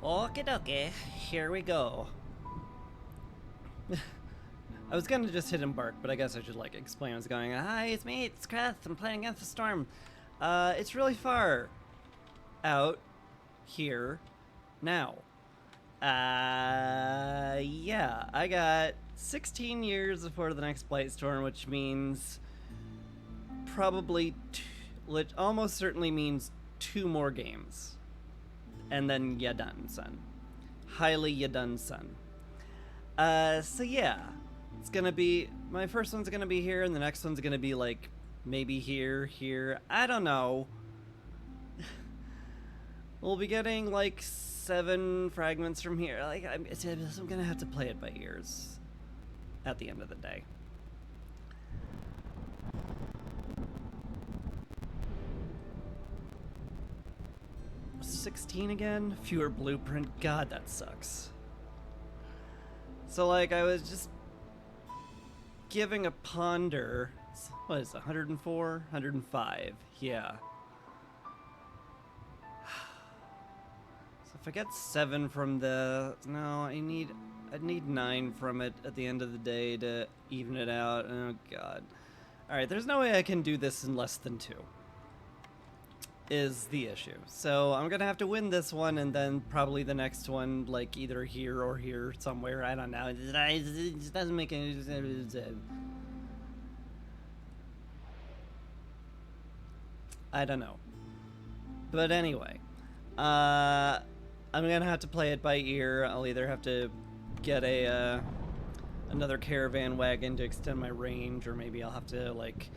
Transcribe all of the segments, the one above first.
Okie dokie, here we go. I was gonna just hit embark, but I guess I should like explain what's going on. Hi, it's me, it's Kreth. I'm playing Against the Storm. It's really far out here now. Yeah, I got 16 years before the next Blightstorm, which means probably, almost certainly means 2 more games. And then ya done, son. Highly ya done, son. So yeah, it's gonna be, my first one's gonna be here, and the next one's gonna be like, maybe here, I don't know. We'll be getting like 7 fragments from here. Like, I'm gonna have to play it by ears at the end of the day. $16 again? Fewer blueprint? God, that sucks. So like, I was just giving a ponder, what is it, 104? 105, yeah. So if I get 7 from the, no, I'd need 9 from it at the end of the day to even it out. Oh god. Alright, there's no way I can do this in less than 2. Is the issue. So I'm gonna have to win this one, and then probably the next one, like either here or here somewhere. I don't know. It just doesn't make any sense. I don't know. But anyway, I'm gonna have to play it by ear. I'll either have to get a another caravan wagon to extend my range, or maybe I'll have to like.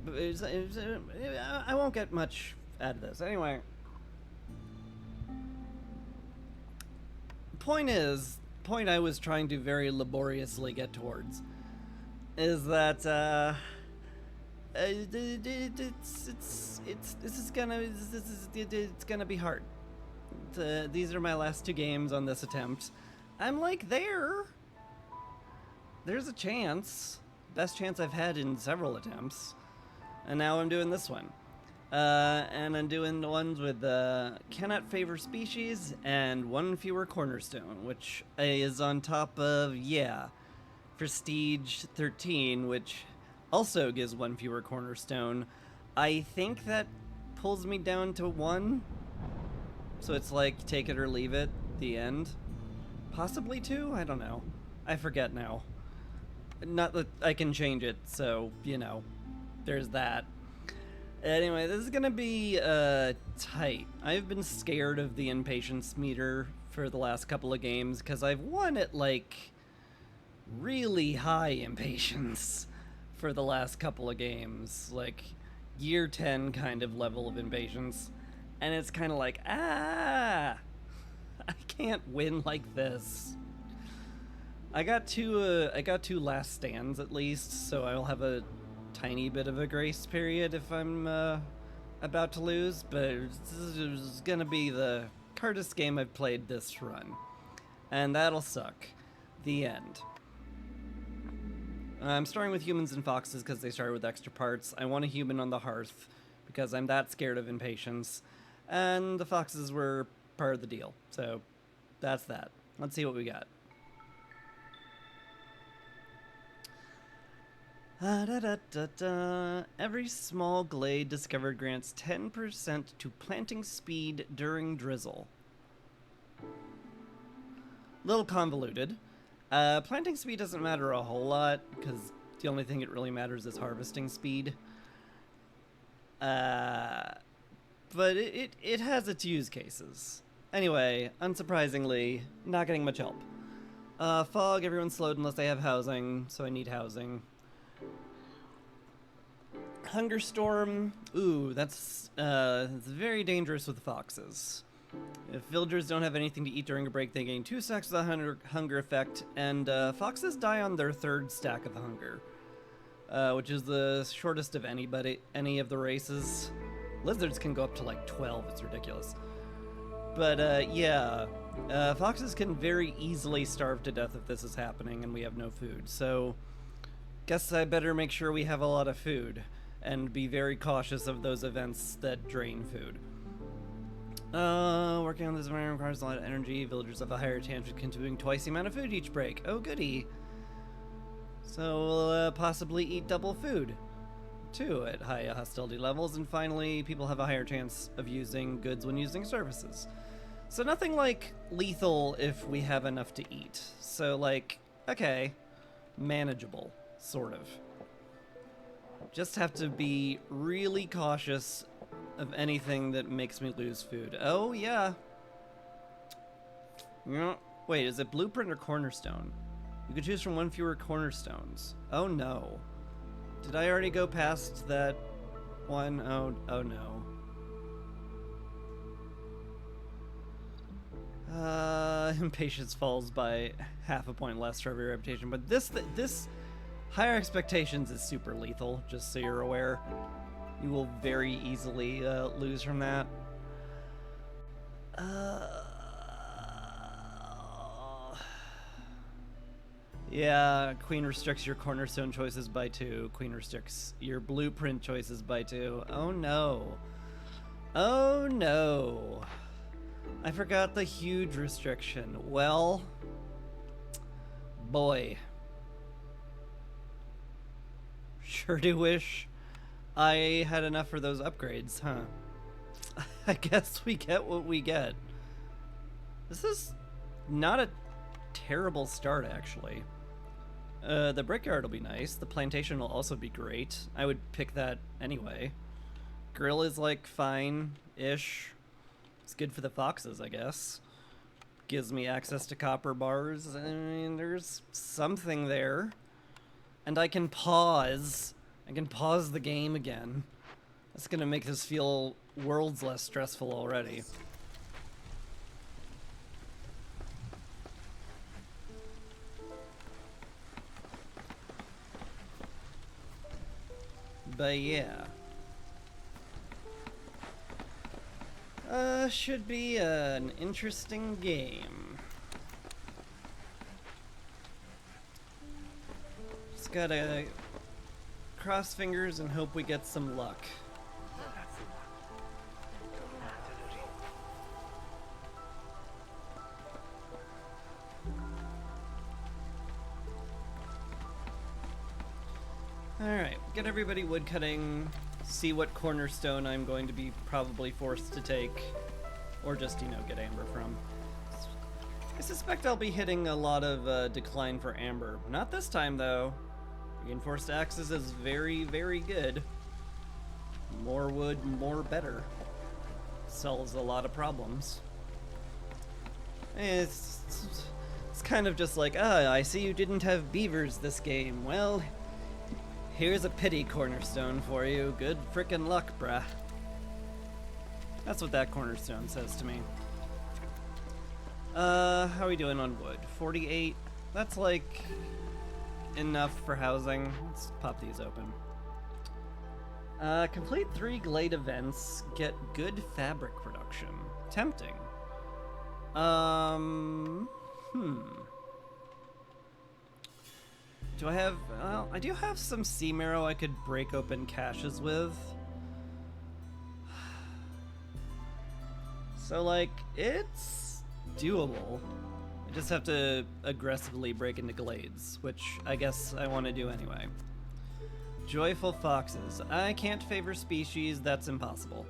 I won't get much out of this. Anyway, point I was trying to very laboriously get towards is that it's gonna be hard. These are my last 2 games on this attempt. I'm like there's a chance, best chance I've had in several attempts. And now I'm doing this one. And I'm doing the ones with cannot favor species and 1 fewer cornerstone, which is on top of, yeah, Prestige 13, which also gives 1 fewer cornerstone. I think that pulls me down to 1. So it's like, take it or leave it, the end. Possibly 2? I don't know. I forget now. Not that I can change it, so, you know. There's that. Anyway, this is gonna be tight. I've been scared of the impatience meter for the last couple of games because I've won at like really high impatience for the last couple of games, like year 10 kind of level of impatience, and it's kind of like, I can't win like this. I got 2 last stands at least, so I'll have a tiny bit of a grace period if I'm about to lose, but this is gonna be the hardest game I've played this run, and that'll suck. The end. I'm starting with humans and foxes because they started with extra parts. I want a human on the hearth because I'm that scared of impatience, and the foxes were part of the deal, so that's that. Let's see what we got. Every small glade discovered grants 10% to planting speed during drizzle. Little convoluted. Planting speed doesn't matter a whole lot, because the only thing it really matters is harvesting speed. But it has its use cases. Anyway, unsurprisingly, not getting much help. Fog, everyone's slowed unless they have housing, so I need housing. Hungerstorm, ooh, that's very dangerous with foxes. If villagers don't have anything to eat during a break, they gain 2 stacks of the hunger effect, and foxes die on their 3rd stack of the hunger, which is the shortest of any of the races. Lizards can go up to like 12, it's ridiculous. But yeah, foxes can very easily starve to death if this is happening and we have no food, so guess I better make sure we have a lot of food and be very cautious of those events that drain food. Working on this environment requires a lot of energy. Villagers have a higher chance of consuming twice the amount of food each break. Oh, goody. So we'll possibly eat double food, too, at high hostility levels. And finally, people have a higher chance of using goods when using services. So nothing, like, lethal if we have enough to eat. So, like, okay, manageable, sort of. Just have to be really cautious of anything that makes me lose food. Oh, yeah. Wait, is it blueprint or cornerstone? You can choose from one fewer cornerstones. Oh, no. Did I already go past that one? Oh no. Impatience falls by half a point less for every reputation, but this higher expectations is super lethal, just so you're aware. You will very easily lose from that. Yeah, Queen restricts your cornerstone choices by 2. Queen restricts your blueprint choices by 2. Oh no. Oh no. I forgot the huge restriction. Well, boy. Sure do wish I had enough for those upgrades, huh? I guess we get what we get. This is not a terrible start, actually. The brickyard will be nice. The plantation will also be great. I would pick that anyway. Grill is, like, fine-ish. It's good for the foxes, I guess. Gives me access to copper bars. I mean, there's something there. And I can pause. I can pause the game again. That's gonna make this feel worlds less stressful already. But yeah. Should be an interesting game. Just gotta cross fingers and hope we get some luck. Alright, get everybody woodcutting, see what cornerstone I'm going to be probably forced to take, or just, you know, get amber from. I suspect I'll be hitting a lot of decline for amber. Not this time, though. Reinforced axes is very, very good. More wood, more better. Solves a lot of problems. It's kind of just like, I see you didn't have beavers this game. Well, here's a pity cornerstone for you. Good frickin' luck, bruh. That's what that cornerstone says to me. How are we doing on wood? 48? That's like enough for housing. Let's pop these open. Complete 3 glade events. Get good fabric production. Tempting. Do I have... Well, I do have some sea marrow I could break open caches with. So, like, it's doable. I just have to aggressively break into glades, which I guess I want to do anyway. Joyful foxes. I can't favor species, that's impossible.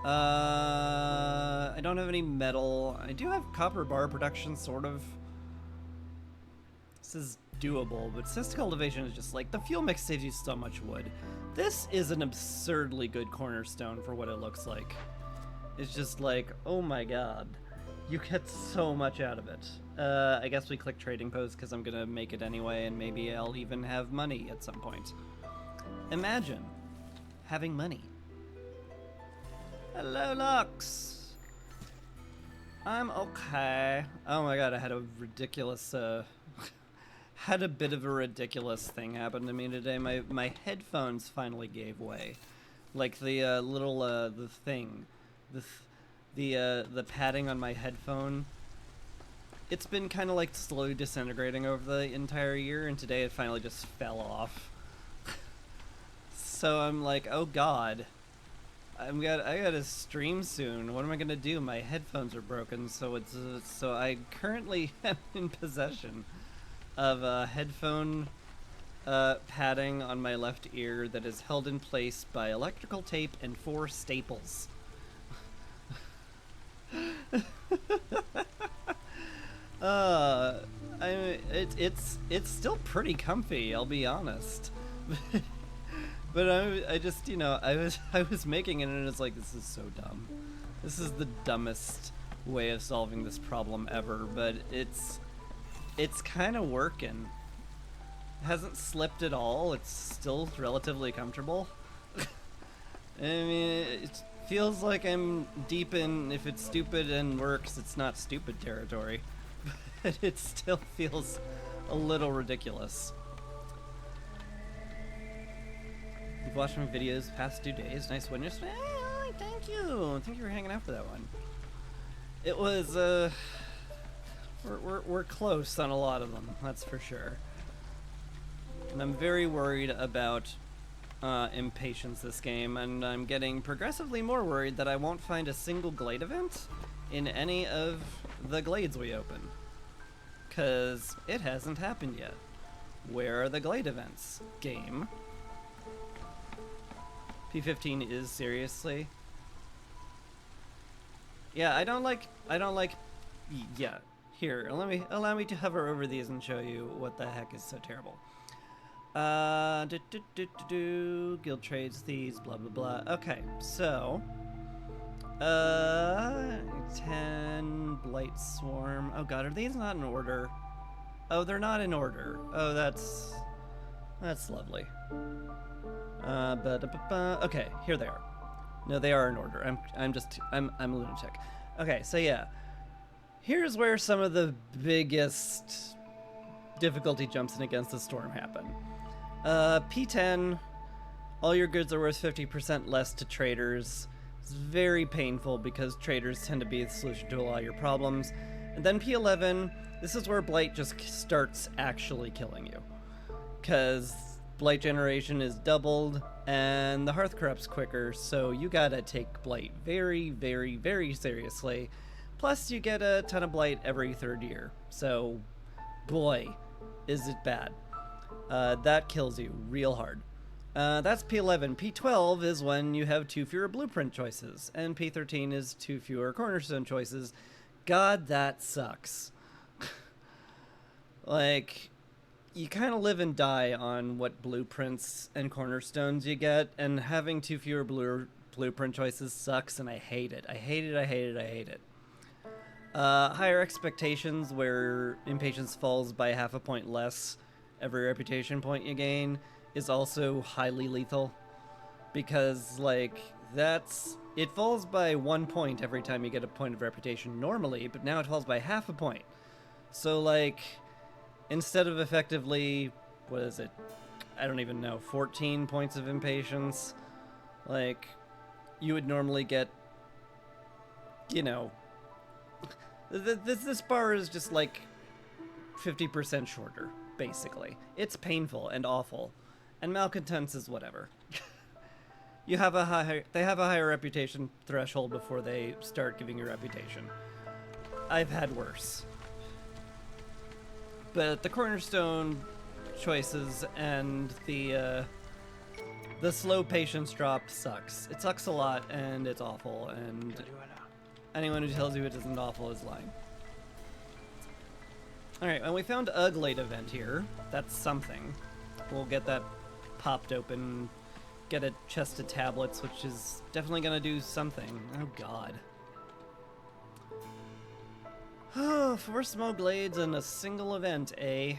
I don't have any metal. I do have copper bar production, sort of. This is doable, but cyst cultivation is just like, the fuel mix saves you so much wood. This is an absurdly good cornerstone for what it looks like. It's just like, oh my god. You get so much out of it. I guess we click trading post because I'm gonna make it anyway, and maybe I'll even have money at some point. Imagine having money. Hello, Lux. I'm okay. Oh my god, I had a ridiculous, had a bit of a ridiculous thing happen to me today. My headphones finally gave way. Like the little, the thing. The padding on my headphone. It's been kind of like slowly disintegrating over the entire year, and today it finally just fell off. So I'm like, oh god. I gotta stream soon. What am I gonna do? My headphones are broken, so so I currently am in possession of a headphone padding on my left ear that is held in place by electrical tape and 4 staples. It's still pretty comfy, I'll be honest. But I just, you know, I was making it and it's like, this is so dumb. This is the dumbest way of solving this problem ever, but it's kind of working. It hasn't slipped at all. It's still relatively comfortable. I mean, it feels like I'm deep in, if it's stupid and works, it's not stupid territory. But it still feels a little ridiculous. You've watched my videos past 2 days. Nice witness. Hey, thank you. Thank you for hanging out for that one. It was, we're close on a lot of them, that's for sure. And I'm very worried about impatience this game, and I'm getting progressively more worried that I won't find a single Glade event in any of the Glades we open. 'Cause it hasn't happened yet. Where are the Glade events? Game. P15 is seriously. Yeah, I don't like, yeah. Here, allow me to hover over these and show you what the heck is so terrible. Guild trades, thieves, blah blah blah. Okay, so 10 Blight Swarm. Oh god, are these not in order? Oh, they're not in order. Oh, that's lovely. Okay, here they are. No, they are in order. I'm a lunatic. Okay, so yeah. Here's where some of the biggest difficulty jumps in against the storm happen. P10, all your goods are worth 50% less to traders. It's very painful because traders tend to be the solution to a lot of your problems. And then P11, this is where Blight just starts actually killing you. Because Blight generation is doubled, and the Hearth Corrupt's quicker, so you gotta take Blight very, very, very seriously. Plus, you get a ton of Blight every 3rd year, so boy, is it bad. That kills you real hard. That's P11. P12 is when you have 2 fewer blueprint choices, and P13 is 2 fewer cornerstone choices. God, that sucks. Like, you kind of live and die on what blueprints and cornerstones you get, and having 2 fewer blueprint choices sucks, and I hate it. I hate it, I hate it, I hate it. Higher expectations, where impatience falls by half a point less every reputation point you gain, is also highly lethal. Because, like, it falls by 1 point every time you get a point of reputation normally, but now it falls by half a point. So, like, instead of effectively, what is it? I don't even know, 14 points of impatience, like, you would normally get, you know, this bar is just like 50% shorter, basically. It's painful and awful, and malcontents is whatever. They have a higher reputation threshold before they start giving you reputation. I've had worse. But the cornerstone choices and the slow patience drop sucks. It sucks a lot, and it's awful, and anyone who tells you it isn't awful is lying. Alright, and we found a Glade event here. That's something. We'll get that popped open, get a chest of tablets, which is definitely gonna do something. Oh god. Oh, 4 small glades and a single event, eh?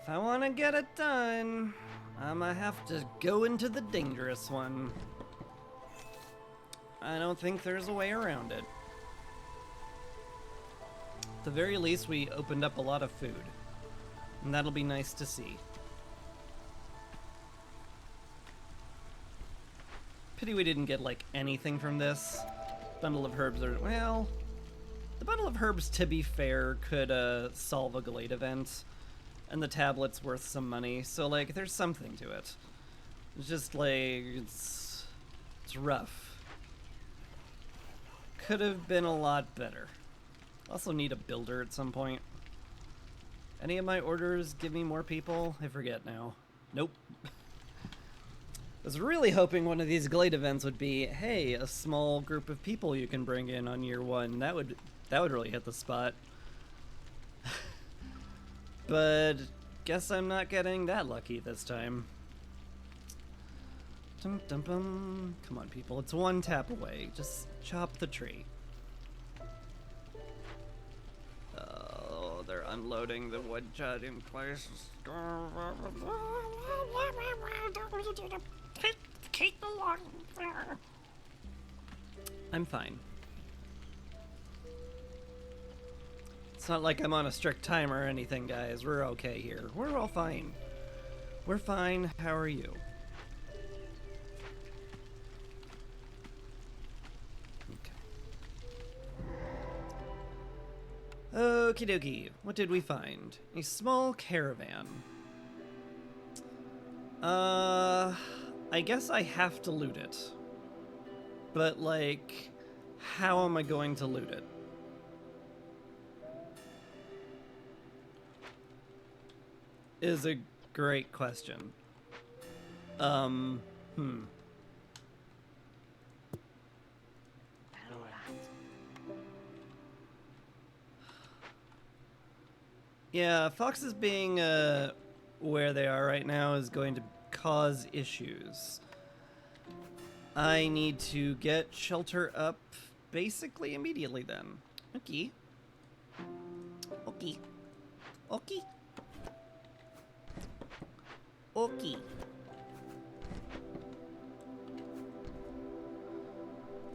If I want to get it done, I'm gonna have to go into the dangerous one. I don't think there's a way around it. At the very least, we opened up a lot of food, and that'll be nice to see. Pity we didn't get, like, anything from this. Bundle of herbs are, well, the bundle of herbs, to be fair, could solve a Glade event. and the tablet's worth some money, so like there's something to it. It's just like it's rough. Could have been a lot better. Also need a builder at some point. Any of my orders give me more people? I forget now. Nope. I was really hoping one of these Glade events would be, hey, a small group of people you can bring in on year 1. That would really hit the spot. But guess I'm not getting that lucky this time. Dum dum dum. Come on, people. It's one tap away. Just chop the tree. Oh, they're unloading the wood jut in place. I'm fine. It's not like I'm on a strict timer or anything, guys. We're okay here. We're all fine. We're fine. How are you? Okie dokie. What did we find? A small caravan. I guess I have to loot it. But, like, how am I going to loot it? Is a great question. Yeah, foxes being where they are right now is going to cause issues. I need to get shelter up basically immediately then. Okay. Okay. Okay. Okay.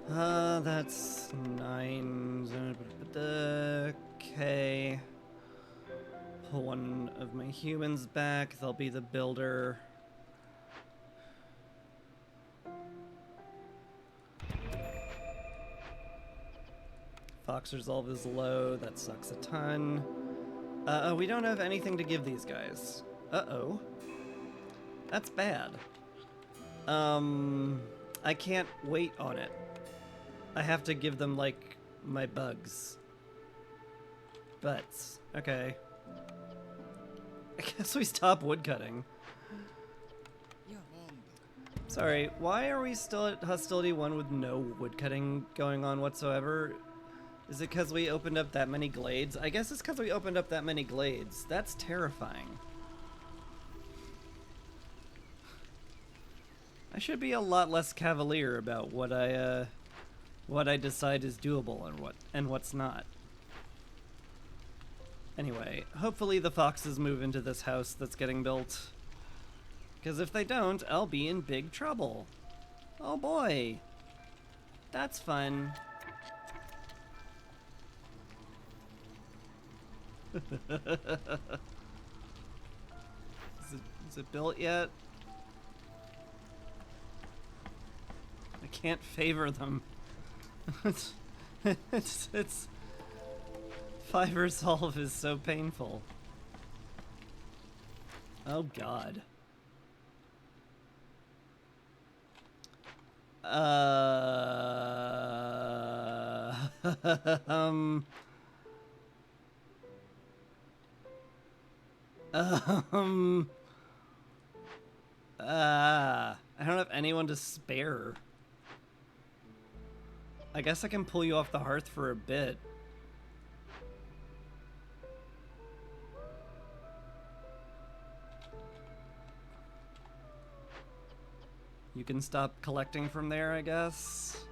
That's 9. Okay. Pull one of my humans back. They'll be the builder. Fox resolve is low. That sucks a ton. We don't have anything to give these guys. Uh-oh. That's bad. I can't wait on it. I have to give them, like, my bugs. Butts. Okay. I guess we stop woodcutting. Sorry, why are we still at Hostility 1 with no woodcutting going on whatsoever? Is it because we opened up that many glades? I guess it's because we opened up that many glades. That's terrifying. I should be a lot less cavalier about what I decide is doable and what's not. Anyway, hopefully the foxes move into this house that's getting built. Because if they don't, I'll be in big trouble. Oh boy. That's fun. Is it built yet? I can't favor them. it's 5 resolve is so painful. Oh god. I don't have anyone to spare. I guess I can pull you off the hearth for a bit. You can stop collecting from there, I guess.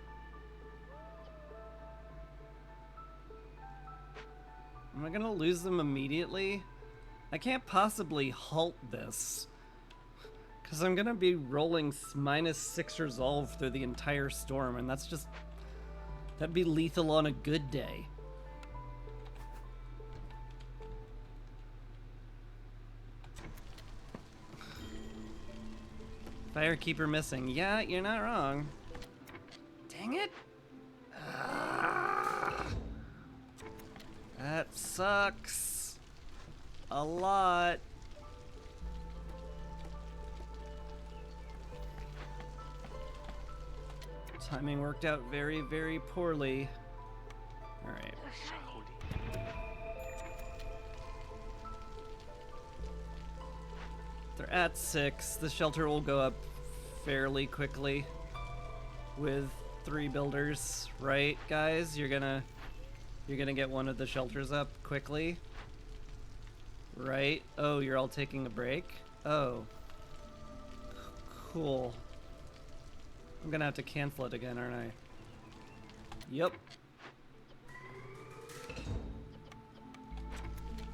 Am I gonna lose them immediately? I can't possibly halt this. Because I'm gonna be rolling -6 resolve through the entire storm, and that's just... that'd be lethal on a good day. Firekeeper missing. Yeah, you're not wrong. Dang it! That sucks. A lot. Timing worked out very, very poorly. Alright. They're at 6. The shelter will go up fairly quickly with 3 builders, right, guys? You're gonna get one of the shelters up quickly, right? Oh, you're all taking a break? Oh. Cool. I'm gonna have to cancel it again, aren't I? Yep.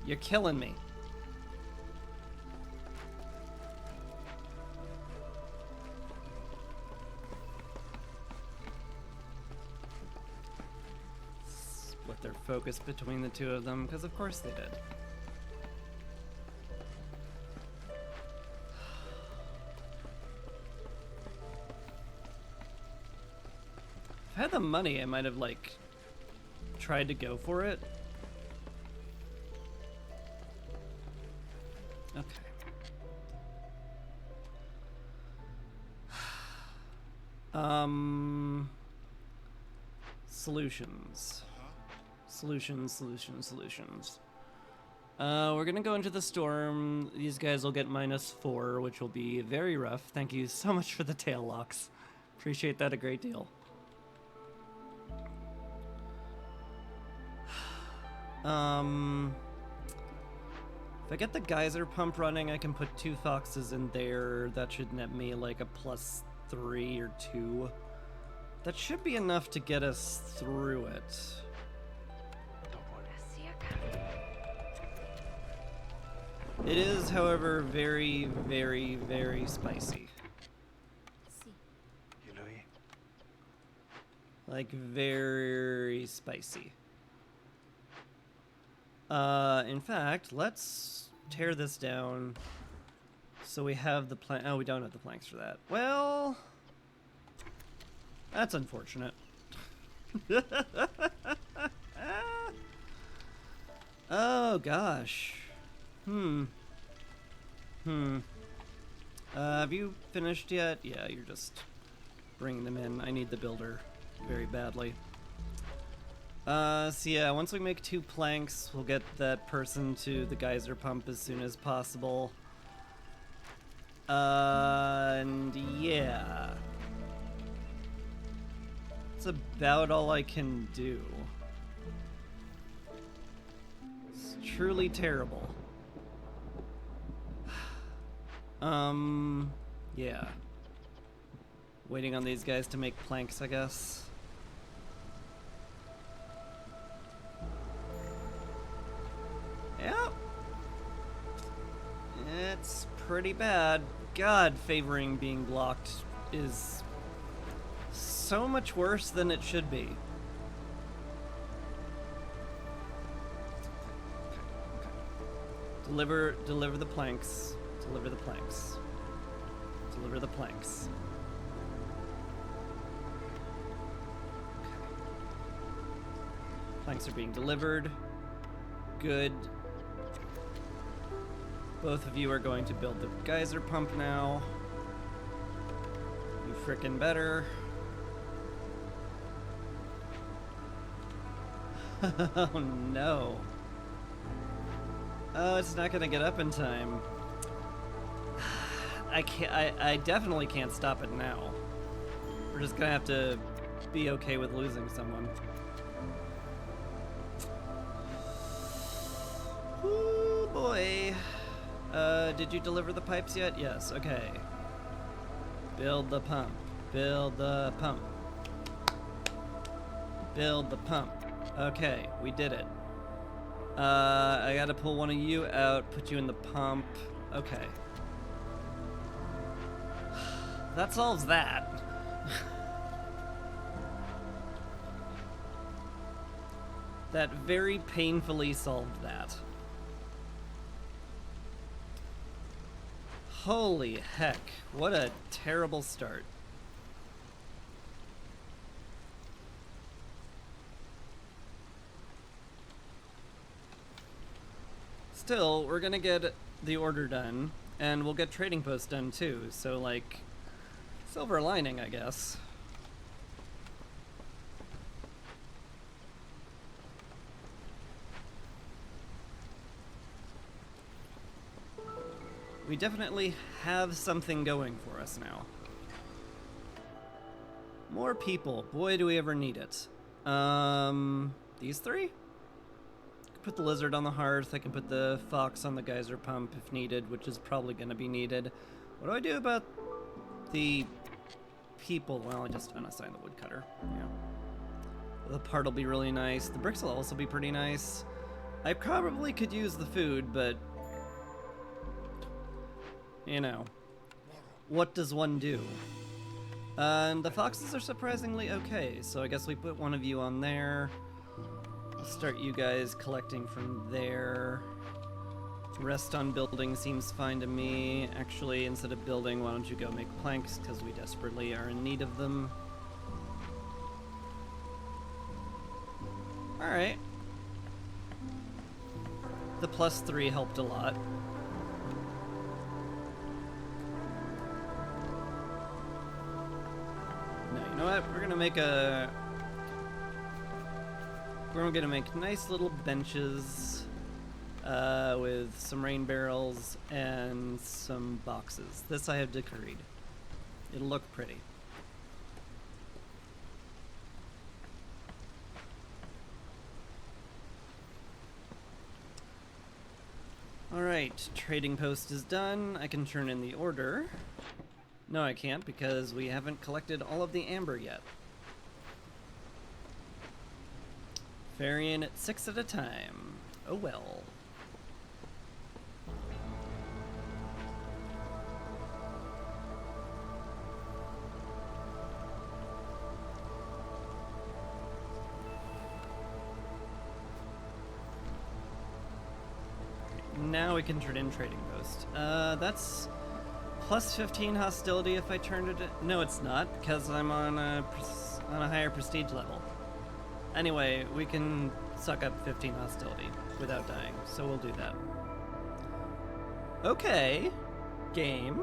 You're killing me. Split their focus between the two of them, because of course they did. If I had the money, I might have, like, tried to go for it. Okay. Solutions. Solutions. We're gonna go into the storm. These guys will get -4, which will be very rough. Thank you so much for the tail locks. Appreciate that a great deal. If I get the geyser pump running, I can put 2 foxes in there. That should net me like a +3 or 2. That should be enough to get us through it. It is, however, very, very, very spicy. Like, very spicy. In fact, let's tear this down so we have the plank. Oh, we don't have the planks for that. Well, that's unfortunate. Oh, gosh. Have you finished yet? Yeah, you're just bringing them in. I need the builder very badly. So yeah, once we make 2 planks, we'll get that person to the geyser pump as soon as possible. And yeah. That's about all I can do. It's truly terrible. Yeah. Waiting on these guys to make planks, I guess. Yep. It's pretty bad. God, favoring being blocked is so much worse than it should be. Deliver the planks. Deliver the planks. Deliver the planks. Okay. Planks are being delivered. Good. Both of you are going to build the geyser pump now. You frickin' better. Oh no. Oh, it's not gonna get up in time. I definitely can't stop it now. We're just gonna have to be okay with losing someone. Ooh, boy. Did you deliver the pipes yet? Yes, okay. Build the pump. Build the pump. Build the pump. Okay, we did it. I gotta pull one of you out, put you in the pump. Okay. That solves that. That very painfully solved that. Holy heck, what a terrible start. Still, we're gonna get the order done, and we'll get trading posts done too, so like, silver lining, I guess. we definitely have something going for us now. More people. Boy, do we ever need it. These three? I can put the lizard on the hearth. I can put the fox on the geyser pump if needed, which is probably going to be needed. What do I do about the people? Well, I just unassign the woodcutter. Yeah. The part will be really nice. The bricks will also be pretty nice. I probably could use the food, but you know, what does one do? And the foxes are surprisingly okay, so I guess we put one of you on there. I'll start you guys collecting from there. Rest on building seems fine to me. Actually, instead of building, why don't you go make planks, because we desperately are in need of them. Alright. The +3 helped a lot. No, you know what? We're gonna make nice little benches with some rain barrels and some boxes. This I have decreed. It'll look pretty. Alright, trading post is done. I can turn in the order. No, I can't because we haven't collected all of the amber yet. Ferrying it 6 at a time. Oh well. Now we can turn in trading post. That's +15 hostility if I turned it. No, it's not, because I'm on a higher prestige level. Anyway, we can suck up 15 hostility without dying, so we'll do that. Okay, game.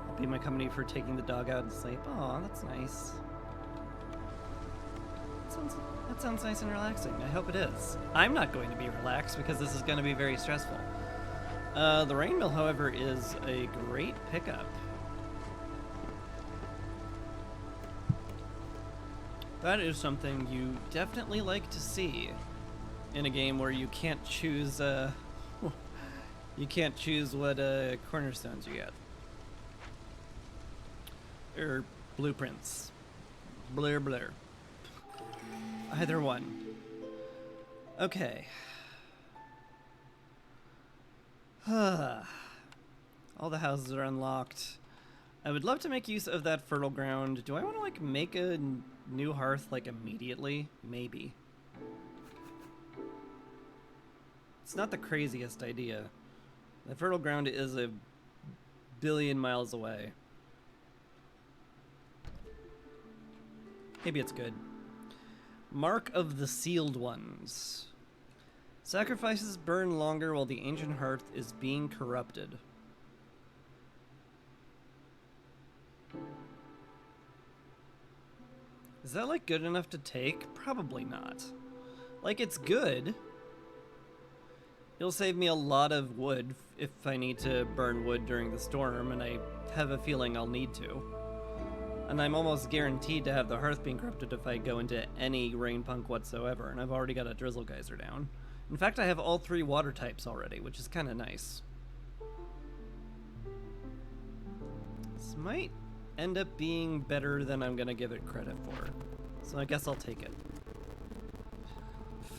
I'll be my company for taking the dog out and sleep. Aw, that's nice. That sounds nice and relaxing. I hope it is. I'm not going to be relaxed because this is going to be very stressful. The rain mill, however, is a great pickup. That is something you definitely like to see in a game where you can't choose what cornerstones you get. Or blueprints. Blur blur. Either one. Okay. All the houses are unlocked. I would love to make use of that fertile ground. Do I want to like make a new hearth like immediately? Maybe. It's not the craziest idea. The fertile ground is a billion miles away. Maybe it's good. Mark of the Sealed Ones. Sacrifices burn longer while the ancient hearth is being corrupted. Is that like good enough to take? Probably not. Like, it's good. It'll save me a lot of wood if I need to burn wood during the storm, and I have a feeling I'll need to. And I'm almost guaranteed to have the hearth being corrupted if I go into any rain punk whatsoever, and I've already got a drizzle geyser down. In fact, I have all 3 water types already, which is kind of nice. This might end up being better than I'm gonna give it credit for, so I guess I'll take it.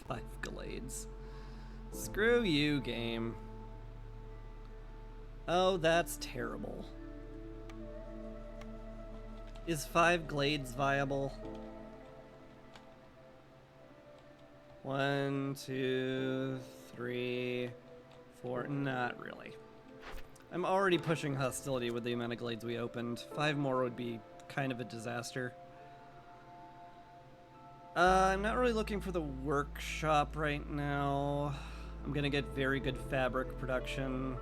5 glades. Screw you, game. Oh, that's terrible. Is 5 glades viable? 1, 2, 3, 4. Not really. I'm already pushing hostility with the amount of glades we opened. 5 more would be kind of a disaster. I'm not really looking for the workshop right now. I'm gonna get very good fabric production,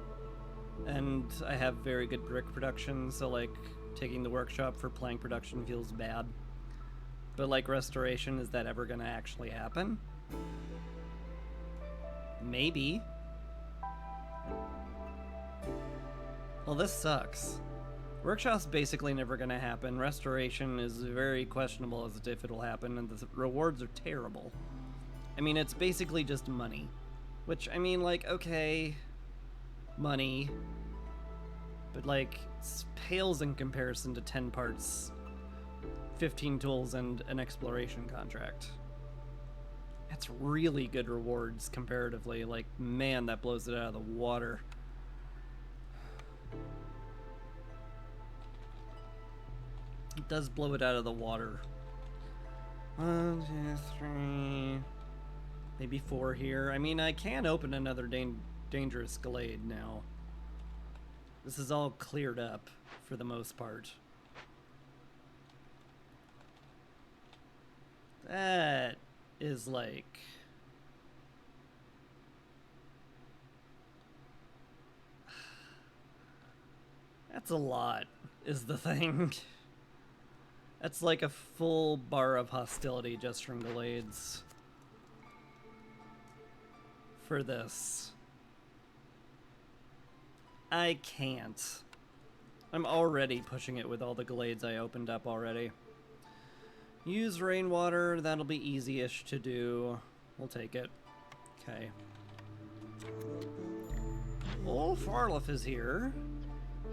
and I have very good brick production, so like taking the workshop for plank production feels bad. But like restoration, is that ever gonna actually happen? Maybe. Well, this sucks. Workshop's basically never gonna happen. Restoration is very questionable as if it'll happen, and the rewards are terrible. I mean, it's basically just money. Which, I mean, like, okay, money. But, like, pales in comparison to 10 parts, 15 tools, and an exploration contract. That's really good rewards comparatively. Like, man, that blows it out of the water. It does blow it out of the water. 1, 2, 3... Maybe 4 here. I mean, I can open another dangerous glade now. This is all cleared up for the most part. That is like... That's a lot, is the thing. That's like a full bar of hostility just from glades. For this. I can't. I'm already pushing it with all the glades I opened up already. Use rainwater, that'll be easy-ish to do. We'll take it. Okay. Old Farloff is here.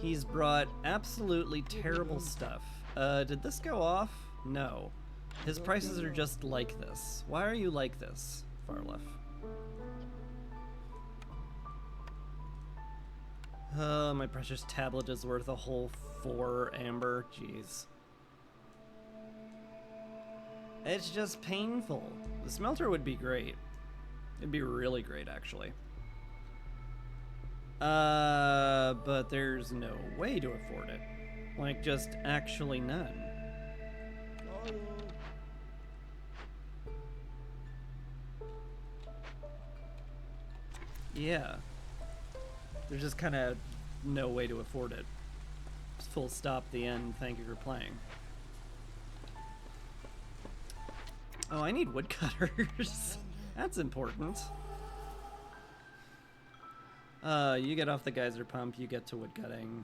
He's brought absolutely terrible stuff. Did this go off? No. His prices are just like this. Why are you like this, Farloff? Oh, my precious tablet is worth a whole 4 amber. Jeez. It's just painful. The smelter would be great. It'd be really great, actually. But there's no way to afford it. Like, just actually none. Yeah. There's just kind of no way to afford it. Just full stop, the end. Thank you for playing. Oh, I need woodcutters. That's important. You get off the geyser pump, you get to woodcutting.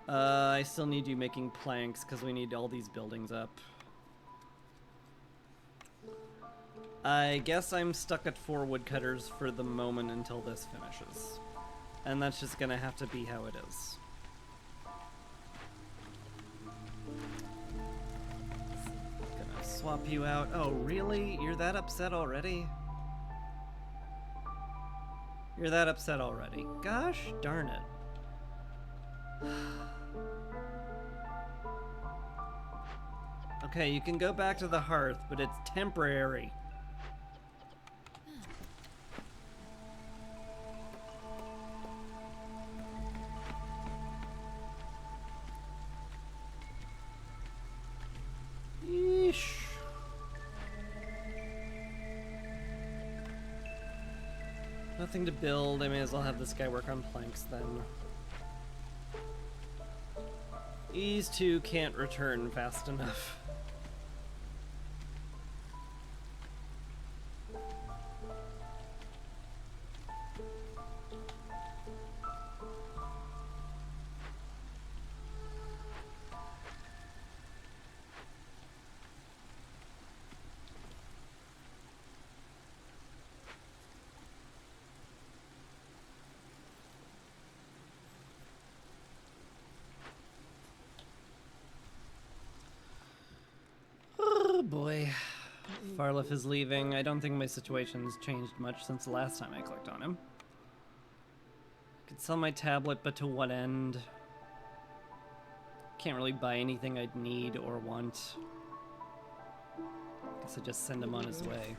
I still need you making planks because we need all these buildings up. I guess I'm stuck at 4 woodcutters for the moment until this finishes. And that's just gonna have to be how it is. Gonna swap you out. Oh, really? You're that upset already? You're that upset already. Gosh darn it. Okay, you can go back to the hearth, but it's temporary. Yeesh. Nothing to build. I may as well have this guy work on planks then. These two can't return fast enough. Boy, Farloff is leaving. I don't think my situation's changed much since the last time I clicked on him. Could sell my tablet, but to what end? Can't really buy anything I'd need or want. Guess I just send him on his way.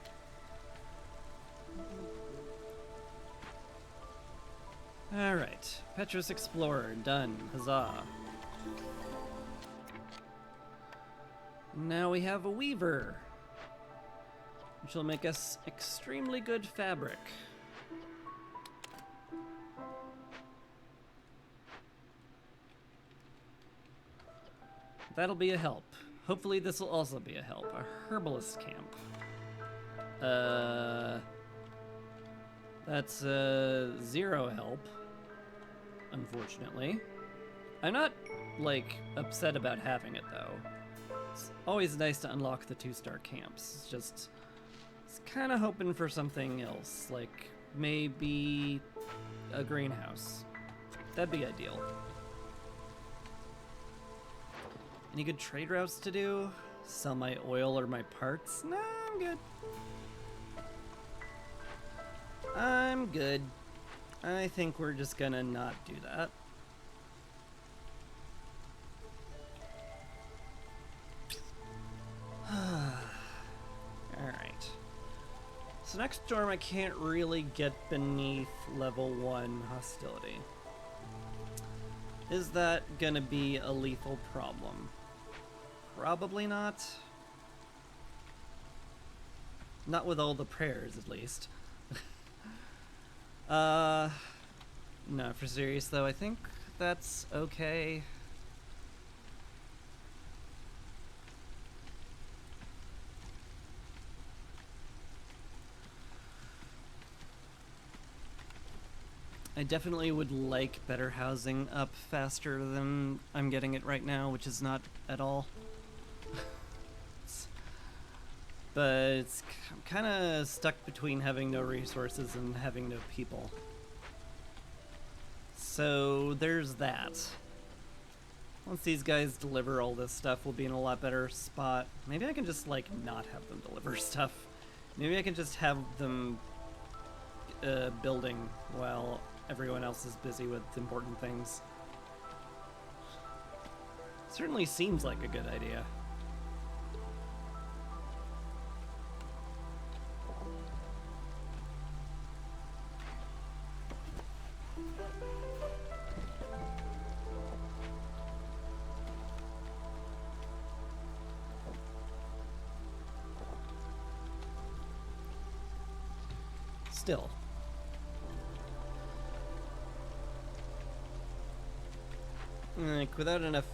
Alright, Petrus Explorer, done. Huzzah. Now we have a weaver, which will make us extremely good fabric. That'll be a help. Hopefully this will also be a help. A herbalist camp. That's 0 help. unfortunately. I'm not, like, upset about having it, though. It's always nice to unlock the 2-star camps. It's just, it's kind of hoping for something else, like maybe a greenhouse. That'd be ideal. Any good trade routes to do? Sell my oil or my parts? Nah, I'm good. I'm good. I think we're just gonna not do that. Alright. So next storm I can't really get beneath level 1 hostility. Is that gonna be a lethal problem? Probably not. Not with all the prayers, at least. No, for serious though, I think that's okay. I definitely would like better housing up faster than I'm getting it right now, which is not at all. But I'm kind of stuck between having no resources and having no people. So there's that. Once these guys deliver all this stuff, we'll be in a lot better spot. Maybe I can just, like, not have them deliver stuff. Maybe I can just have them building while everyone else is busy with important things. Certainly seems like a good idea. Still. Like, without enough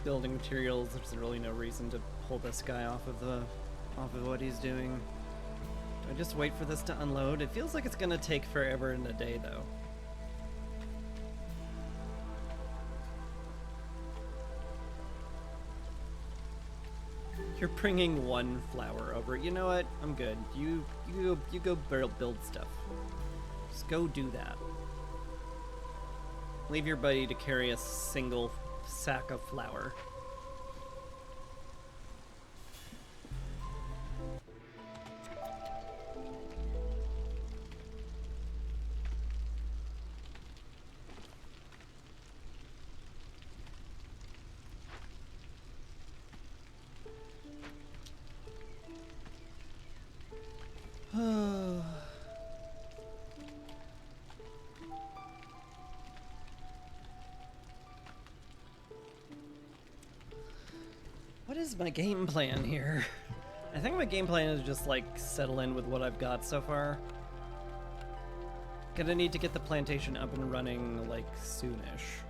building materials, there's really no reason to pull this guy off of what he's doing. Do I just wait for this to unload? It feels like it's gonna take forever and a day, though. You're bringing one flower over. You know what? I'm good. You go build stuff. Just go do that. Leave your buddy to carry a single sack of flour. What is my game plan here? I think my game plan is just, like, settle in with what I've got so far. Gonna need to get the plantation up and running, like, soonish.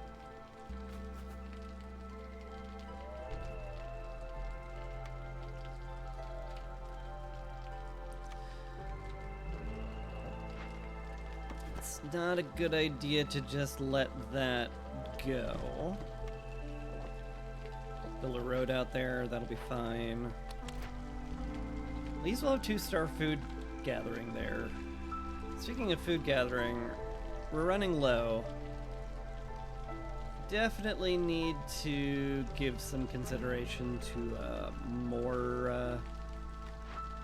It's not a good idea to just let that go. Build a road out there, that'll be fine. At least we'll have 2-star food gathering there. Speaking of food gathering, we're running low. Definitely need to give some consideration to more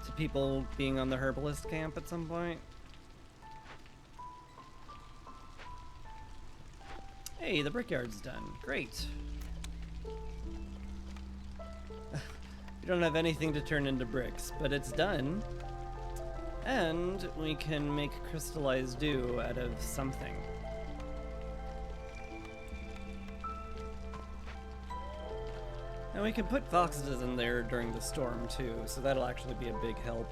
to people being on the herbalist camp at some point. Hey, the brickyard's done. Great. We don't have anything to turn into bricks, but it's done. And we can make crystallized dew out of something. And we can put foxes in there during the storm too, so that'll actually be a big help.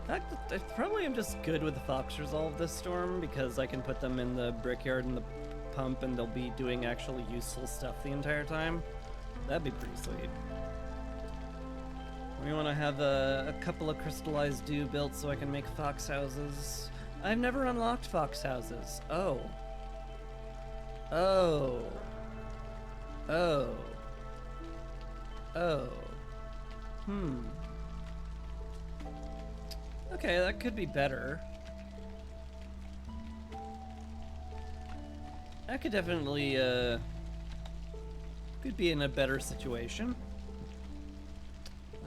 In fact, I probably am just good with the fox resolve this storm because I can put them in the brickyard and the pump and they'll be doing actually useful stuff the entire time. That'd be pretty sweet. We want to have a couple of crystallized dew built so I can make fox houses. I've never unlocked fox houses. Oh. Oh. Oh. Oh. Okay, that could be better. I could definitely, could be in a better situation.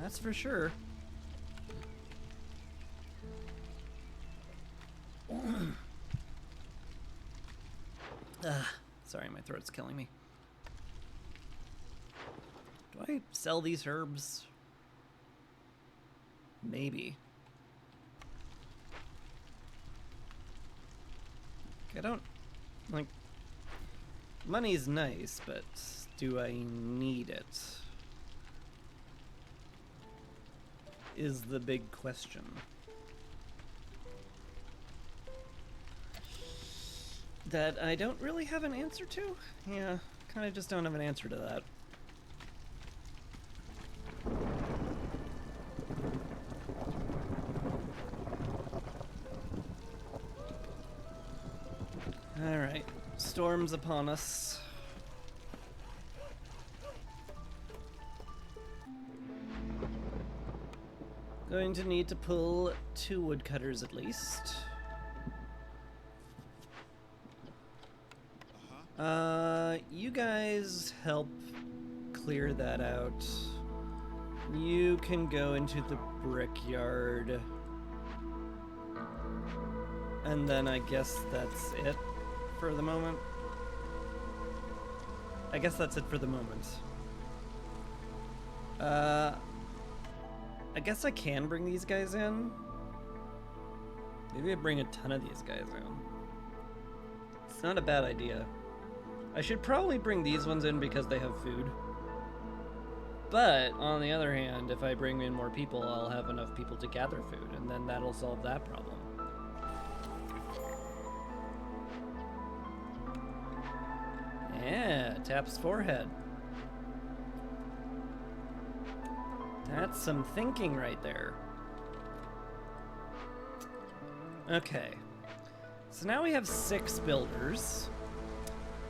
That's for sure. Sorry, my throat's killing me. Do I sell these herbs? Maybe. I don't, like, money's nice, but do I need it? Is the big question. That I don't really have an answer to? Yeah, kind of just don't have an answer to that. Alright, storm's upon us. Going to need to pull 2 woodcutters at least. You guys help clear that out. You can go into the brickyard. And then I guess that's it for the moment. I guess that's it for the moment. I guess I can bring these guys in. Maybe I bring a ton of these guys in. It's not a bad idea. I should probably bring these ones in because they have food. But, on the other hand, if I bring in more people, I'll have enough people to gather food, and then that'll solve that problem. Yeah, taps forehead. That's some thinking right there. Okay. So now we have 6 builders.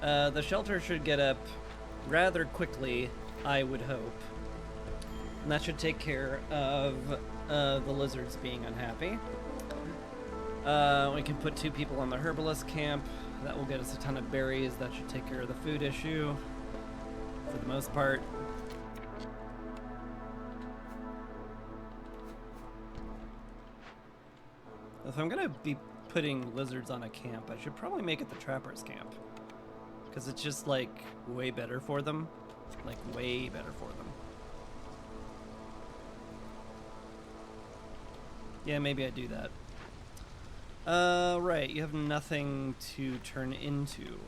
The shelter should get up rather quickly, I would hope. And that should take care of the lizards being unhappy. We can put 2 people on the herbalist camp. That will get us a ton of berries. That should take care of the food issue, for the most part. If I'm gonna be putting lizards on a camp, I should probably make it the trapper's camp. Because it's just, like, way better for them. Like, way better for them. Yeah, maybe I do that. Right, you have nothing to turn into.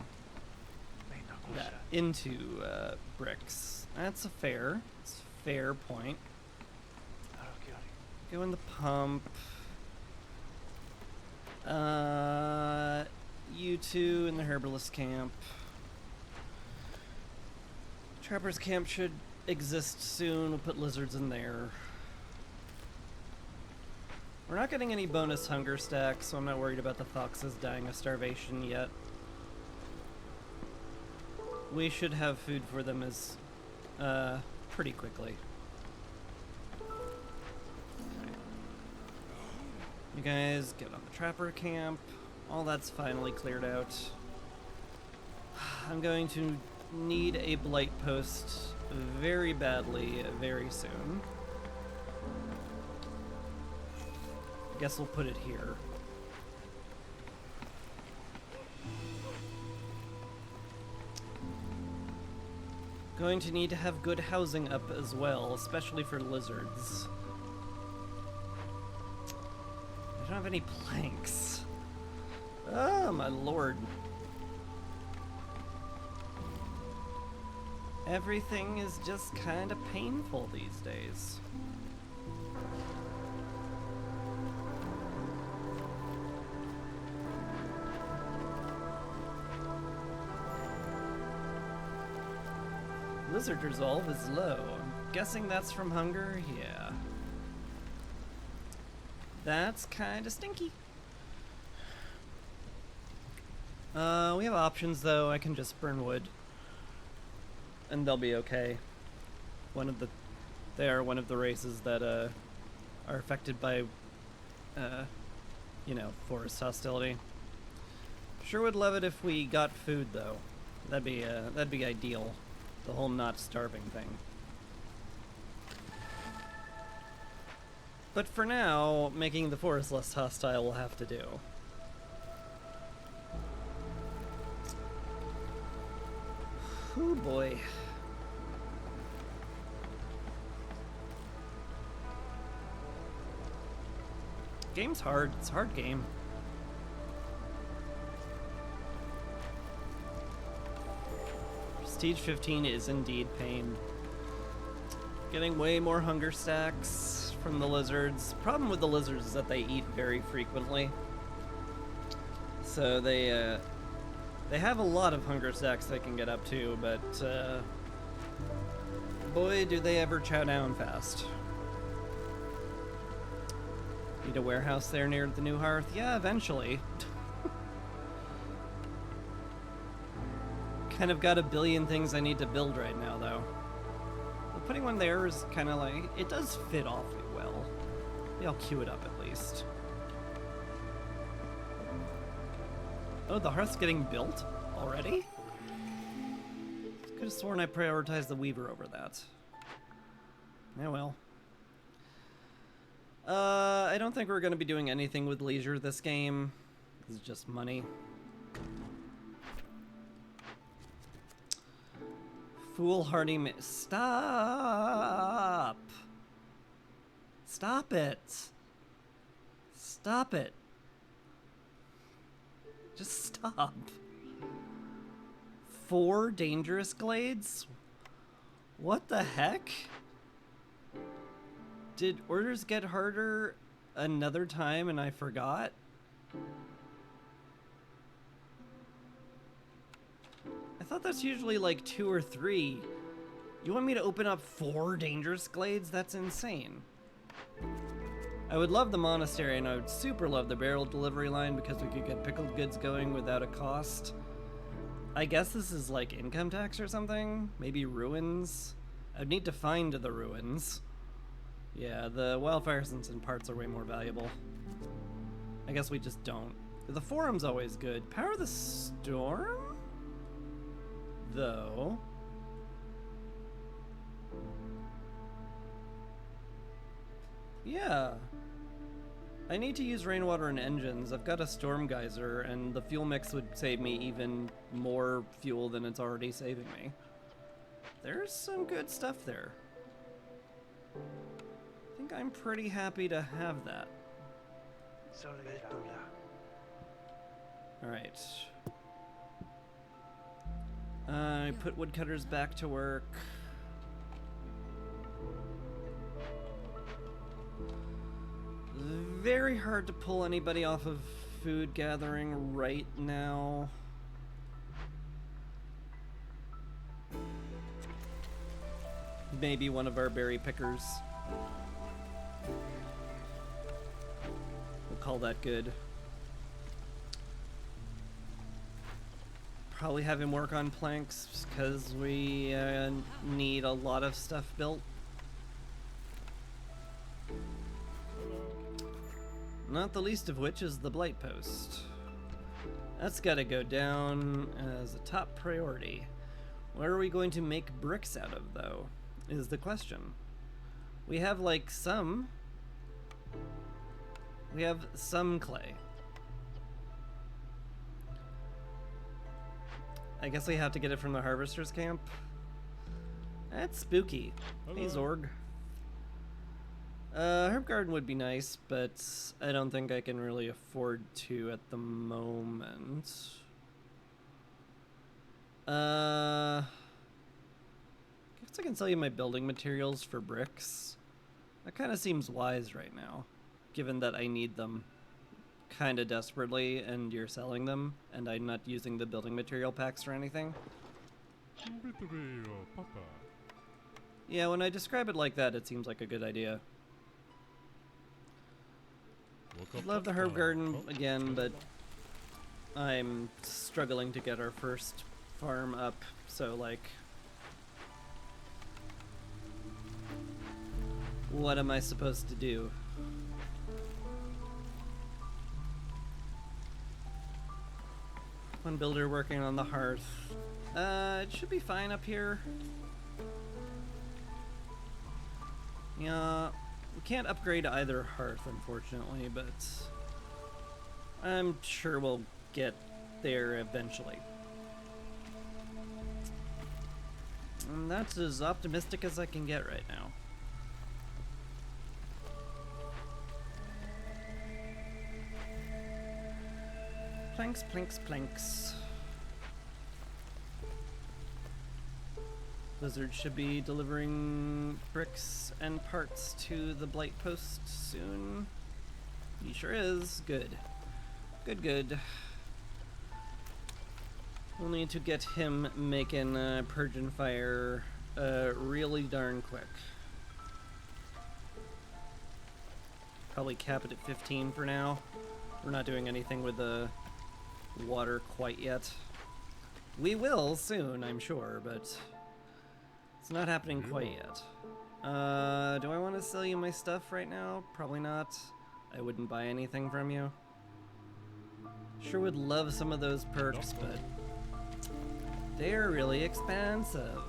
Bricks. That's it's a fair point. Go in the pump. You 2 in the herbalist camp. Trapper's camp should exist soon. We'll put lizards in there. We're not getting any bonus hunger stacks, so I'm not worried about the foxes dying of starvation yet. We should have food for them as pretty quickly. Okay. You guys get on the trapper camp. All that's finally cleared out. I'm going to need a blight post very badly, very soon. Guess we'll put it here. Going to need to have good housing up as well, especially for lizards. I don't have any planks. Oh my lord. Everything is just kind of painful these days. Lizard resolve is low. I'm guessing that's from hunger? Yeah. That's kind of stinky. We have options though. I can just burn wood, and they'll be okay. They are one of the races that are affected by, forest hostility. Sure would love it if we got food though. That'd be ideal. The whole not starving thing. But for now, making the forest less hostile will have to do. Oh boy. Game's hard. It's a hard game. Prestige 15 is indeed pain. Getting way more hunger stacks from the lizards. Problem with the lizards is that they eat very frequently. So they have a lot of hunger stacks they can get up to, but boy, do they ever chow down fast. Need a warehouse there near the new hearth? Yeah, eventually. Kind of got a billion things I need to build right now, though. Well, putting one there is kind of like... It does fit awfully well. Maybe I'll queue it up at least. Oh, the hearth's getting built already? Could have sworn I prioritized the weaver over that. Yeah, well. I don't think we're going to be doing anything with leisure this game. This is just money. Foolhardy Stop! Stop it! Stop it! Just stop. 4 dangerous glades? What the heck? Did orders get harder another time and I forgot? I thought that's usually like 2 or 3. You want me to open up 4 dangerous glades? That's insane. I would love the monastery, and I would super love the barrel delivery line because we could get pickled goods going without a cost. I guess this is like income tax or something? Maybe ruins? I'd need to find the ruins. Yeah, the wildfire essence and parts are way more valuable. I guess we just don't. The forum's always good. Power the Storm? Though... Yeah. I need to use rainwater and engines. I've got a storm geyser, and the fuel mix would save me even more fuel than it's already saving me. There's some good stuff there. I think I'm pretty happy to have that. Alright. I put woodcutters back to work. Very hard to pull anybody off of food gathering right now. Maybe one of our berry pickers. We'll call that good. Probably have him work on planks because we need a lot of stuff built. Not the least of which is the blight post. That's gotta go down as a top priority. What are we going to make bricks out of, though, is the question. We have, like, some... We have some clay. I guess we have to get it from the harvester's camp. That's spooky. Hey, Zorg. Herb garden would be nice, but I don't think I can really afford to at the moment. I guess I can sell you my building materials for bricks. That kind of seems wise right now, given that I need them kind of desperately and you're selling them, and I'm not using the building material packs or anything. Yeah, when I describe it like that, it seems like a good idea. I'd love the herb garden again, but I'm struggling to get our first farm up, so like... What am I supposed to do? One builder working on the hearth. It should be fine up here. Yeah, we can't upgrade either hearth, unfortunately, but I'm sure we'll get there eventually. And that's as optimistic as I can get right now. Planks, planks, planks. Blizzard should be delivering bricks and parts to the Blight Post soon. He sure is. Good. Good, good. We'll need to get him making Purge and Fire really darn quick. Probably cap it at 15 for now. We're not doing anything with the water quite yet. We will soon, I'm sure, but it's not happening quite yet. Do I want to sell you my stuff right now? Probably not. I wouldn't buy anything from you. Sure would love some of those perks, but they're really expensive.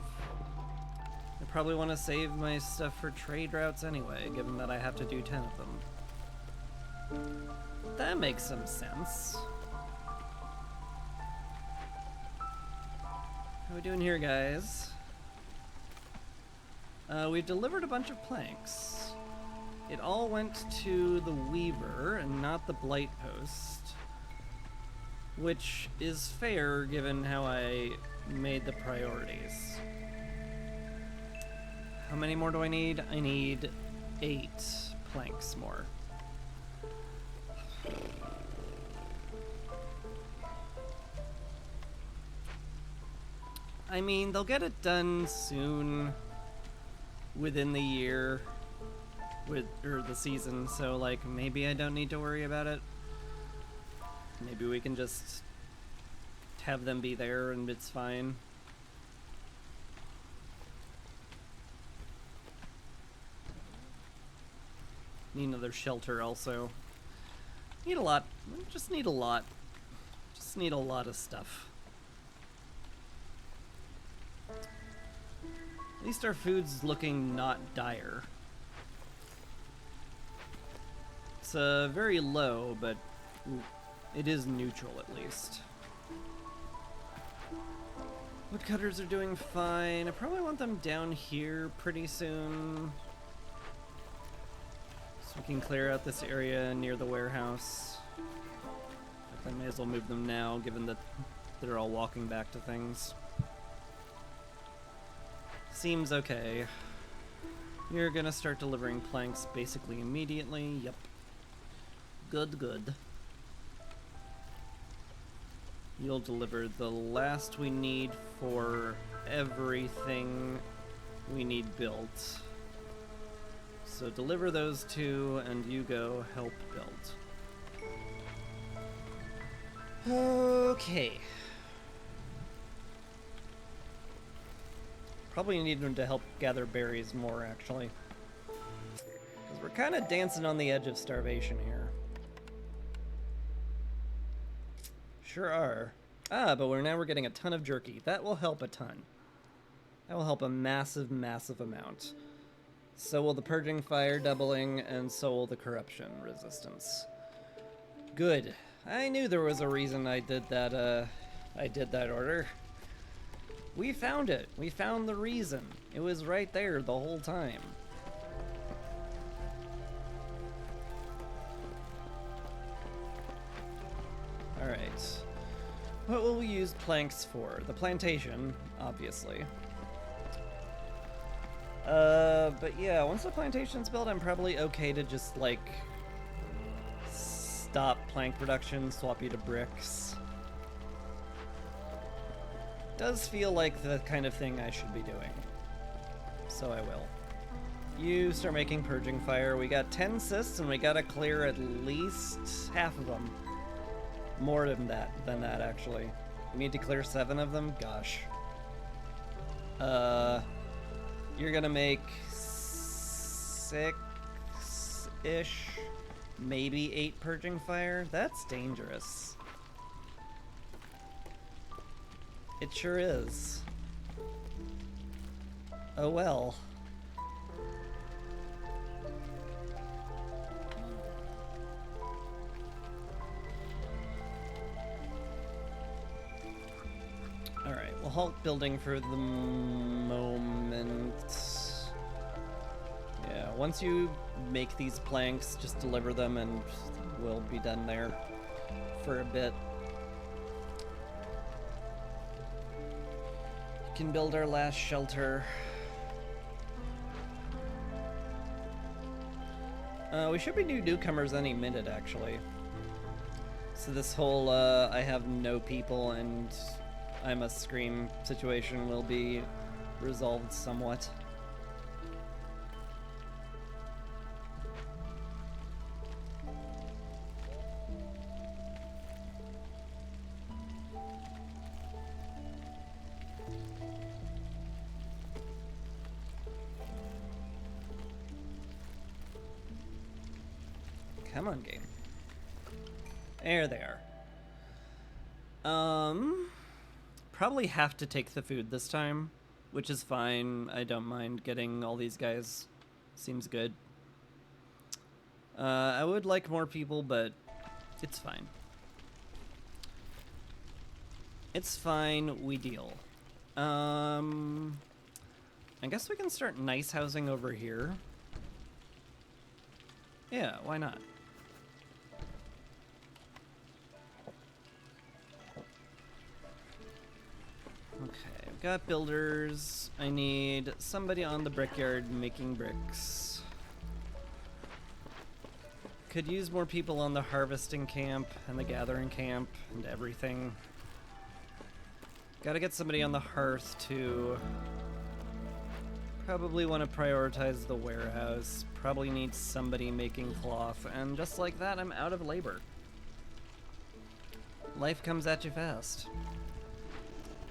I probably want to save my stuff for trade routes anyway, given that I have to do 10 of them. That makes some sense. How we doing here, guys? We've delivered a bunch of planks. It all went to the Weaver and not the Blight Post, which is fair given how I made the priorities. How many more do I need? I need 8 planks more. I mean, they'll get it done soon, within the year, or the season, so like maybe I don't need to worry about it. Maybe we can just have them be there and it's fine. Need another shelter also. Need a lot. Just need a lot. Just need a lot of stuff. At least our food's looking not dire. It's very low, but it is neutral at least. Woodcutters are doing fine. I probably want them down here pretty soon, so we can clear out this area near the warehouse. I may as well move them now, given that they're all walking back to things. Seems okay. You're gonna start delivering planks basically immediately. Yep. Good, good. You'll deliver the last we need for everything we need built. So deliver those two, and you go help build. Okay. Probably need them to help gather berries more, actually. Because we're kind of dancing on the edge of starvation here. Sure are. Ah, but we're getting a ton of jerky. That will help a ton. That will help a massive, massive amount. So will the Purging Fire doubling, and so will the Corruption resistance. Good. I knew there was a reason I did that order. We found it. We found the reason. It was right there the whole time. Alright. What will we use planks for? The plantation, obviously. But yeah, once the plantation's built, I'm probably okay to just, like, stop plank production, swap you to bricks. Does feel like the kind of thing I should be doing. So I will. You start making Purging Fire. We got 10 cysts and we gotta clear at least half of them. More than that actually. We need to clear 7 of them? Gosh. You're gonna make 6-ish, maybe 8 purging fire? That's dangerous. It sure is. Oh well. Alright, we'll halt building for the moment. Yeah, once you make these planks, just deliver them and we'll be done there for a bit. We can build our last shelter. We should be newcomers any minute, actually. So this whole, I have no people and I must scream situation will be resolved somewhat. Come on, game. There they are. Probably have to take the food this time, which is fine. I don't mind getting all these guys. Seems good. I would like more people, but it's fine. It's fine, we deal. I guess we can start nice housing over here. Yeah, why not? Okay, I've got builders. I need somebody on the brickyard making bricks. Could use more people on the harvesting camp and the gathering camp and everything. Gotta get somebody on the hearth too. Probably want to prioritize the warehouse. Probably need somebody making cloth, and just like that, I'm out of labor. Life comes at you fast.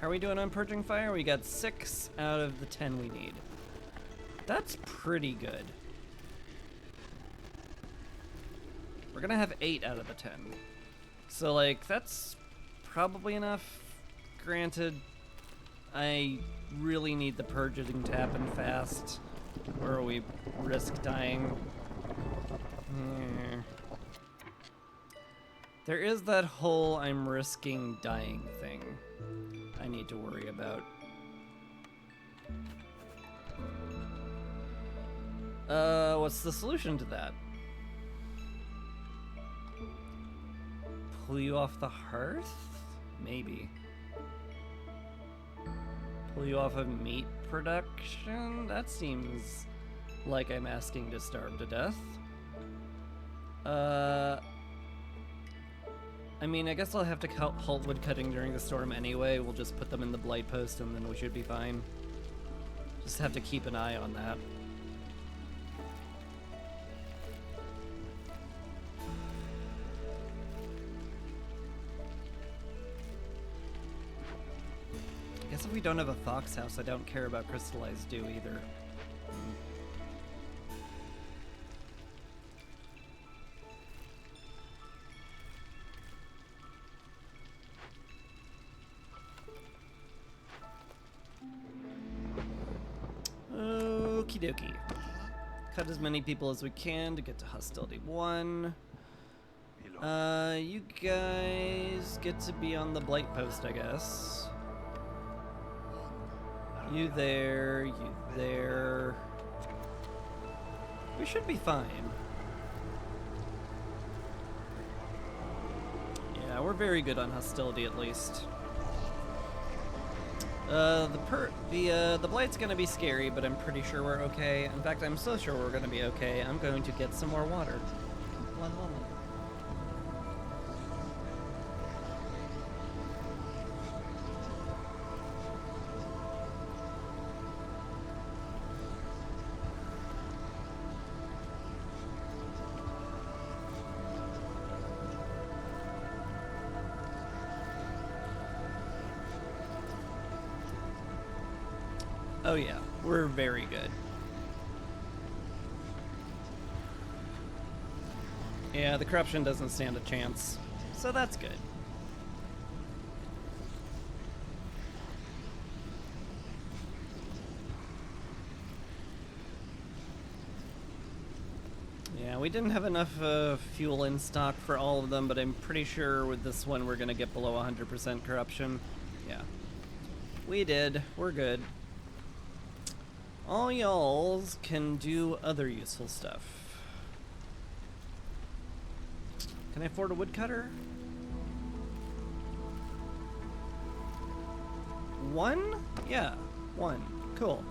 How are we doing on purging fire? We got 6 out of the 10 we need. That's pretty good. We're gonna have 8 out of the 10. So, like, that's probably enough. Granted, I really need the purging to happen fast, or we risk dying. There is that whole I'm risking dying thing I need to worry about. What's the solution to that? Pull you off the hearth? Maybe. Pull you off of meat production? That seems like I'm asking to starve to death. I mean, I guess I'll have to halt wood cutting during the storm anyway. We'll just put them in the blight post and then we should be fine. Just have to keep an eye on that. I guess if we don't have a fox house, I don't care about crystallized dew either. Okie dokie. Cut as many people as we can to get to hostility 1. You guys get to be on the blight post, I guess. You there, you there. We should be fine. Yeah, we're very good on hostility at least. The blight's gonna be scary, but I'm pretty sure we're okay. In fact, I'm so sure we're gonna be okay. I'm going to get some more water. One moment. Oh yeah, we're very good. Yeah, the corruption doesn't stand a chance, so that's good. Yeah, we didn't have enough fuel in stock for all of them, but I'm pretty sure with this one we're gonna get below 100% corruption. Yeah. We did. We're good. All y'alls can do other useful stuff. Can I afford a woodcutter? One? Yeah, one. Cool.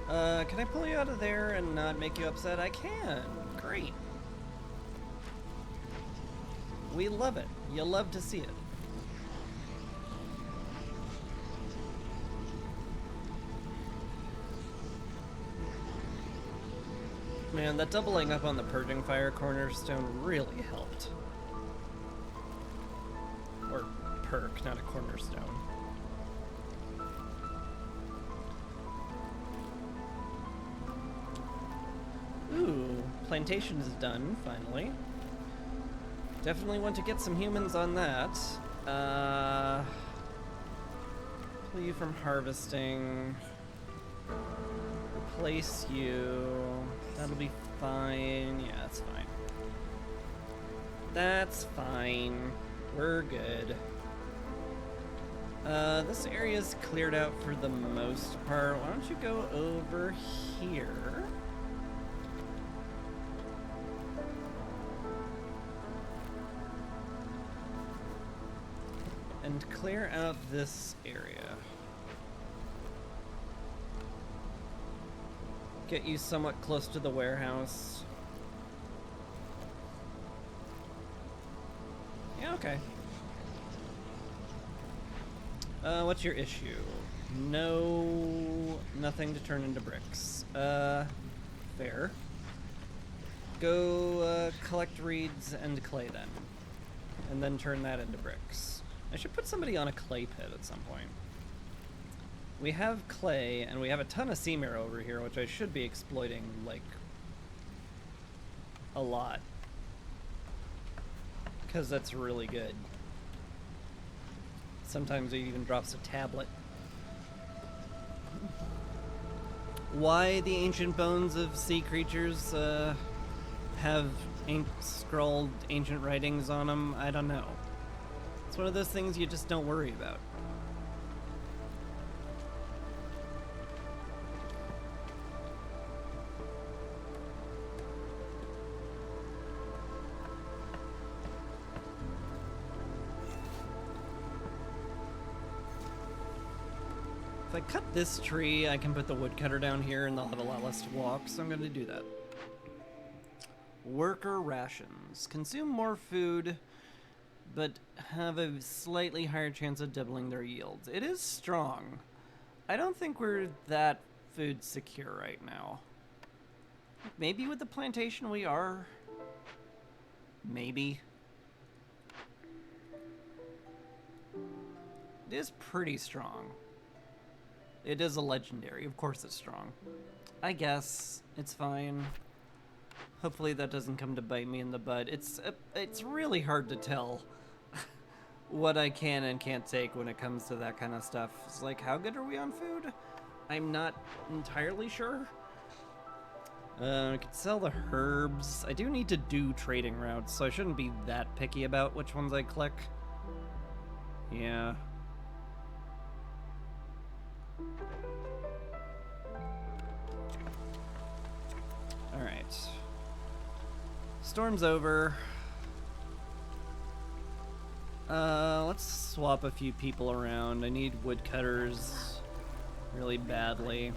Can I pull you out of there and not make you upset? I can. Great. We love it. You love to see it. Man, that doubling up on the Purging Fire cornerstone really helped. Or perk, not a cornerstone. Ooh, plantation is done, finally. Definitely want to get some humans on that. Pull you from harvesting. Replace you. That'll be fine. Yeah, that's fine. That's fine. We're good. This area's cleared out for the most part. Why don't you go over here? And clear out this area. Get you somewhat close to the warehouse. Yeah, okay. What's your issue? No, nothing to turn into bricks. Fair. Go, collect reeds and clay then. And then turn that into bricks. I should put somebody on a clay pit at some point. We have clay, and we have a ton of Seamere over here, which I should be exploiting, like, a lot. Because that's really good. Sometimes it even drops a tablet. Why the ancient bones of sea creatures have scrawled ancient writings on them, I don't know. It's one of those things you just don't worry about. If I cut this tree, I can put the woodcutter down here and they'll have a lot less to walk, so I'm going to do that. Worker rations. Consume more food, but have a slightly higher chance of doubling their yields. It is strong. I don't think we're that food secure right now. Maybe with the plantation we are. Maybe. It is pretty strong. It is a legendary. Of course it's strong. I guess. It's fine. Hopefully that doesn't come to bite me in the butt. It's really hard to tell what I can and can't take when it comes to that kind of stuff. It's like, how good are we on food? I'm not entirely sure. I could sell the herbs. I do need to do trading routes, so I shouldn't be that picky about which ones I click. Yeah. Alright. Storm's over. Let's swap a few people around. I need woodcutters really badly.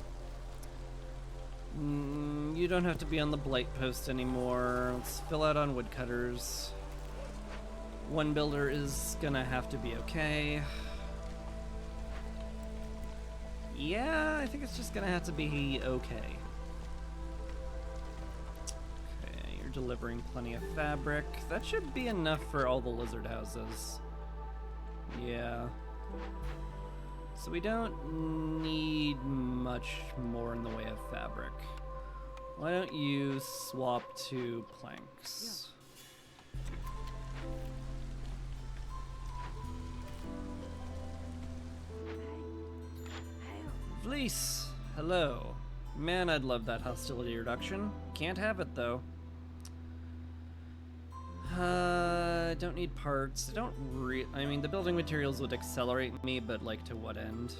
You don't have to be on the blight post anymore. Let's fill out on woodcutters. One builder is gonna have to be okay. Yeah, I think it's just gonna have to be okay. Okay, you're delivering plenty of fabric. That should be enough for all the lizard houses. Yeah. So we don't need much more in the way of fabric. Why don't you swap to planks? Vlies, hello. Man, I'd love that hostility reduction. Can't have it though. Don't need parts. I mean, the building materials would accelerate me, but like to what end?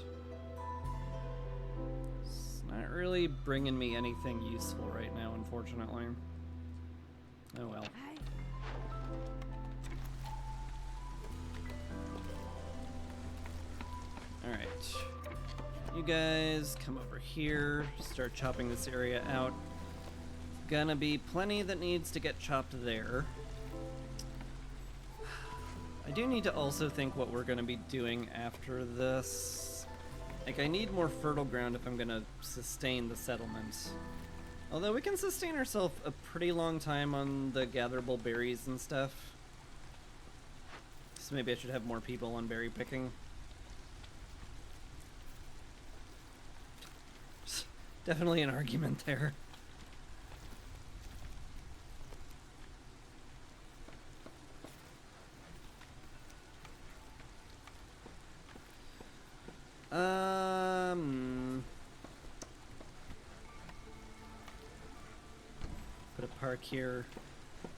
It's not really bringing me anything useful right now, unfortunately. Oh well. Alright. You guys come over here, start chopping this area out. Gonna be plenty that needs to get chopped there. I do need to also think what we're gonna be doing after this. Like, I need more fertile ground if I'm gonna sustain the settlement. Although we can sustain ourselves a pretty long time on the gatherable berries and stuff. So maybe I should have more people on berry picking. Definitely an argument there. Put a park here.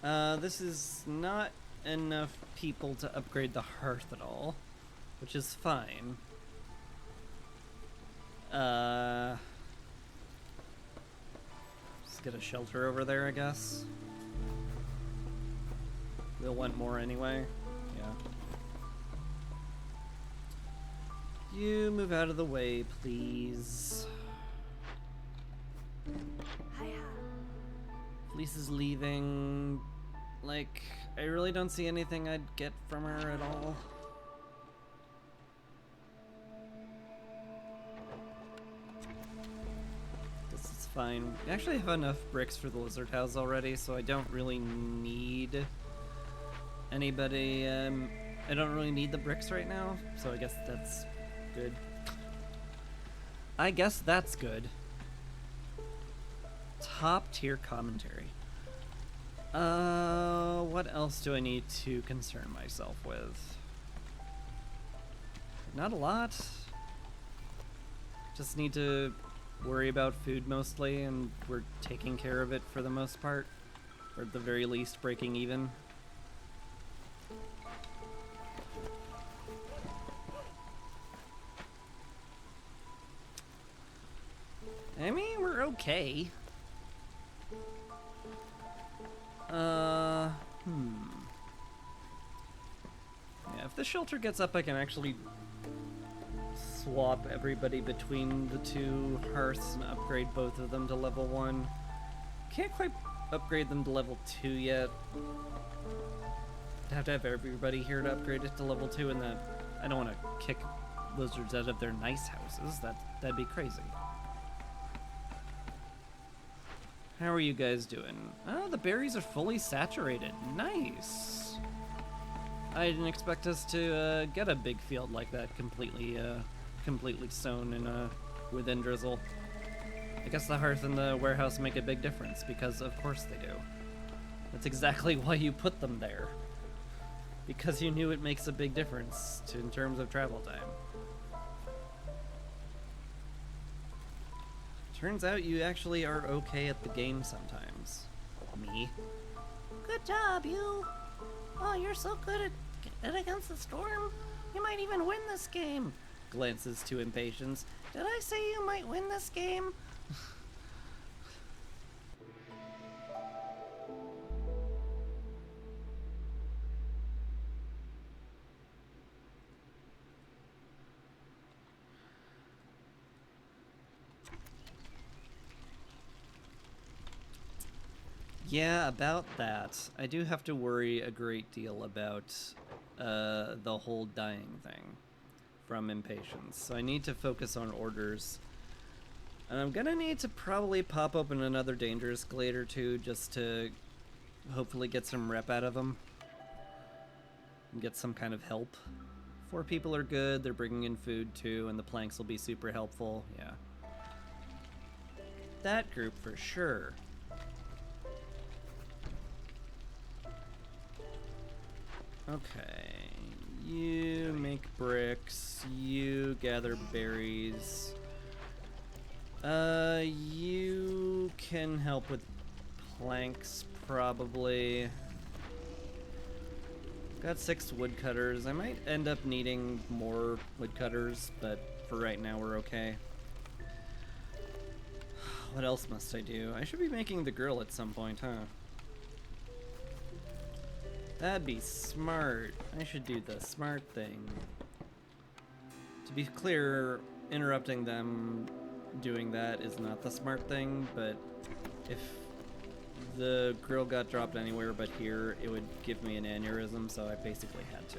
This is not enough people to upgrade the hearth at all, which is fine. Just get a shelter over there, I guess. We'll want more anyway. Yeah. You move out of the way, please. Fleece is leaving. Like, I really don't see anything I'd get from her at all. This is fine. We actually have enough bricks for the lizard house already, so I don't really need anybody. I don't really need the bricks right now, so I guess that's good. I guess that's good. Top tier commentary. What else do I need to concern myself with? Not a lot. Just need to worry about food mostly, and we're taking care of it for the most part. Or at the very least, breaking even. I mean, we're okay. Yeah, if the shelter gets up, I can actually swap everybody between the two hearths and upgrade both of them to level 1. Can't quite upgrade them to level 2 yet. I'd have to have everybody here to upgrade it to level 2, and then I don't want to kick lizards out of their nice houses. That'd be crazy. How are you guys doing? Oh, the berries are fully saturated. Nice. I didn't expect us to get a big field like that completely sown in within drizzle. I guess the hearth and the warehouse make a big difference, because of course they do. That's exactly why you put them there. Because you knew it makes a big difference in terms of travel time. Turns out you actually are okay at the game sometimes. Me. Good job, you. Oh, you're so good at Against the Storm. You might even win this game. Glances to Impatience. Did I say you might win this game? Yeah, about that. I do have to worry a great deal about the whole dying thing from Impatience. So I need to focus on orders. And I'm gonna need to probably pop open another Dangerous Glade or two just to hopefully get some rep out of them. And get some kind of help 4 people are good. They're bringing in food too, and the planks will be super helpful. Yeah. That group for sure. Okay. You make bricks. You gather berries. You can help with planks, probably. Got 6 woodcutters. I might end up needing more woodcutters, but for right now we're okay. What else must I do? I should be making the grill at some point, huh? That'd be smart. I should do the smart thing. To be clear, interrupting them doing that is not the smart thing, but if the grill got dropped anywhere but here, it would give me an aneurysm, so I basically had to.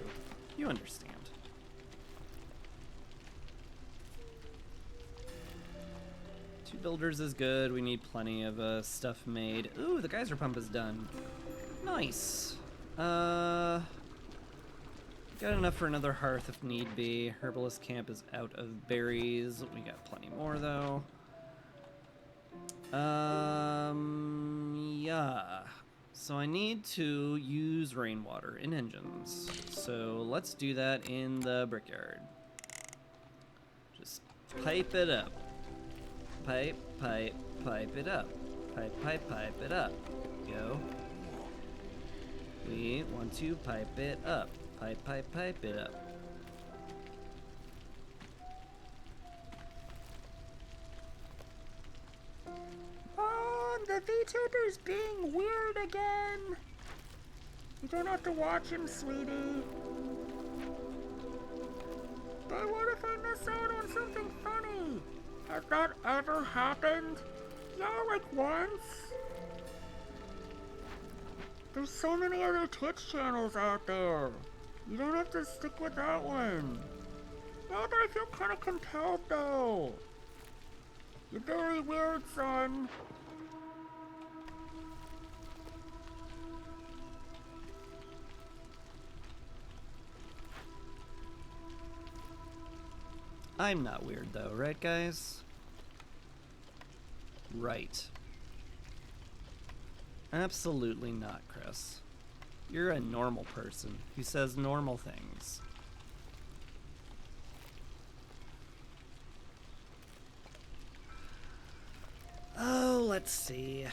You understand. Two builders is good. We need plenty of stuff made. Ooh, the geyser pump is done. Nice. Got enough for another hearth if need be. Herbalist camp is out of berries. We got plenty more though. Yeah. So I need to use rainwater in engines. So let's do that in the brickyard. Just pipe it up. Pipe, pipe, pipe it up. Pipe, pipe, pipe it up. Go. We want to pipe it up. Pipe, pipe, pipe it up. Oh, the VTuber's being weird again. You don't have to watch him, sweetie. But what if I miss out on something funny? Has that ever happened? Yeah, like once. There's so many other Twitch channels out there. You don't have to stick with that one. Now that I feel kind of compelled though. You're very weird, son. I'm not weird though, right guys? Right. Absolutely not, Chris. You're a normal person who says normal things. Oh, let's see.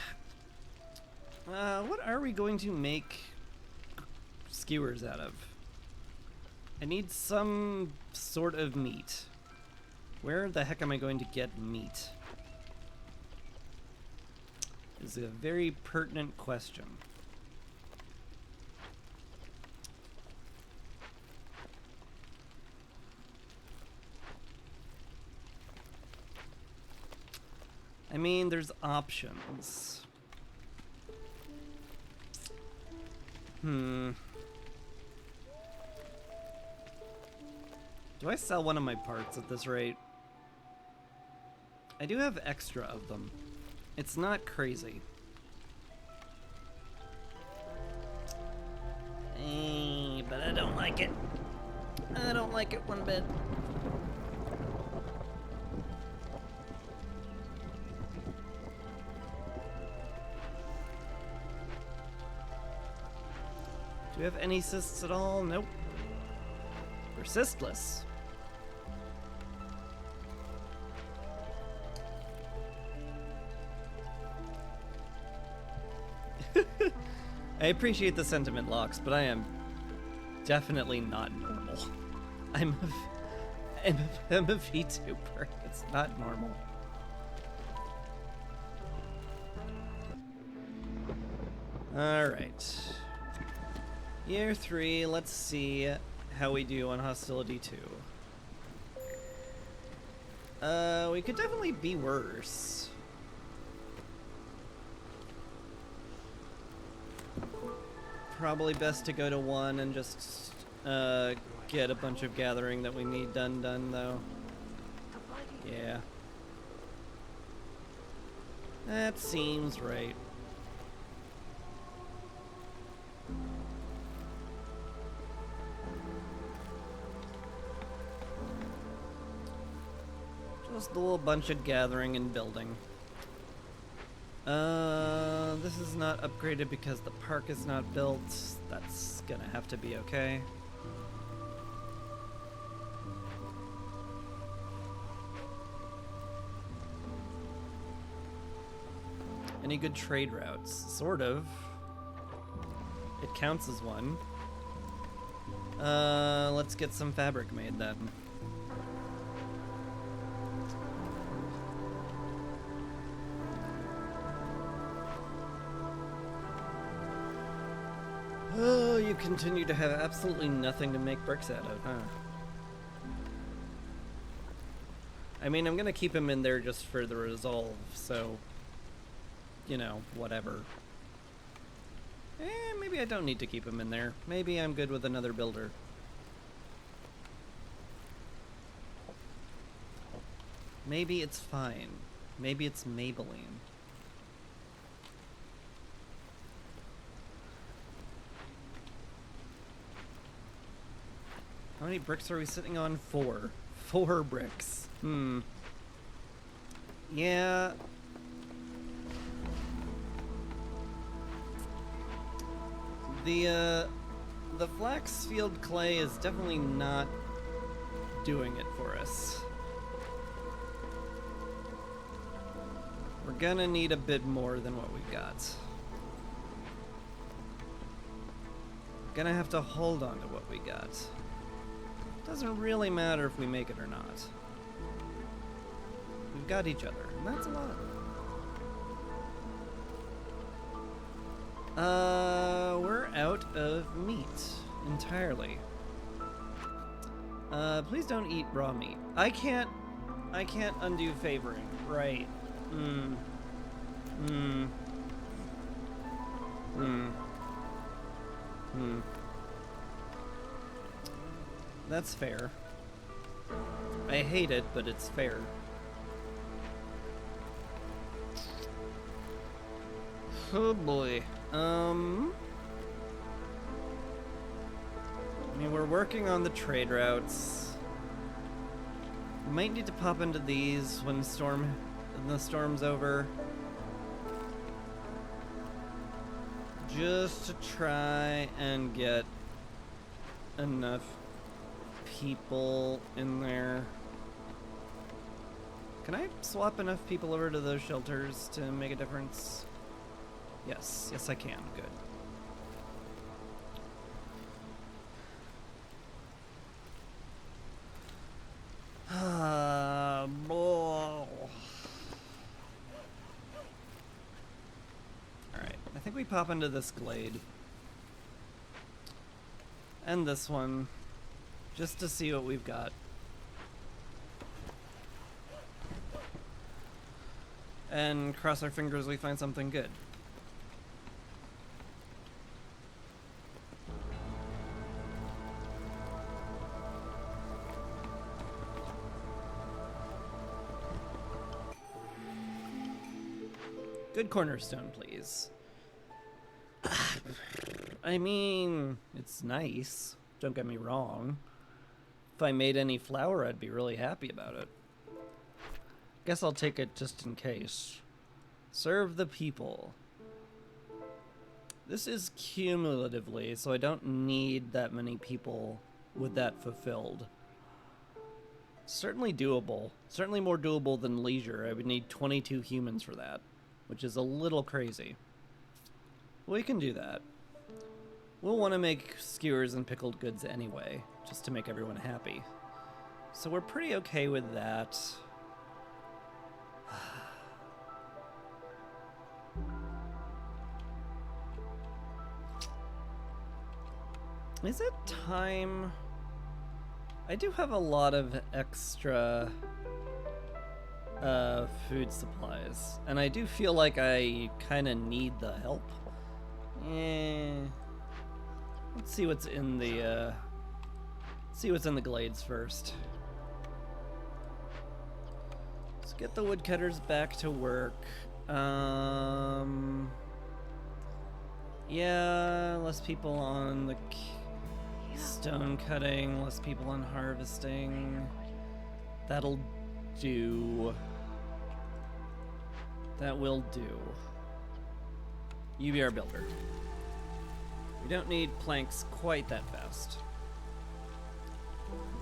What are we going to make skewers out of? I need some sort of meat. Where the heck am I going to get meat? Is a very pertinent question. I mean, there's options. Do I sell one of my parts at this rate? I do have extra of them. It's not crazy. But I don't like it. I don't like it one bit. Do we have any cysts at all? Nope. Persistless. I appreciate the sentiment, Lox, but I am definitely not normal. I'm a VTuber. It's not normal. Alright. Year 3, let's see how we do on Hostility 2. We could definitely be worse. Probably best to go to 1 and just get a bunch of gathering that we need done though. Yeah. That seems right. Just do a bunch of gathering and building. This is not upgraded because the park is not built. That's gonna have to be okay. Any good trade routes? Sort of. It counts as one. Let's get some fabric made then. Oh, you continue to have absolutely nothing to make bricks out of, huh? I mean, I'm gonna keep him in there just for the resolve, so... you know, whatever. Maybe I don't need to keep him in there. Maybe I'm good with another builder. Maybe it's fine. Maybe it's Maybelline. How many bricks are we sitting on? 4. 4 bricks. Yeah. The flax field clay is definitely not doing it for us. We're gonna need a bit more than what we've got. Gonna have to hold on to what we got. Doesn't really matter if we make it or not. We've got each other, and that's a lot. We're out of meat entirely. Please don't eat raw meat. I can't undo favoring. Right. That's fair. I hate it, but it's fair. Oh boy. I mean, we're working on the trade routes. Might need to pop into these when the storm's over. Just to try and get enough people in there. Can I swap enough people over to those shelters to make a difference? Yes, yes I can. Good. Alright, I think we pop into this glade. And this one. Just to see what we've got. And cross our fingers we find something good. Good cornerstone, please. I mean, it's nice. Don't get me wrong. If I made any flour, I'd be really happy about it. Guess I'll take it just in case. Serve the people. This is cumulatively, so I don't need that many people with that fulfilled. Certainly doable. Certainly more doable than leisure. I would need 22 humans for that, which is a little crazy. We can do that. We'll want to make skewers and pickled goods anyway, just to make everyone happy. So we're pretty okay with that. Is it time? I do have a lot of extra food supplies, and I do feel like I kind of need the help. Let's see what's in the glades first. Let's get the woodcutters back to work. Yeah, less people on the stone cutting, less people on harvesting. That'll do. That will do. You be our builder. We don't need planks quite that fast.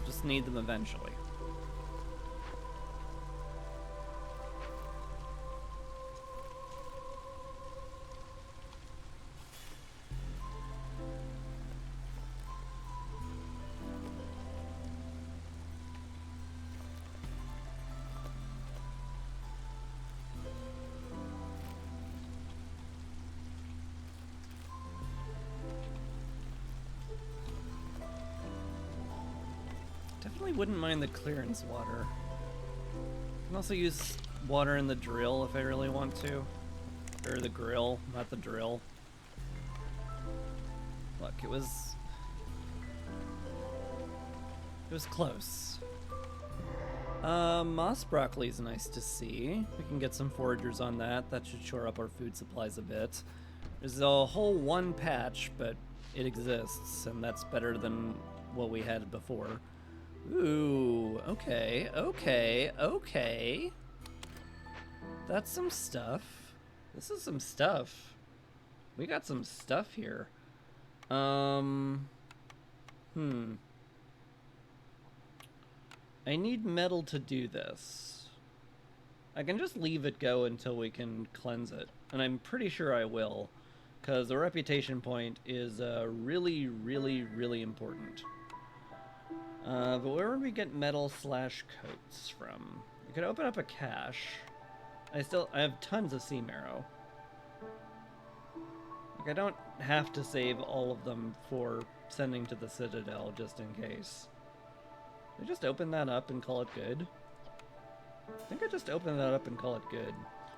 Just need them eventually. Definitely wouldn't mind the clearance water. I can also use water in the drill if I really want to. Or the grill, not the drill. Look, it was close. Moss broccoli is nice to see. We can get some foragers on that. That should shore up our food supplies a bit. There's a whole one patch, but it exists, and that's better than what we had before. Ooh, okay, okay, okay. That's some stuff. This is some stuff. We got some stuff here. I need metal to do this. I can just leave it go until we can cleanse it. And I'm pretty sure I will, because the reputation point is really, really, really important. But where would we get metal / coats from? We could open up a cache. I have tons of sea marrow. Like, I don't have to save all of them for sending to the Citadel just in case. Did I just open that up and call it good? I think I just opened that up and call it good.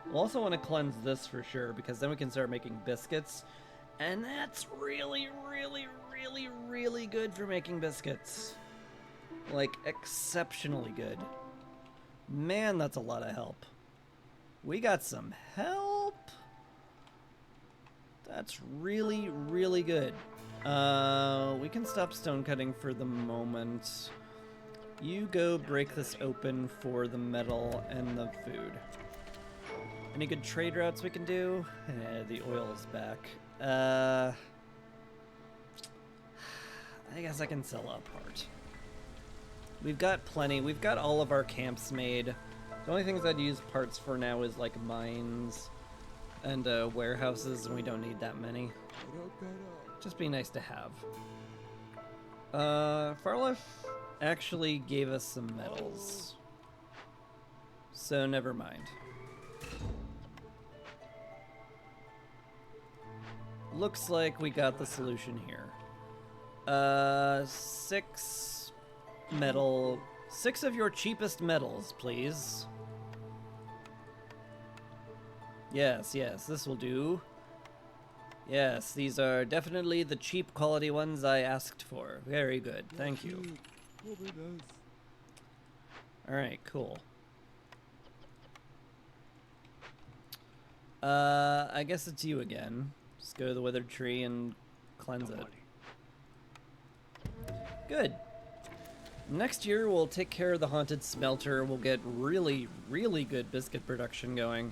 We'll also want to cleanse this for sure, because then we can start making biscuits. And that's really, really, really, really good for making biscuits. Like, exceptionally good. Man, that's a lot of help. We got some help. That's really, really good. We can stop stone cutting for the moment. You go break this open for the metal and the food. Any good trade routes we can do? The oil is back. I guess I can sell a part. We've got plenty. We've got all of our camps made. The only things I'd use parts for now is like mines and warehouses, and we don't need that many. Just be nice to have. Farlife actually gave us some metals, so never mind. Looks like we got the solution here. 6 metal. 6 of your cheapest metals, please. Yes, yes, this will do. Yes, these are definitely the cheap quality ones I asked for. Very good, thank you. Alright, cool. I guess it's you again. Just go to the withered tree and cleanse it. Good. Next year we'll take care of the haunted smelter. We'll get really, really good biscuit production going.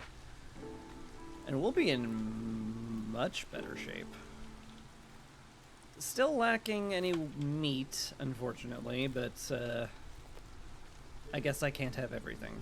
And we'll be in much better shape. Still lacking any meat, unfortunately, but I guess I can't have everything.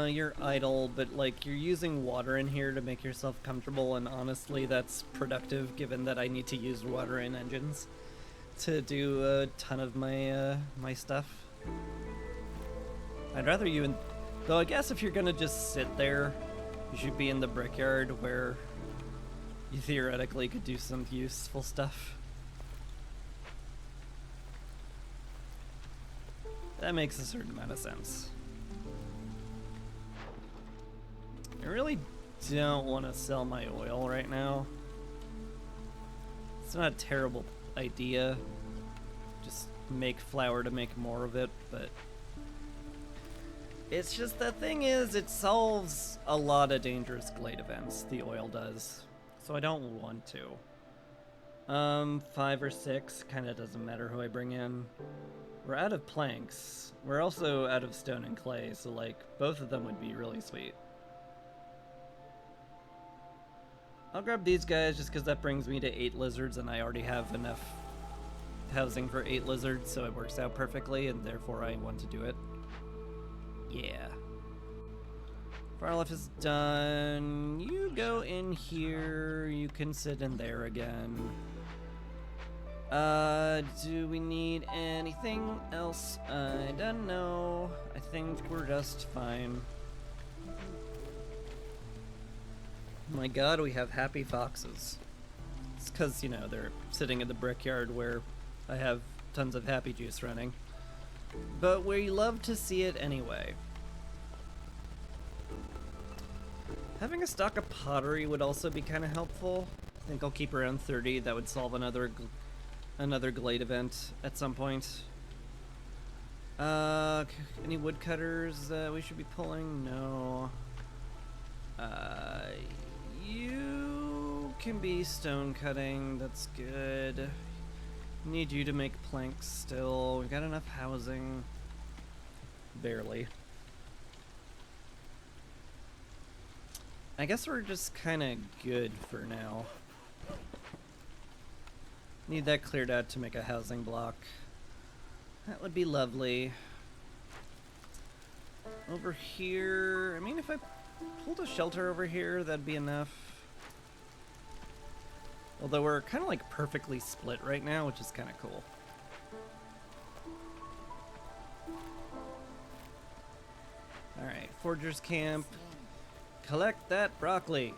You're idle, but like you're using water in here to make yourself comfortable, and honestly that's productive given that I need to use water in engines to do a ton of my my stuff. I'd rather you though I guess if you're gonna just sit there, you should be in the brickyard where you theoretically could do some useful stuff. That makes a certain amount of sense. I really don't want to sell my oil right now. It's not a terrible idea. Just make flour to make more of it, but It's just the thing is, it solves a lot of dangerous glade events, the oil does. So I don't want to. 5 or 6, kinda doesn't matter who I bring in. We're out of planks. We're also out of stone and clay, so like, both of them would be really sweet. I'll grab these guys just because that brings me to 8 lizards, and I already have enough housing for 8 lizards, so it works out perfectly, and therefore I want to do it. Yeah. Far left is done. You go in here. You can sit in there again. Do we need anything else? I don't know. I think we're just fine. My god, we have happy foxes. It's because, you know, they're sitting in the brickyard where I have tons of happy juice running. But we love to see it anyway. Having a stock of pottery would also be kind of helpful. I think I'll keep around 30. That would solve another glade event at some point. Any woodcutters we should be pulling? No. You can be stone cutting. That's good. Need you to make planks still. We've got enough housing. Barely. I guess we're just kind of good for now. Need that cleared out to make a housing block. That would be lovely. Over here, I mean, if I pulled a shelter over here, that'd be enough. Although we're kind of like perfectly split right now, which is kind of cool. Alright, Forger's Camp. Collect that broccoli.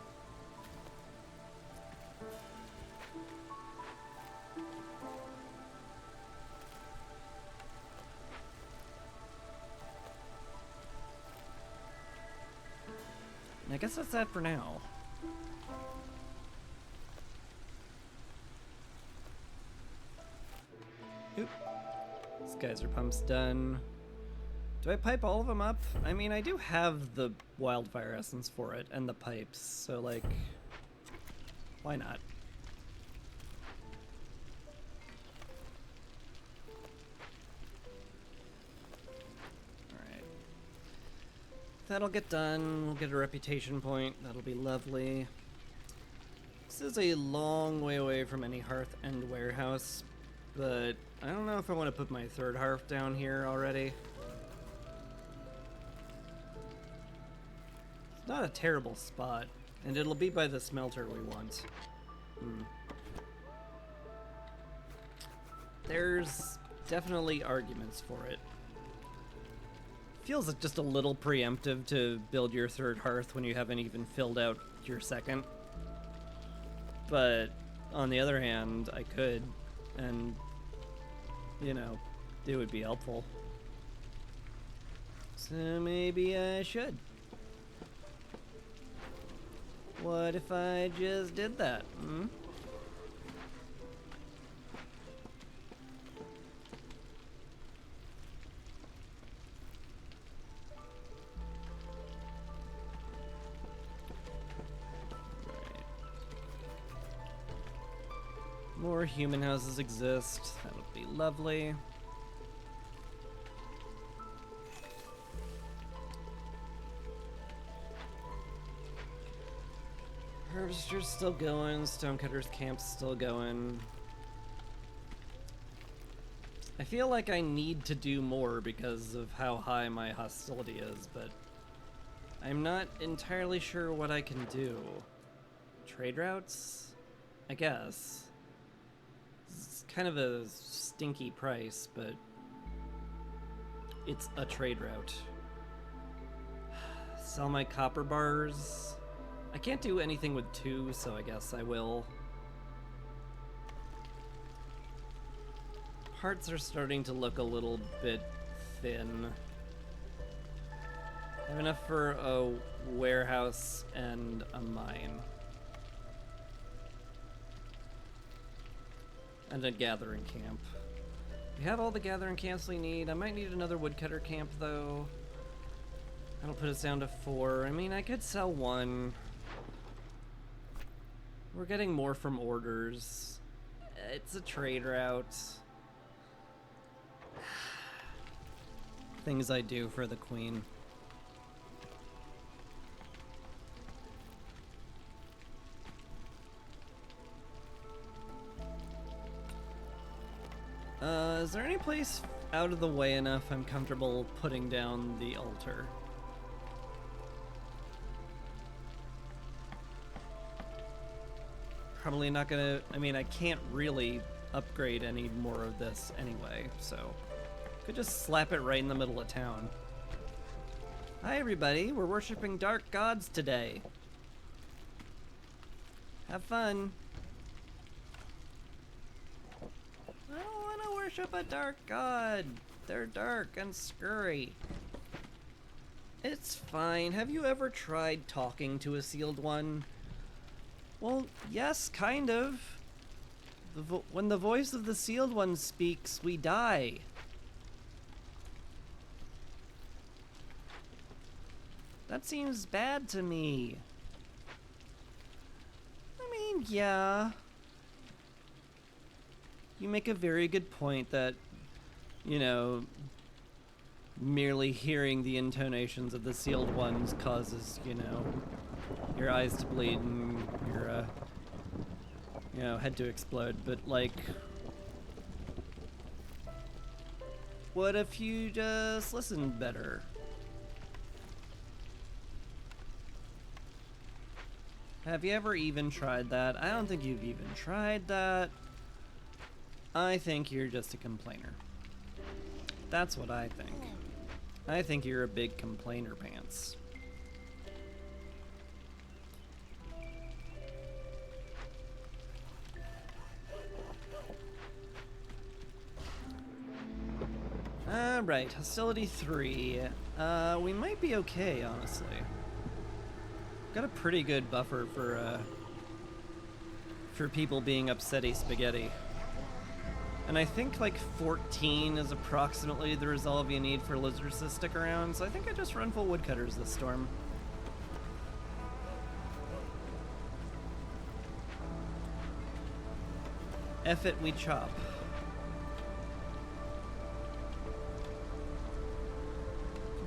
And I guess that's that for now. Oop. This geyser pump's done. Do I pipe all of them up? I mean, I do have the wildfire essence for it and the pipes, so like, why not? Alright. That'll get done. We'll get a reputation point. That'll be lovely. This is a long way away from any hearth and warehouse, but I don't know if I want to put my third hearth down here already. Not a terrible spot, and it'll be by the smelter we want. There's definitely arguments for it. Feels just a little preemptive to build your third hearth when you haven't even filled out your second. But on the other hand, I could, and you know, it would be helpful. So maybe I should. What if I just did that, More human houses exist. That would be lovely. Harvester's still going, Stonecutter's Camp's still going. I feel like I need to do more because of how high my hostility is, but I'm not entirely sure what I can do. Trade routes? I guess. It's kind of a stinky price, but it's a trade route. Sell my copper bars. I can't do anything with 2, so I guess I will. Parts are starting to look a little bit thin. I have enough for a warehouse and a mine. And a gathering camp. We have all the gathering camps we need. I might need another woodcutter camp, though. That'll put us down to 4. I mean, I could sell 1. We're getting more from orders. It's a trade route. Things I do for the queen. Is there any place out of the way enough I'm comfortable putting down the altar? Probably not gonna, I mean, I can't really upgrade any more of this anyway, so could just slap it right in the middle of town. Hi everybody, we're worshiping dark gods today. Have fun. I don't want to worship a dark god. They're dark and scurry. It's fine. Have you ever tried talking to a sealed one? Well, yes, kind of. When the voice of the sealed one speaks, we die. That seems bad to me. I mean, yeah. You make a very good point that, you know, merely hearing the intonations of the sealed ones causes, you know, your eyes to bleed and your, you know, head to explode. But, like, what if you just listened better? Have you ever even tried that? I don't think you've even tried that. I think you're just a complainer. That's what I think. I think you're a big complainer pants. Alright, Hostility 3. We might be okay, honestly. Got a pretty good buffer for people being upsetty spaghetti. And I think like 14 is approximately the resolve you need for lizards to stick around, so I think I just run full woodcutters this storm. F it, we chop.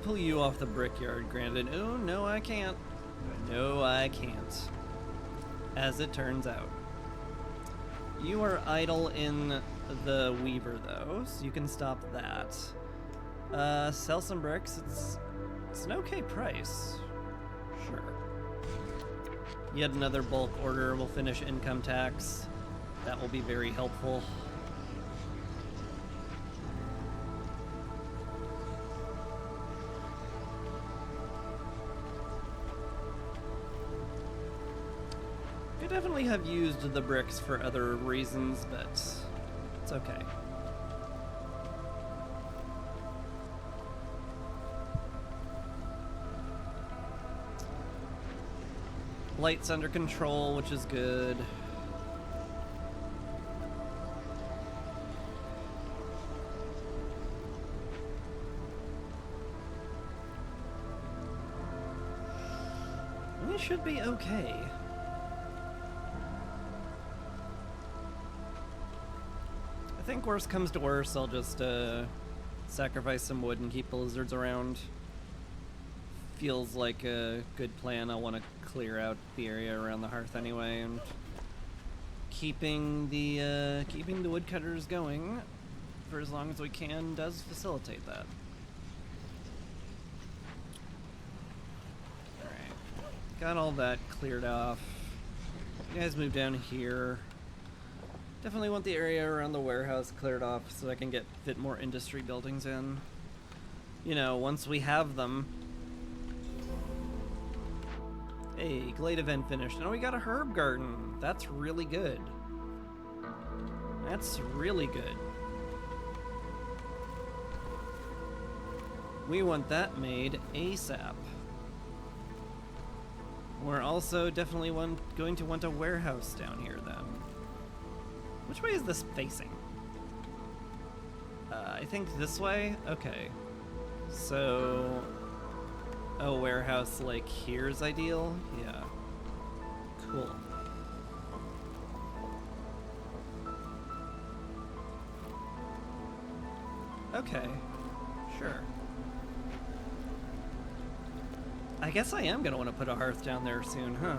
Pull you off the brickyard, Grandin. Oh, no I can't. No I can't. As it turns out. You are idle in the Weaver, though, so you can stop that. Sell some bricks. It's an okay price. Sure. Yet another bulk order will finish income tax. That will be very helpful. Could definitely have used the bricks for other reasons, but it's okay. Light's under control, which is good. We should be okay. I think worst comes to worst, I'll just sacrifice some wood and keep the lizards around. Feels like a good plan. I want to clear out the area around the hearth anyway, and keeping the woodcutters going for as long as we can does facilitate that. Alright. Got all that cleared off. You guys move down here. Definitely want the area around the warehouse cleared off so I can fit more industry buildings in. You know, once we have them. Hey, Glade event finished. Now we got a herb garden. That's really good. That's really good. We want that made ASAP. We're also definitely going to want a warehouse down here then. Which way is this facing? I think this way? Okay. So... a warehouse like here's ideal? Yeah. Cool. Okay. Sure. I guess I am gonna want to put a hearth down there soon, huh?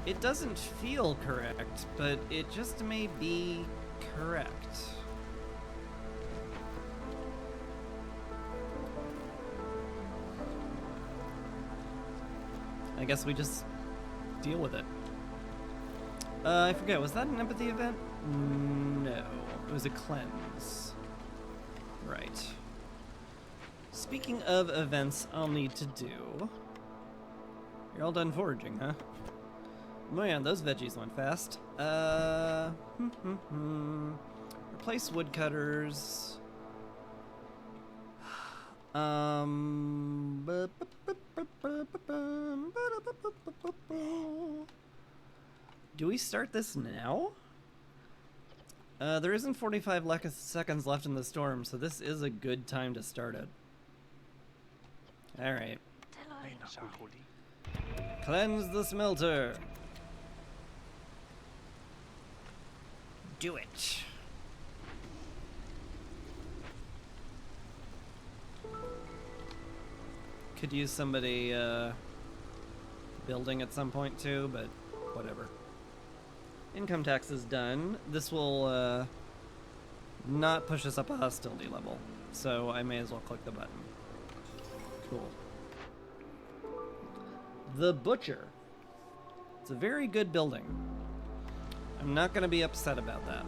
It doesn't feel correct, but it just may be correct. I guess we just deal with it. I forget, was that an empathy event? No, it was a cleanse. Right. Speaking of events I'll need to do. You're all done foraging, huh? Man, those veggies went fast. Replace woodcutters. Do we start this now? There isn't 45 seconds left in the storm, so this is a good time to start it. Alright. Cleanse the smelter. Do it. Could use somebody building at some point too, but whatever. Income tax is done. This will not push us up a hostility level, so I may as well click the button. Cool. The Butcher. It's a very good building. I'm not going to be upset about that.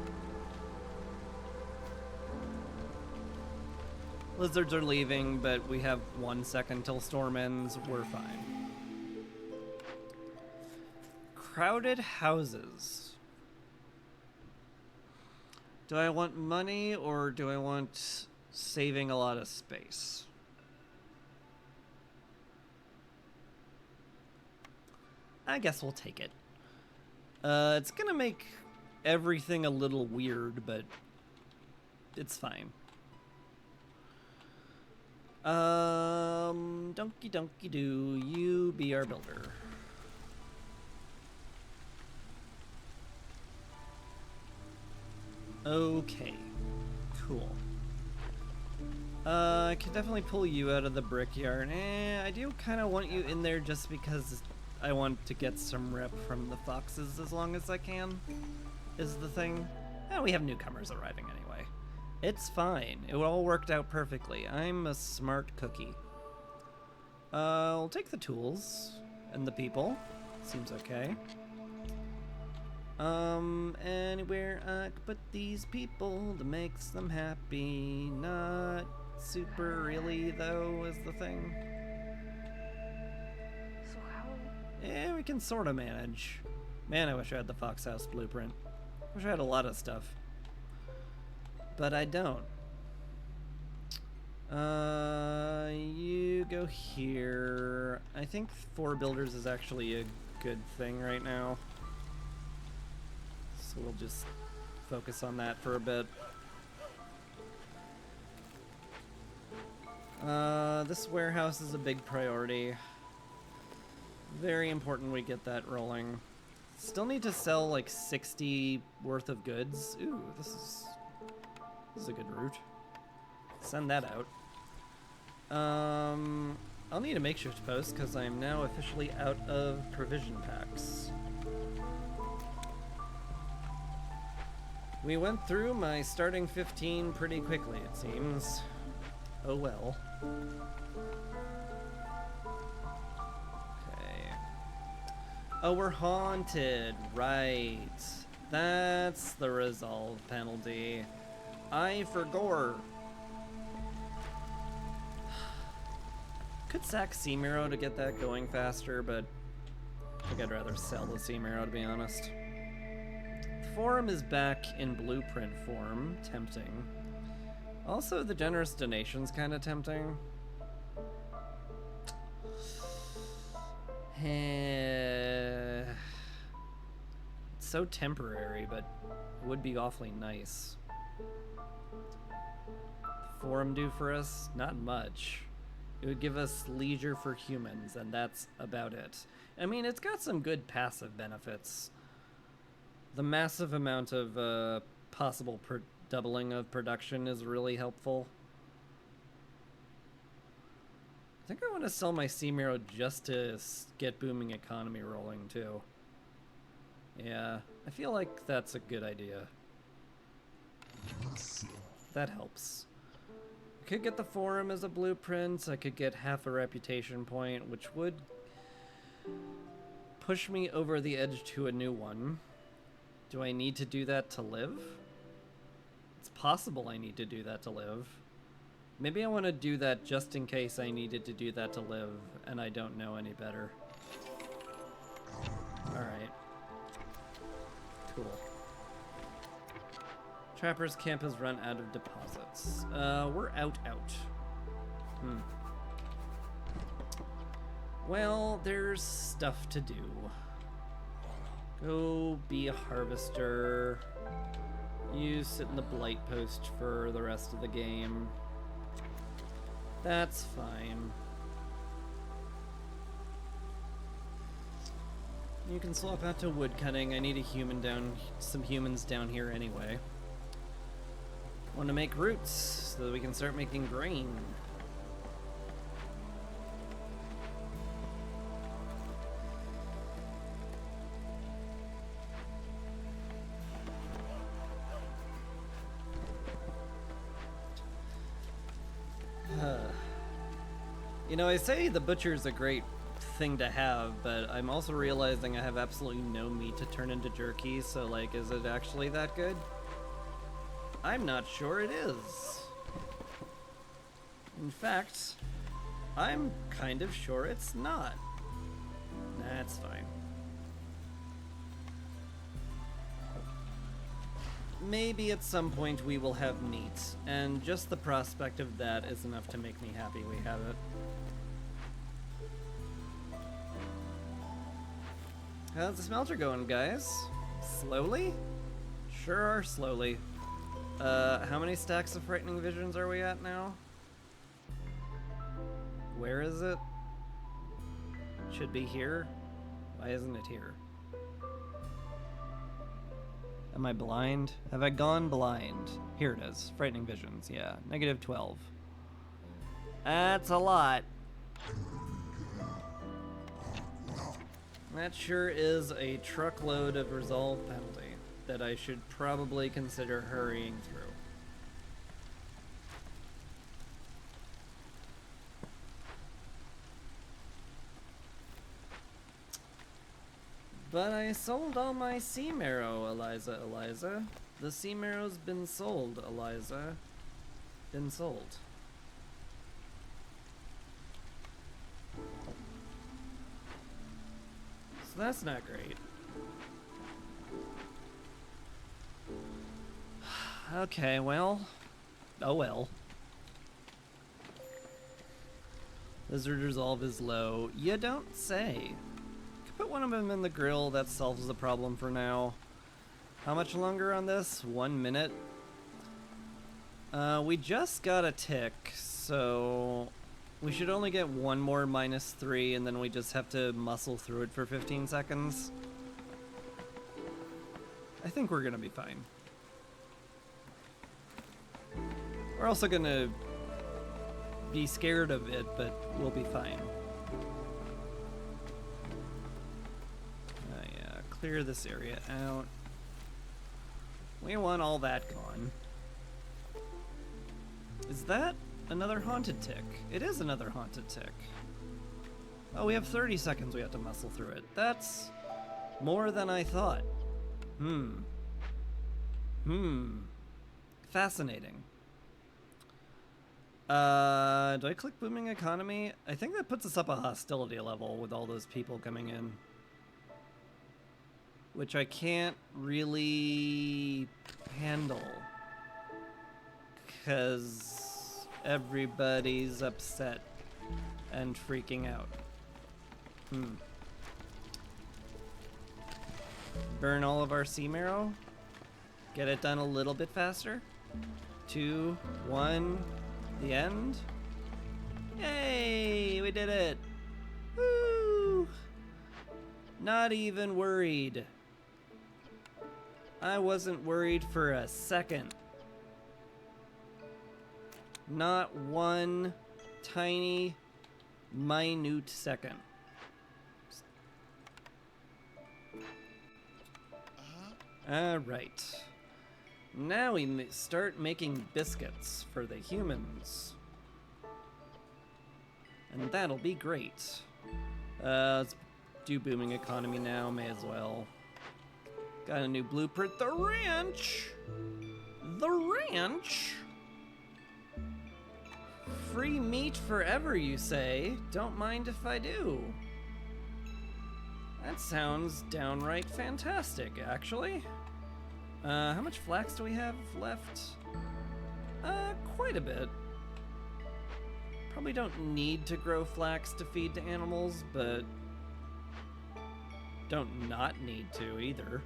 Lizards are leaving, but we have 1 second till storm ends. We're fine. Crowded houses. Do I want money or do I want saving a lot of space? I guess we'll take it. It's gonna make everything a little weird, but it's fine. Donkey donkey doo, you be our builder. Okay, cool. I can definitely pull you out of the brickyard. I do kind of want you in there just because I want to get some rep from the foxes as long as I can, is the thing. We have newcomers arriving anyway. It's fine. It all worked out perfectly. I'm a smart cookie. I'll take the tools and the people. Seems okay. Anywhere I could put these people that makes them happy. Not super really, though, is the thing. So how? Yeah, we can sort of manage. Man, I wish I had the Fox House blueprint. Wish I had a lot of stuff. But I don't. You go here. I think 4 builders is actually a good thing right now. So we'll just focus on that for a bit. This warehouse is a big priority. Very important we get that rolling. Still need to sell like 60 worth of goods. Ooh, this is a good route. Send that out. I'll need a makeshift post because I am now officially out of provision packs. We went through my starting 15 pretty quickly, it seems. Oh well. Okay. Oh, we're haunted. Right. That's the resolve penalty. I forgot. Could sack Seamiro to get that going faster, but I think I'd rather sell the Seamiro, to be honest. Forum is back in blueprint form. Tempting. Also, the generous donation's kind of tempting. It's so temporary, but it would be awfully nice. The forum do for us? Not much. It would give us leisure for humans, and that's about it. I mean, it's got some good passive benefits. The massive amount of possible doubling of production is really helpful. I think I want to sell my Sea Marrow just to get booming economy rolling, too. Yeah, I feel like that's a good idea. That helps. I could get the forum as a blueprint. I could get half a reputation point, which would push me over the edge to a new one. Do I need to do that to live? It's possible I need to do that to live. Maybe I want to do that just in case I needed to do that to live, and I don't know any better. Alright. Cool. Trapper's camp has run out of deposits. We're out. Well, there's stuff to do. Go be a harvester. You sit in the blight post for the rest of the game. That's fine. You can swap out to wood cutting. I need some humans down here anyway. Want to make roots so that we can start making grain. You know, I say the butcher's a great thing to have, but I'm also realizing I have absolutely no meat to turn into jerky, so like, is it actually that good? I'm not sure it is. In fact, I'm kind of sure it's not. That's fine. Maybe at some point we will have meat, and just the prospect of that is enough to make me happy we have it. How's the smelter going, guys? Slowly? Sure are slowly. How many stacks of Frightening Visions are we at now? Where is it? Should be here. Why isn't it here? Am I blind? Have I gone blind? Here it is. Frightening Visions, yeah. -12. That's a lot. That sure is a truckload of resolve penalty that I should probably consider hurrying through. But I sold all my Sea Marrow, Eliza. The Sea Marrow's been sold, Eliza. Been sold. So that's not great. Okay, well. Oh well. Lizard resolve is low. You don't say. Could put one of them in the grill. That solves the problem for now. How much longer on this? 1 minute? We just got a tick, so we should only get one more -3, and then we just have to muscle through it for 15 seconds. I think we're gonna be fine. We're also gonna be scared of it, but we'll be fine. Yeah, clear this area out. We want all that gone. Is that another haunted tick? It is another haunted tick. Oh, we have 30 seconds we have to muscle through it. That's more than I thought. Fascinating. Do I click Booming Economy? I think that puts us up a hostility level with all those people coming in. Which I can't really handle. 'Cause everybody's upset and freaking out. burn all of our sea marrow. Get it done a little bit faster. 2, 1, the end. Yay! We did it! Woo! Not even worried. I wasn't worried for a second. Not one tiny, minute second. Alright. Now we start making biscuits for the humans. And that'll be great. Let's do booming economy now, may as well. Got a new blueprint, the ranch! The ranch? Free meat forever, you say? Don't mind if I do. That sounds downright fantastic, actually. How much flax do we have left? Quite a bit. Probably don't need to grow flax to feed to animals, but don't not need to either.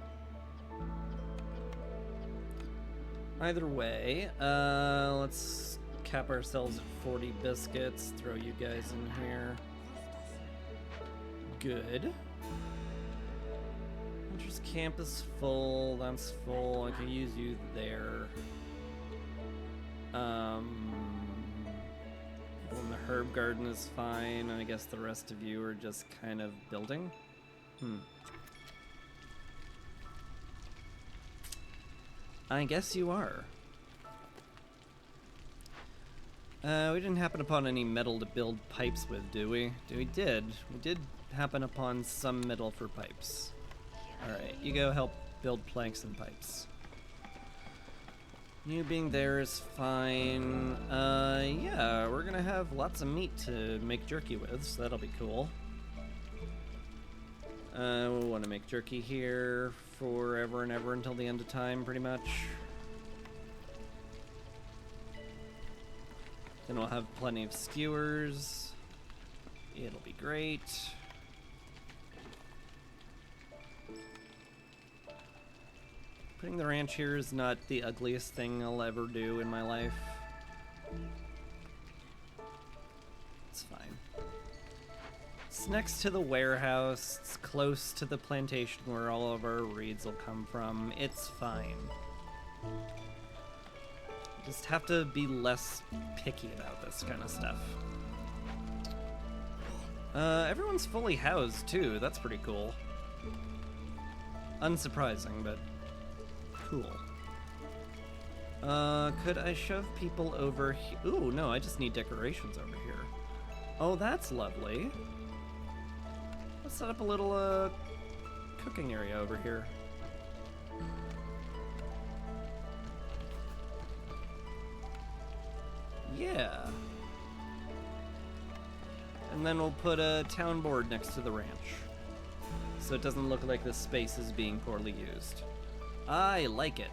Either way, let's cap ourselves at 40 biscuits, throw you guys in here. Good. Hunter's camp is full, that's full, I can use you there. Well, the herb garden is fine, and I guess the rest of you are just kind of building? I guess you are. We didn't happen upon any metal to build pipes with, do we? We did. We did happen upon some metal for pipes. Alright, you go help build planks and pipes. You being there is fine. Yeah, we're gonna have lots of meat to make jerky with, so that'll be cool. We want to make jerky here forever and ever until the end of time, pretty much. Then we'll have plenty of skewers. It'll be great. Putting the ranch here is not the ugliest thing I'll ever do in my life. It's fine. It's next to the warehouse. It's close to the plantation where all of our reeds will come from. It's fine. Just have to be less picky about this kind of stuff. Everyone's fully housed too. That's pretty cool. Unsurprising, but cool. Could I shove people over here? Ooh, no, I just need decorations over here. Oh, that's lovely. Let's set up a little, cooking area over here. Yeah. And then we'll put a town board next to the ranch, so it doesn't look like this space is being poorly used. I like it.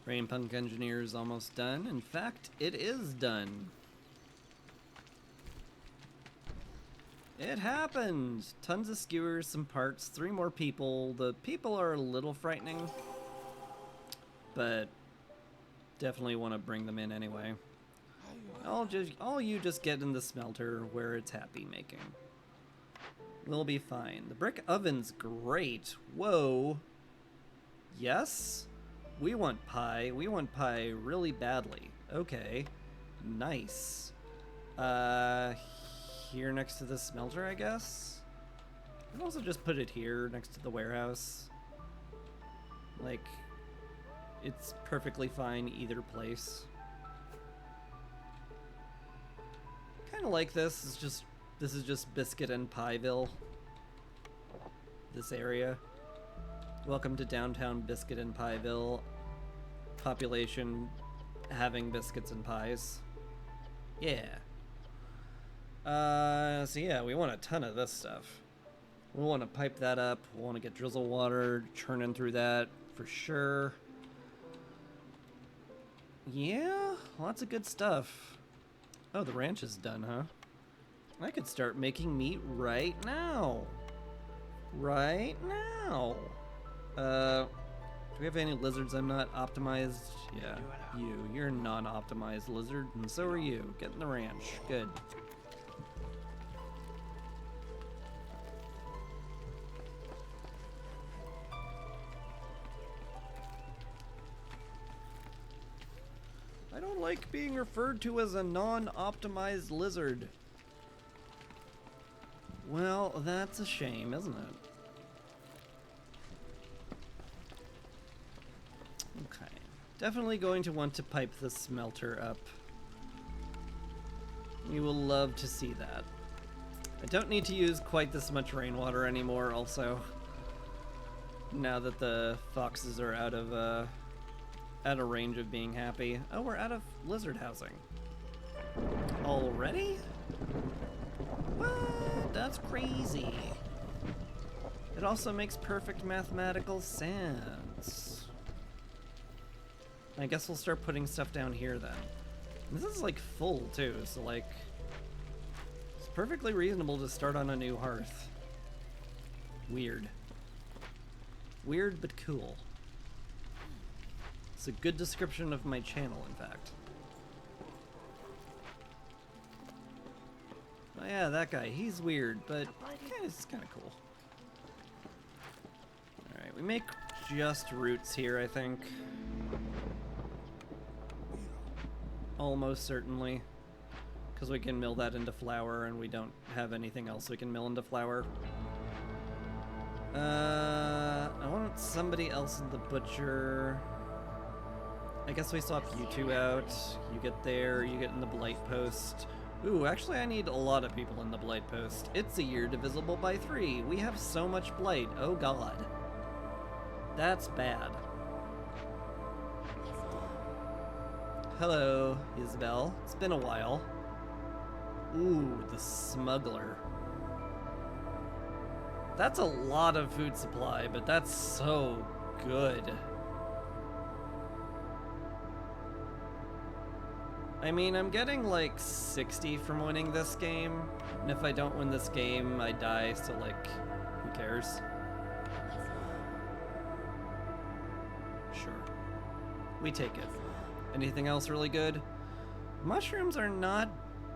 Rainpunk Engineer is almost done. In fact, it is done. It happened! Tons of skewers, some parts, 3 more people. The people are a little frightening, but definitely want to bring them in anyway. All you just get in the smelter where it's happy making. We'll be fine. The brick oven's great. Whoa. Yes? We want pie. We want pie really badly. Okay. Nice. Here next to the smelter, I guess? I can also just put it here next to the warehouse. Like, it's perfectly fine either place. Kind of like this. This is just Biscuit and Pieville. This area. Welcome to downtown Biscuit and Pieville. Population having biscuits and pies. Yeah. So yeah, we want a ton of this stuff. We want to pipe that up. We want to get drizzle water churning through that for sure. Yeah, lots of good stuff. Oh, the ranch is done, huh? I could start making meat right now. Right now. Do we have any lizards I'm not optimized? Yeah, you're a non-optimized lizard, and so are you. Get in the ranch. Good. I don't like being referred to as a non-optimized lizard. Well, that's a shame, isn't it? Okay. Definitely going to want to pipe the smelter up. You will love to see that. I don't need to use quite this much rainwater anymore, also. Now that the foxes are out of range of being happy. Oh, we're out of lizard housing. Already? What? That's crazy. It also makes perfect mathematical sense. I guess we'll start putting stuff down here then. This is like full too, so like it's perfectly reasonable to start on a new hearth. Weird. Weird but cool. It's a good description of my channel, in fact. Oh yeah, that guy, he's weird, but it's kind of cool. Alright, we make just roots here, I think. Almost certainly. Because we can mill that into flour, and we don't have anything else we can mill into flour. I want somebody else in the butcher. I guess we swap you two out. You get there, you get in the blight post. Ooh, actually I need a lot of people in the blight post. It's a year divisible by 3. We have so much blight. Oh god. That's bad. Hello, Isabel. It's been a while. Ooh, the smuggler. That's a lot of food supply, but that's so good. I mean, I'm getting like 60 from winning this game, and if I don't win this game, I die, so like, who cares? Sure. We take it. Anything else really good? Mushrooms are not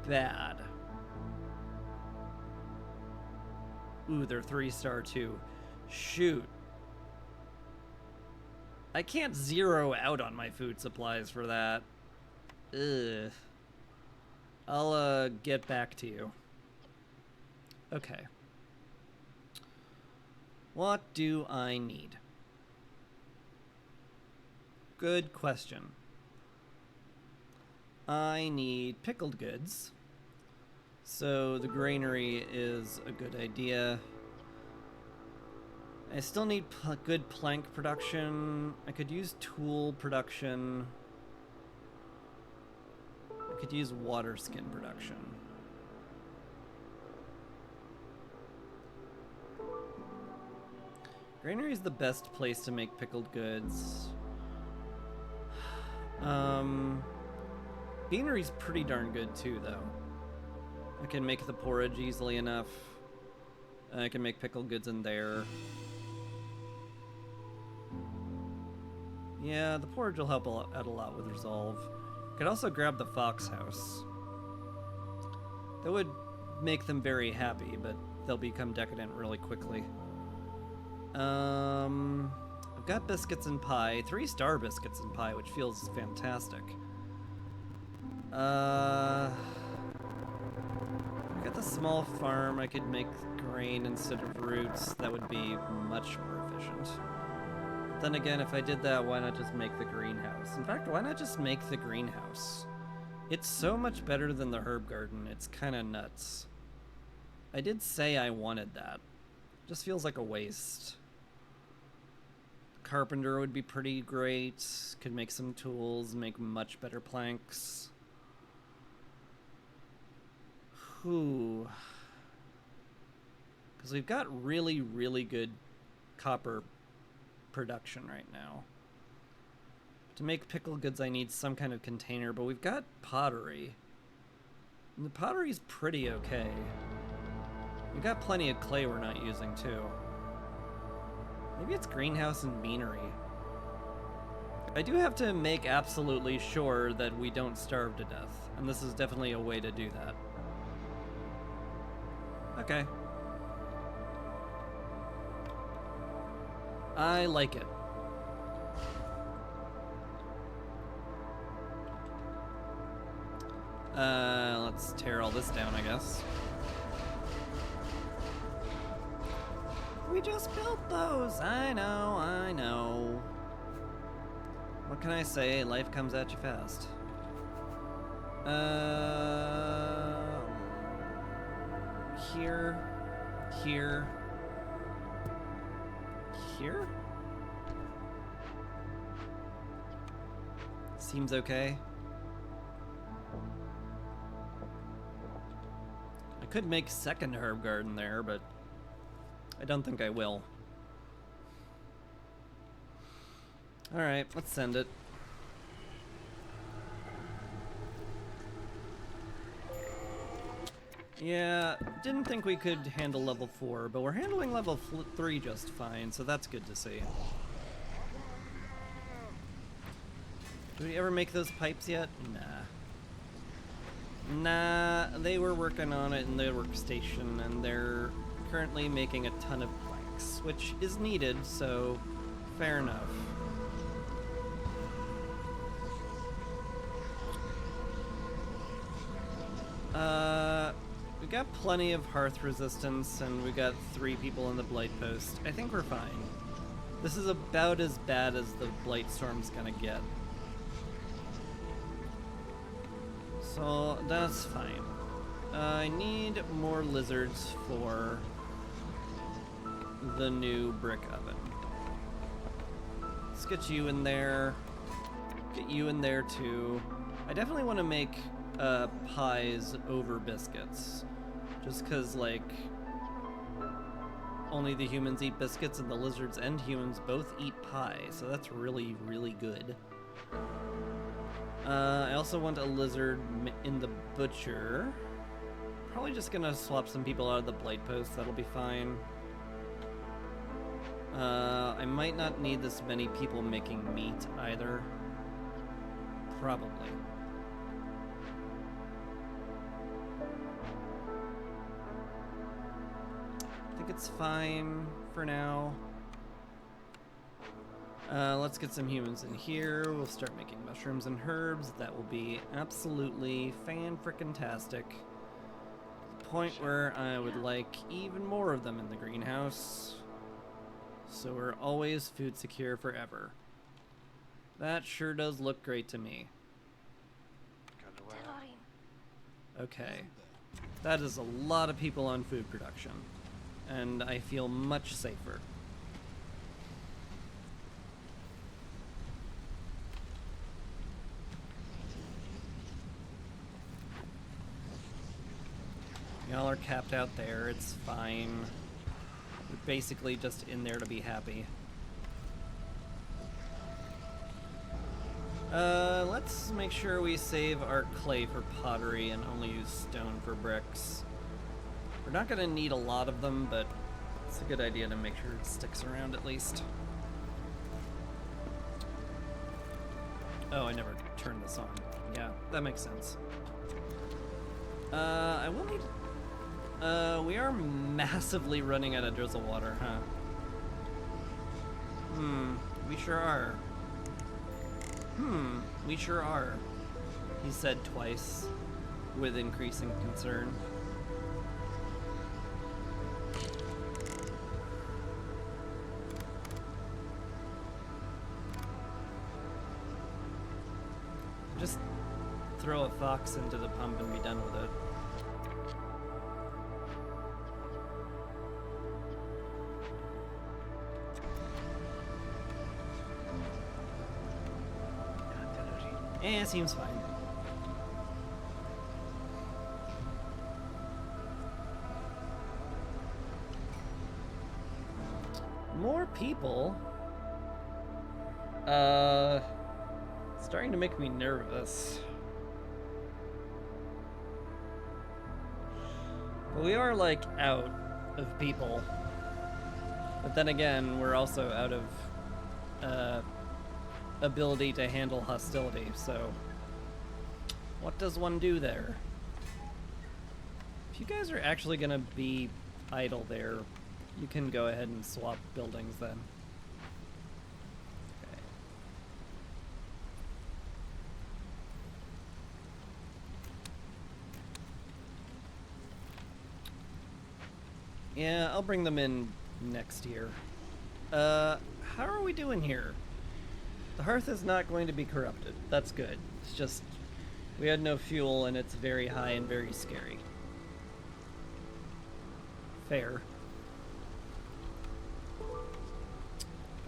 bad. Ooh, they're 3-star too. Shoot. I can't zero out on my food supplies for that. Ugh. I'll get back to you. Okay. What do I need? Good question. I need pickled goods. So the granary is a good idea. I still need good plank production. I could use tool production. I could use water skin production. Granary is the best place to make pickled goods. Beanery's pretty darn good too, though. I can make the porridge easily enough. I can make pickled goods in there. Yeah, the porridge will help out a lot with resolve. Could also grab the fox house. That would make them very happy, but they'll become decadent really quickly. I've got biscuits and pie, 3-star biscuits and pie, which feels fantastic. I got the small farm. I could make grain instead of roots. That would be much more efficient. Then again, if I did that, why not just make the greenhouse? In fact, why not just make the greenhouse? It's so much better than the herb garden. It's kind of nuts. I did say I wanted that. Just feels like a waste. Carpenter would be pretty great. Could make some tools, make much better planks. Whew. Because we've got really, really good copper production right now. To make pickle goods, I need some kind of container, but we've got pottery. And the pottery's pretty okay. We've got plenty of clay we're not using, too. Maybe it's greenhouse and beanery. I do have to make absolutely sure that we don't starve to death, and this is definitely a way to do that. Okay. I like it. Let's tear all this down, I guess. We just built those. I know. What can I say? Life comes at you fast. Here. Seems okay. I could make second herb garden there, but I don't think I will. Alright, let's send it. Yeah, didn't think we could handle level 4, but we're handling level 3 just fine, so that's good to see. Did we ever make those pipes yet? Nah, they were working on it in their workstation, and they're currently making a ton of planks, which is needed, so fair enough. We got plenty of hearth resistance, and we got 3 people in the Blight Post. I think we're fine. This is about as bad as the Blight Storm's gonna get. So that's fine. I need more lizards for the new brick oven. Let's get you in there. Get you in there too. I definitely want to make pies over biscuits. Just because, like, only the humans eat biscuits and the lizards and humans both eat pie. So that's really, really good. I also want a lizard in the butcher. Probably just gonna swap some people out of the Blight Post. That'll be fine. I might not need this many people making meat either. Probably. I think it's fine for now. Let's get some humans in here. We'll start making mushrooms and herbs. That will be absolutely fan-frickin-tastic. The point where I would like even more of them in the greenhouse. So we're always food secure forever. That sure does look great to me. Okay. That is a lot of people on food production. And I feel much safer. Y'all are capped out there, it's fine. We're basically just in there to be happy. Let's make sure we save our clay for pottery and only use stone for bricks. We're not gonna need a lot of them, but it's a good idea to make sure it sticks around at least. Oh, I never turned this on. Yeah, that makes sense. I will need... we are massively running out of drizzle water, huh? We sure are. We sure are. He said twice, with increasing concern. Just throw a fox into the pump and be done with it. Seems fine. More people? Starting to make me nervous. But we are, like, out of people. But then again, we're also out of, ability to handle hostility, so... What does one do there? If you guys are actually gonna be idle there, you can go ahead and swap buildings then. Okay. Yeah, I'll bring them in next year. How are we doing here? The hearth is not going to be corrupted. That's good. It's just, we had no fuel and it's very high and very scary. Fair.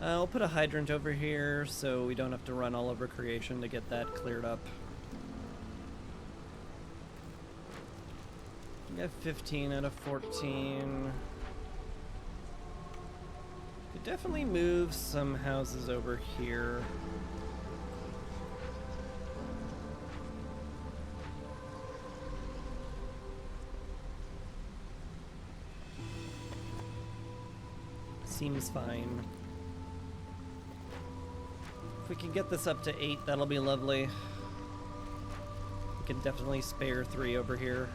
I'll put a hydrant over here so we don't have to run all over creation to get that cleared up. We have 15 out of 14. Could definitely move some houses over here. Seems fine. If we can get this up to 8, that'll be lovely. We can definitely spare 3 over here.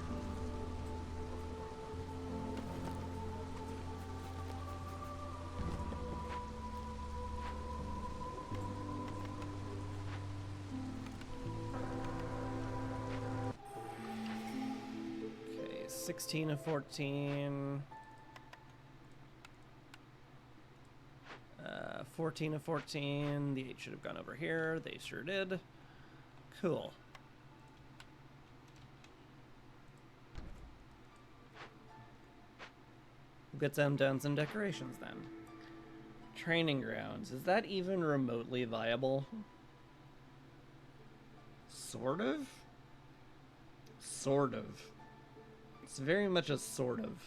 Okay, 16 of 14. 14 of 14. The 8 should have gone over here. They sure did. Cool. We'll get them down some decorations then. Training grounds. Is that even remotely viable? Sort of? Sort of. It's very much a sort of.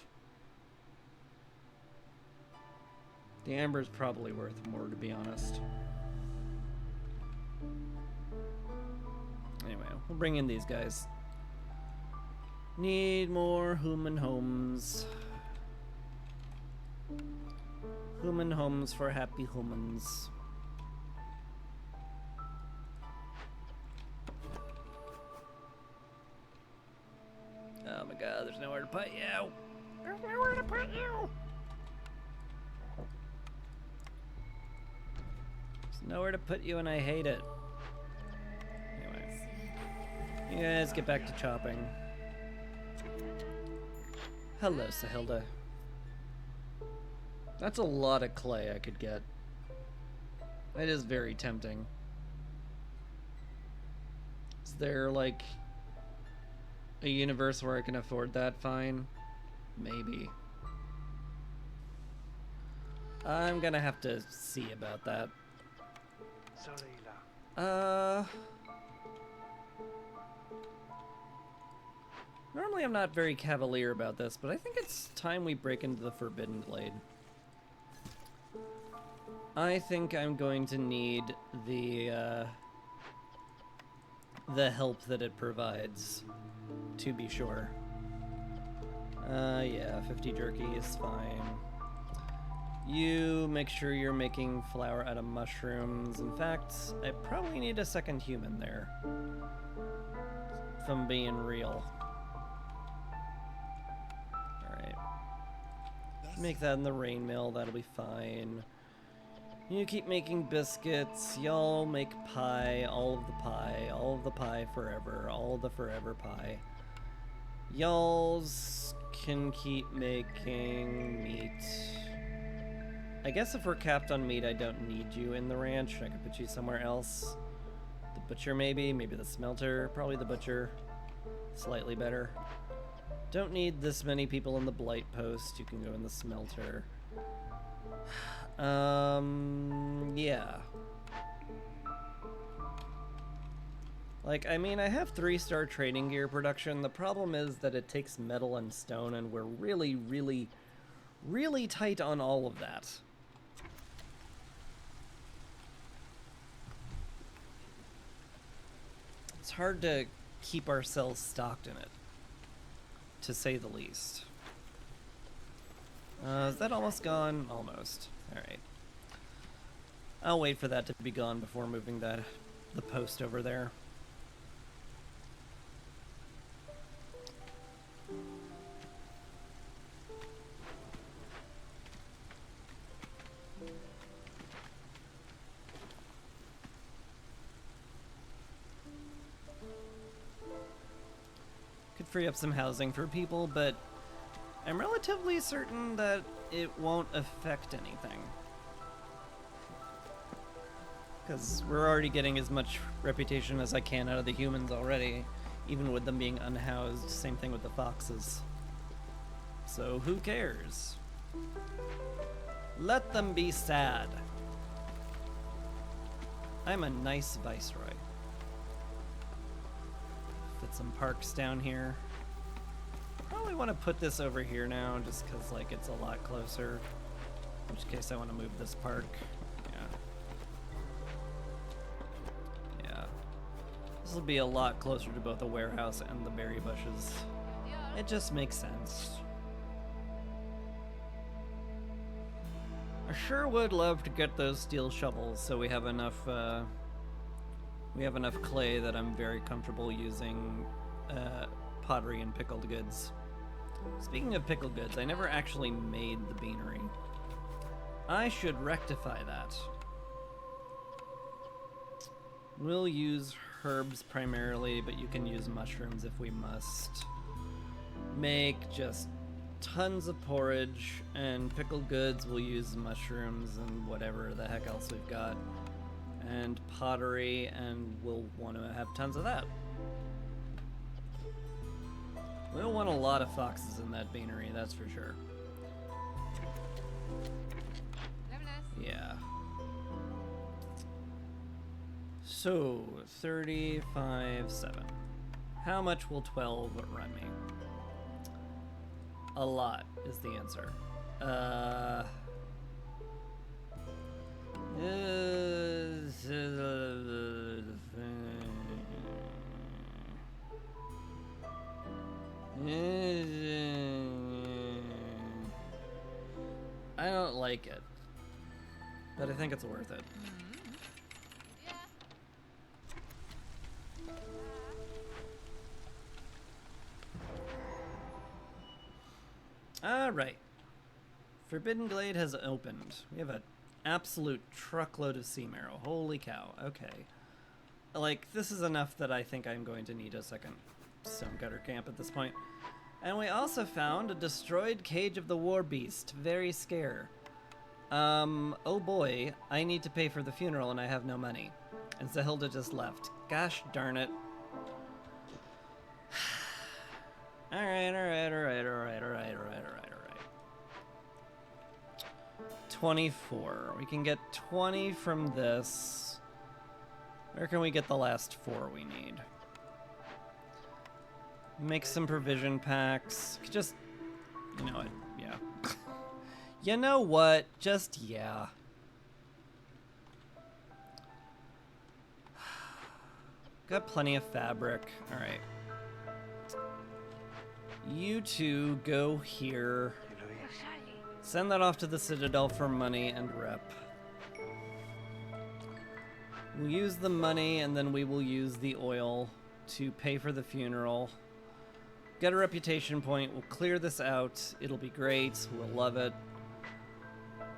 The amber's probably worth more, to be honest. Anyway, we'll bring in these guys. Need more human homes. Human homes for happy humans. Oh my god, there's nowhere to put you. There's nowhere to put you. Nowhere to put you, and I hate it. Anyway, you guys get back to chopping. Hello, Sahilda. That's a lot of clay I could get. That is very tempting. Is there, like, a universe where I can afford that fine? Maybe. I'm gonna have to see about that. Normally I'm not very cavalier about this, but I think it's time we break into the Forbidden Glade. I think I'm going to need the help that it provides, to be sure. Yeah, 50 jerky is fine. You make sure you're making flour out of mushrooms. In fact, I probably need a second human there, if I'm being real. Alright. Make that in the rain mill, that'll be fine. You keep making biscuits, y'all make pie, all of the pie forever, all of the forever pie. Y'alls can keep making meat. I guess if we're capped on meat, I don't need you in the ranch. I could put you somewhere else. The butcher maybe the smelter, probably the butcher. Slightly better. Don't need this many people in the blight post, you can go in the smelter. Yeah. Like, I mean, I have 3-star trading gear production. The problem is that it takes metal and stone, and we're really, really, really tight on all of that. It's hard to keep ourselves stocked in it, to say the least. Is that almost gone? Almost. Alright. I'll wait for that to be gone before moving the post over there. Could free up some housing for people, but I'm relatively certain that it won't affect anything. Because we're already getting as much reputation as I can out of the humans already, even with them being unhoused. Same thing with the foxes. So who cares? Let them be sad. I'm a nice viceroy. Fit some parks down here. Probably want to put this over here now, just because, like, it's a lot closer. In which case I want to move this park. Yeah. This will be a lot closer to both the warehouse and the berry bushes. It just makes sense. I sure would love to get those steel shovels so we have enough clay that I'm very comfortable using pottery and pickled goods. Speaking of pickled goods, I never actually made the beanery. I should rectify that. We'll use herbs primarily, but you can use mushrooms if we must. Make just tons of porridge, and pickled goods we'll use mushrooms and whatever the heck else we've got. And pottery, and we'll want to have tons of that. We'll want a lot of foxes in that beanery, that's for sure. Yeah. So, 35.7. How much will 12 run me? A lot is the answer. I don't like it, but I think it's worth it. Alright. Forbidden Glade has opened. We have an absolute truckload of sea marrow. Holy cow. Okay. Like, this is enough that I think I'm going to need a second stonecutter camp at this point. And we also found a destroyed cage of the war beast. Very scare. Oh boy, I need to pay for the funeral and I have no money. And Zahilda just left. Gosh darn it. Alright. 24. We can get 20 from this. Where can we get the last 4 we need? Make some provision packs. Just, you know what? Yeah. You know what? Just, yeah. Got plenty of fabric. Alright. You two go here. Send that off to the Citadel for money and rep. We'll use the money and then we will use the oil to pay for the funeral. Get a reputation point. We'll clear this out. It'll be great. We'll love it.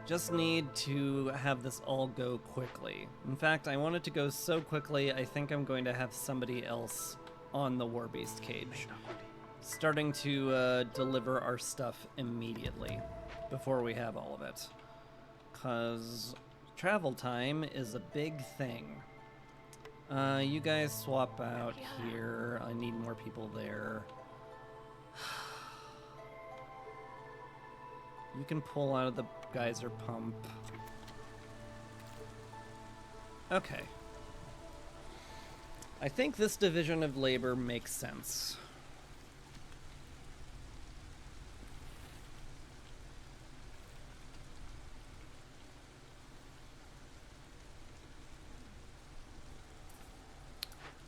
Just need to have this all go quickly. In fact, I want it to go so quickly, I think I'm going to have somebody else on the Warbeast cage, starting to deliver our stuff immediately before we have all of it. Because travel time is a big thing. You guys swap out here. I need more people there. You can pull out of the geyser pump. Okay. I think this division of labor makes sense.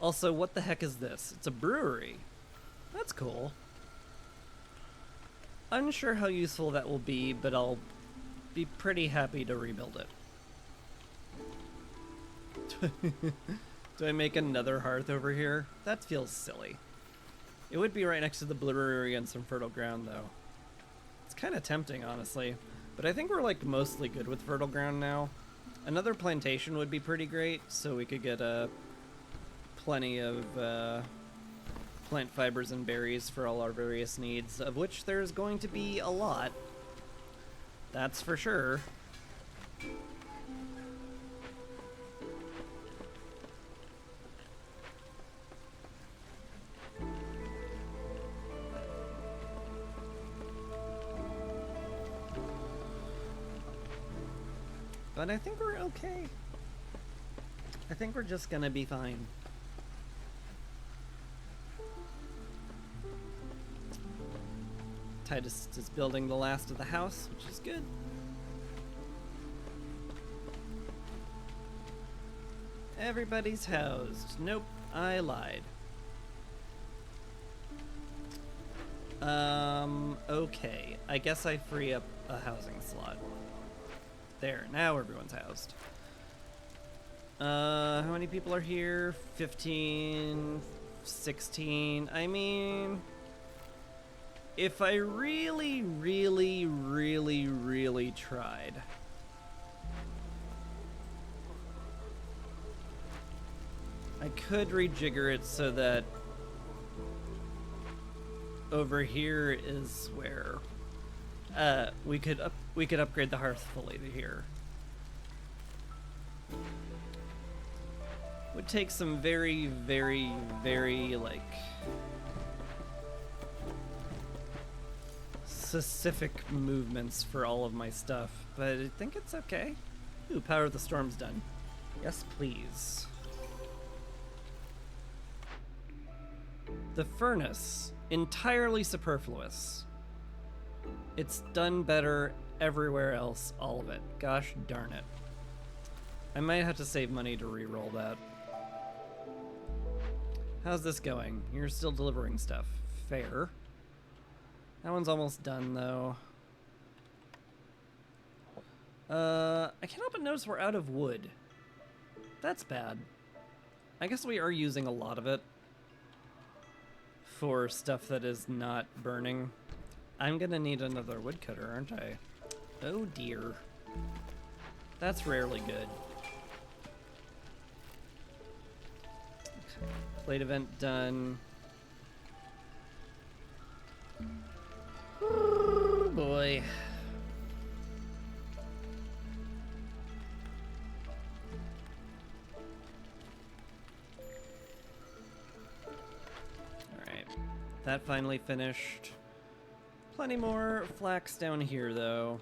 Also, what the heck is this? It's a brewery. That's cool. Unsure how useful that will be, but I'll be pretty happy to rebuild it. Do I make another hearth over here? That feels silly. It would be right next to the brewery and some fertile ground, though. It's kind of tempting, honestly. But I think we're, like, mostly good with fertile ground now. Another plantation would be pretty great, so we could get plenty of plant fibers and berries for all our various needs, of which there's going to be a lot. That's for sure. But I think we're okay. I think we're just gonna be fine. Titus is building the last of the house, which is good. Everybody's housed. Nope, I lied. Okay. I guess I free up a housing slot. There, now everyone's housed. How many people are here? 15, 16. I mean, if I really, really, really, really tried, I could rejigger it so that over here is where we could upgrade the hearth fully to here. Would take some very, very, very, like, specific movements for all of my stuff, but I think it's okay. Ooh, Power of the Storm's done. Yes, please. The furnace, entirely superfluous. It's done better everywhere else, all of it. Gosh darn it. I might have to save money to re-roll that. How's this going? You're still delivering stuff. Fair. That one's almost done, though. I can't help but notice we're out of wood. That's bad. I guess we are using a lot of it for stuff that is not burning. I'm gonna need another woodcutter, aren't I? Oh dear. That's rarely good. Okay. Plate event done. Ooh, boy. Alright. That finally finished. Plenty more flax down here, though.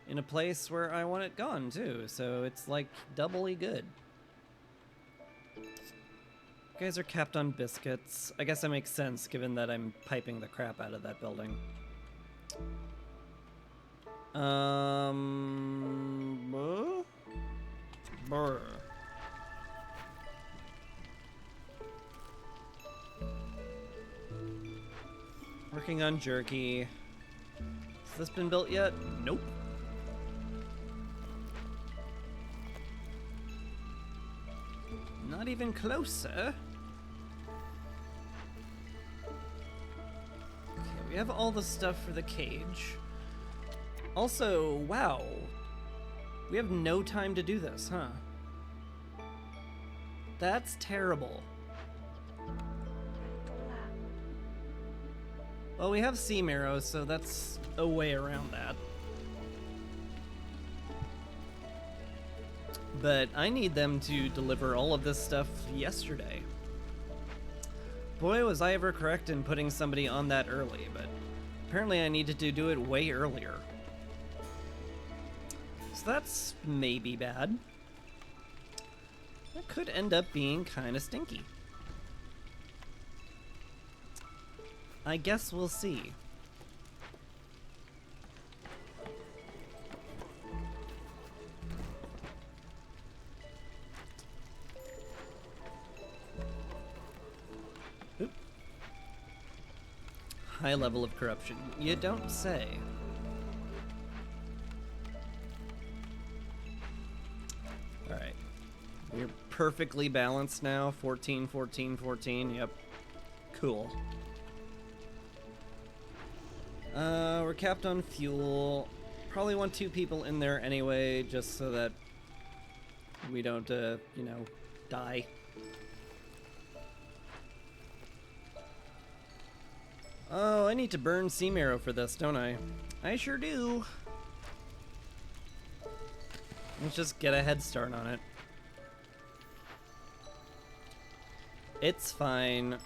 In a place where I want it gone, too, so it's, like, doubly good. You guys are capped on biscuits. I guess that makes sense, given that I'm piping the crap out of that building. Brr. Working on jerky. Has this been built yet? Nope. Not even closer. Okay, we have all the stuff for the cage. Also, wow. We have no time to do this, huh? That's terrible. Well, we have seam arrows, so that's a way around that. But I need them to deliver all of this stuff yesterday. Boy, was I ever correct in putting somebody on that early, but apparently I needed to do it way earlier. So that's maybe bad. That could end up being kind of stinky. I guess we'll see. Oop. High level of corruption. You don't say. Alright. We're perfectly balanced now. 14, 14, 14. Yep. Cool. We're capped on fuel. Probably want 2 people in there anyway, just so that we don't, you know, die. Oh, I need to burn Sea Marrow for this, don't I? I sure do. Let's just get a head start on it. It's fine.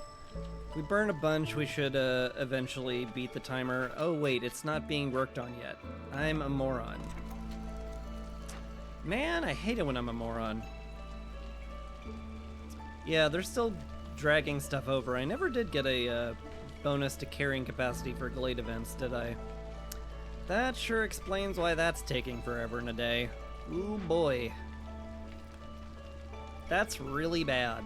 We burn a bunch, we should eventually beat the timer. Oh wait, it's not being worked on yet. I'm a moron. Man, I hate it when I'm a moron. Yeah, they're still dragging stuff over. I never did get a bonus to carrying capacity for Glade events, did I? That sure explains why that's taking forever and a day. Ooh boy. That's really bad.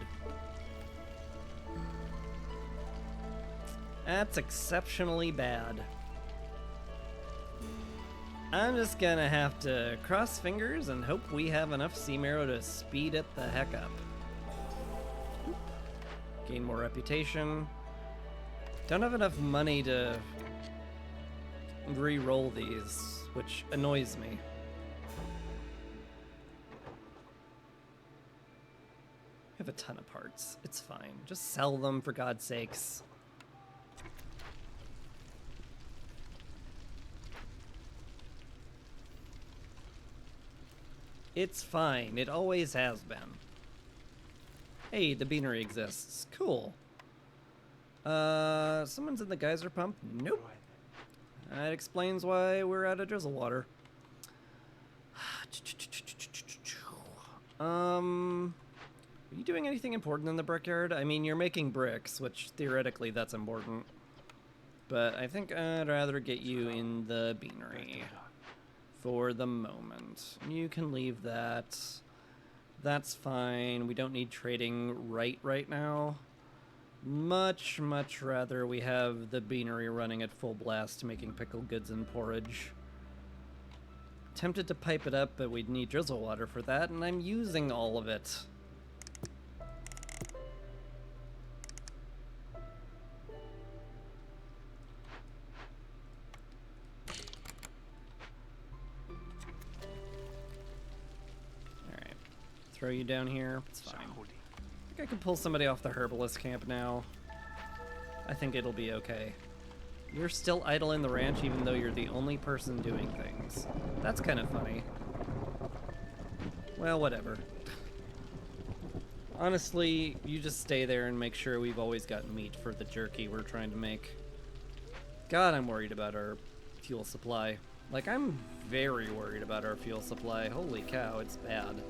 That's exceptionally bad. I'm just gonna have to cross fingers and hope we have enough Sea Marrow to speed it the heck up. Gain more reputation. Don't have enough money to re-roll these, which annoys me. I have a ton of parts. It's fine. Just sell them for God's sakes. It's fine. It always has been. Hey, the beanery exists. Cool. Someone's in the geyser pump? Nope. That explains why we're out of drizzle water. Are you doing anything important in the brickyard? I mean, you're making bricks, which theoretically that's important. But I think I'd rather get you in the beanery. For the moment. You can leave that. That's fine. We don't need trading right now. Much rather we have the beanery running at full blast, making pickled goods and porridge. Tempted to pipe it up, but we'd need drizzle water for that, and I'm using all of it. Throw you down here. It's fine. I think I can pull somebody off the herbalist camp now. I think it'll be okay. You're still idle in the ranch even though you're the only person doing things. That's kind of funny. Well, whatever. Honestly, you just stay there and make sure we've always got meat for the jerky we're trying to make. God, I'm worried about our fuel supply. Like, I'm very worried about our fuel supply. Holy cow, it's bad.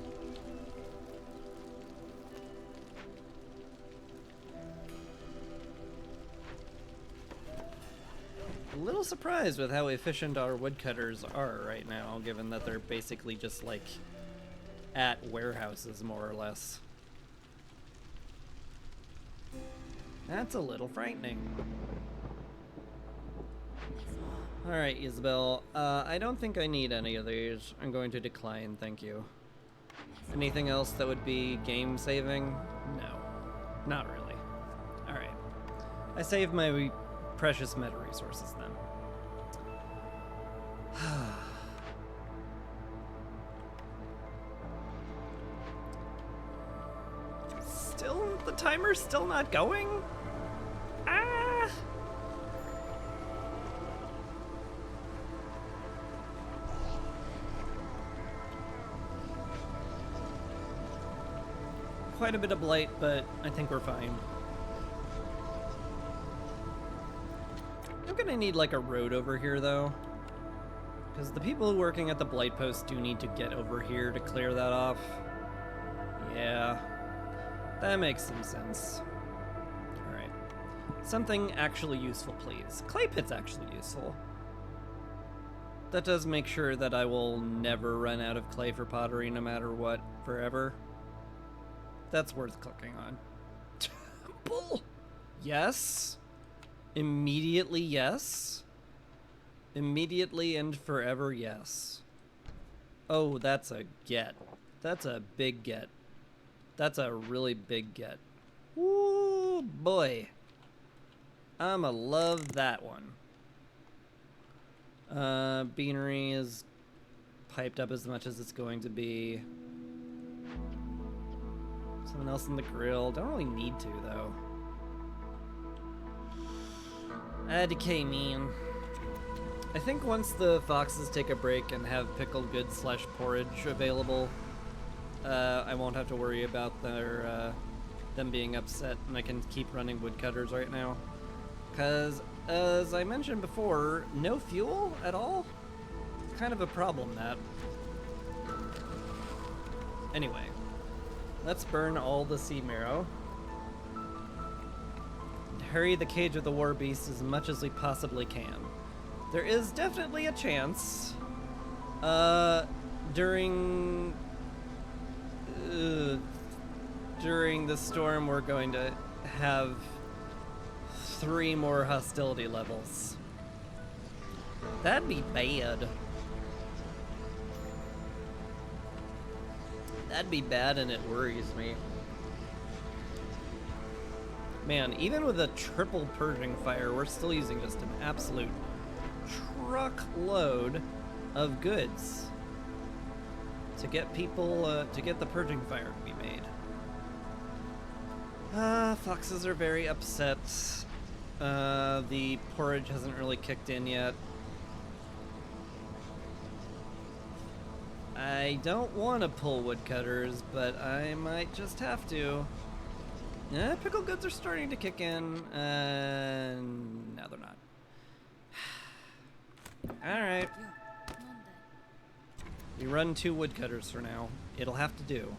A little surprised with how efficient our woodcutters are right now, given that they're basically just like at warehouses more or less. That's a little frightening. Alright, Isabel, I don't think I need any of these. I'm going to decline, thank you. Anything else that would be game saving? No, not really. Alright. I saved my precious meta resources then. Still, the timer's still not going? Ah! Quite a bit of blight, but I think we're fine. I'm gonna need like a road over here though, because the people working at the blight post do need to get over here to clear that off. Yeah, that makes some sense. Alright. Something actually useful, please. Clay pit's actually useful. That does make sure that I will never run out of clay for pottery no matter what, forever. That's worth clicking on. Temple! Yes. Immediately, yes. Immediately and forever, yes. Oh, that's a get. That's a big get. That's a really big get. Woo, boy. I'ma love that one. Beanery is piped up as much as it's going to be. Something else in the grill. Don't really need to, though. Decay mean. I think once the foxes take a break and have pickled goods / porridge available, I won't have to worry about them being upset, and I can keep running woodcutters right now. Because, as I mentioned before, no fuel at all? It's kind of a problem, that. Anyway, let's burn all the sea marrow. And hurry the cage of the war beast as much as we possibly can. There is definitely a chance, during the storm we're going to have 3 more hostility levels. That'd be bad. That'd be bad, and it worries me. Man, even with a triple purging fire, we're still using just an absolute truckload of goods to get people, to get the purging fire to be made. Foxes are very upset. The porridge hasn't really kicked in yet. I don't want to pull woodcutters, but I might just have to. Pickle goods are starting to kick in, and now they're not. Alright. We run 2 woodcutters for now. It'll have to do.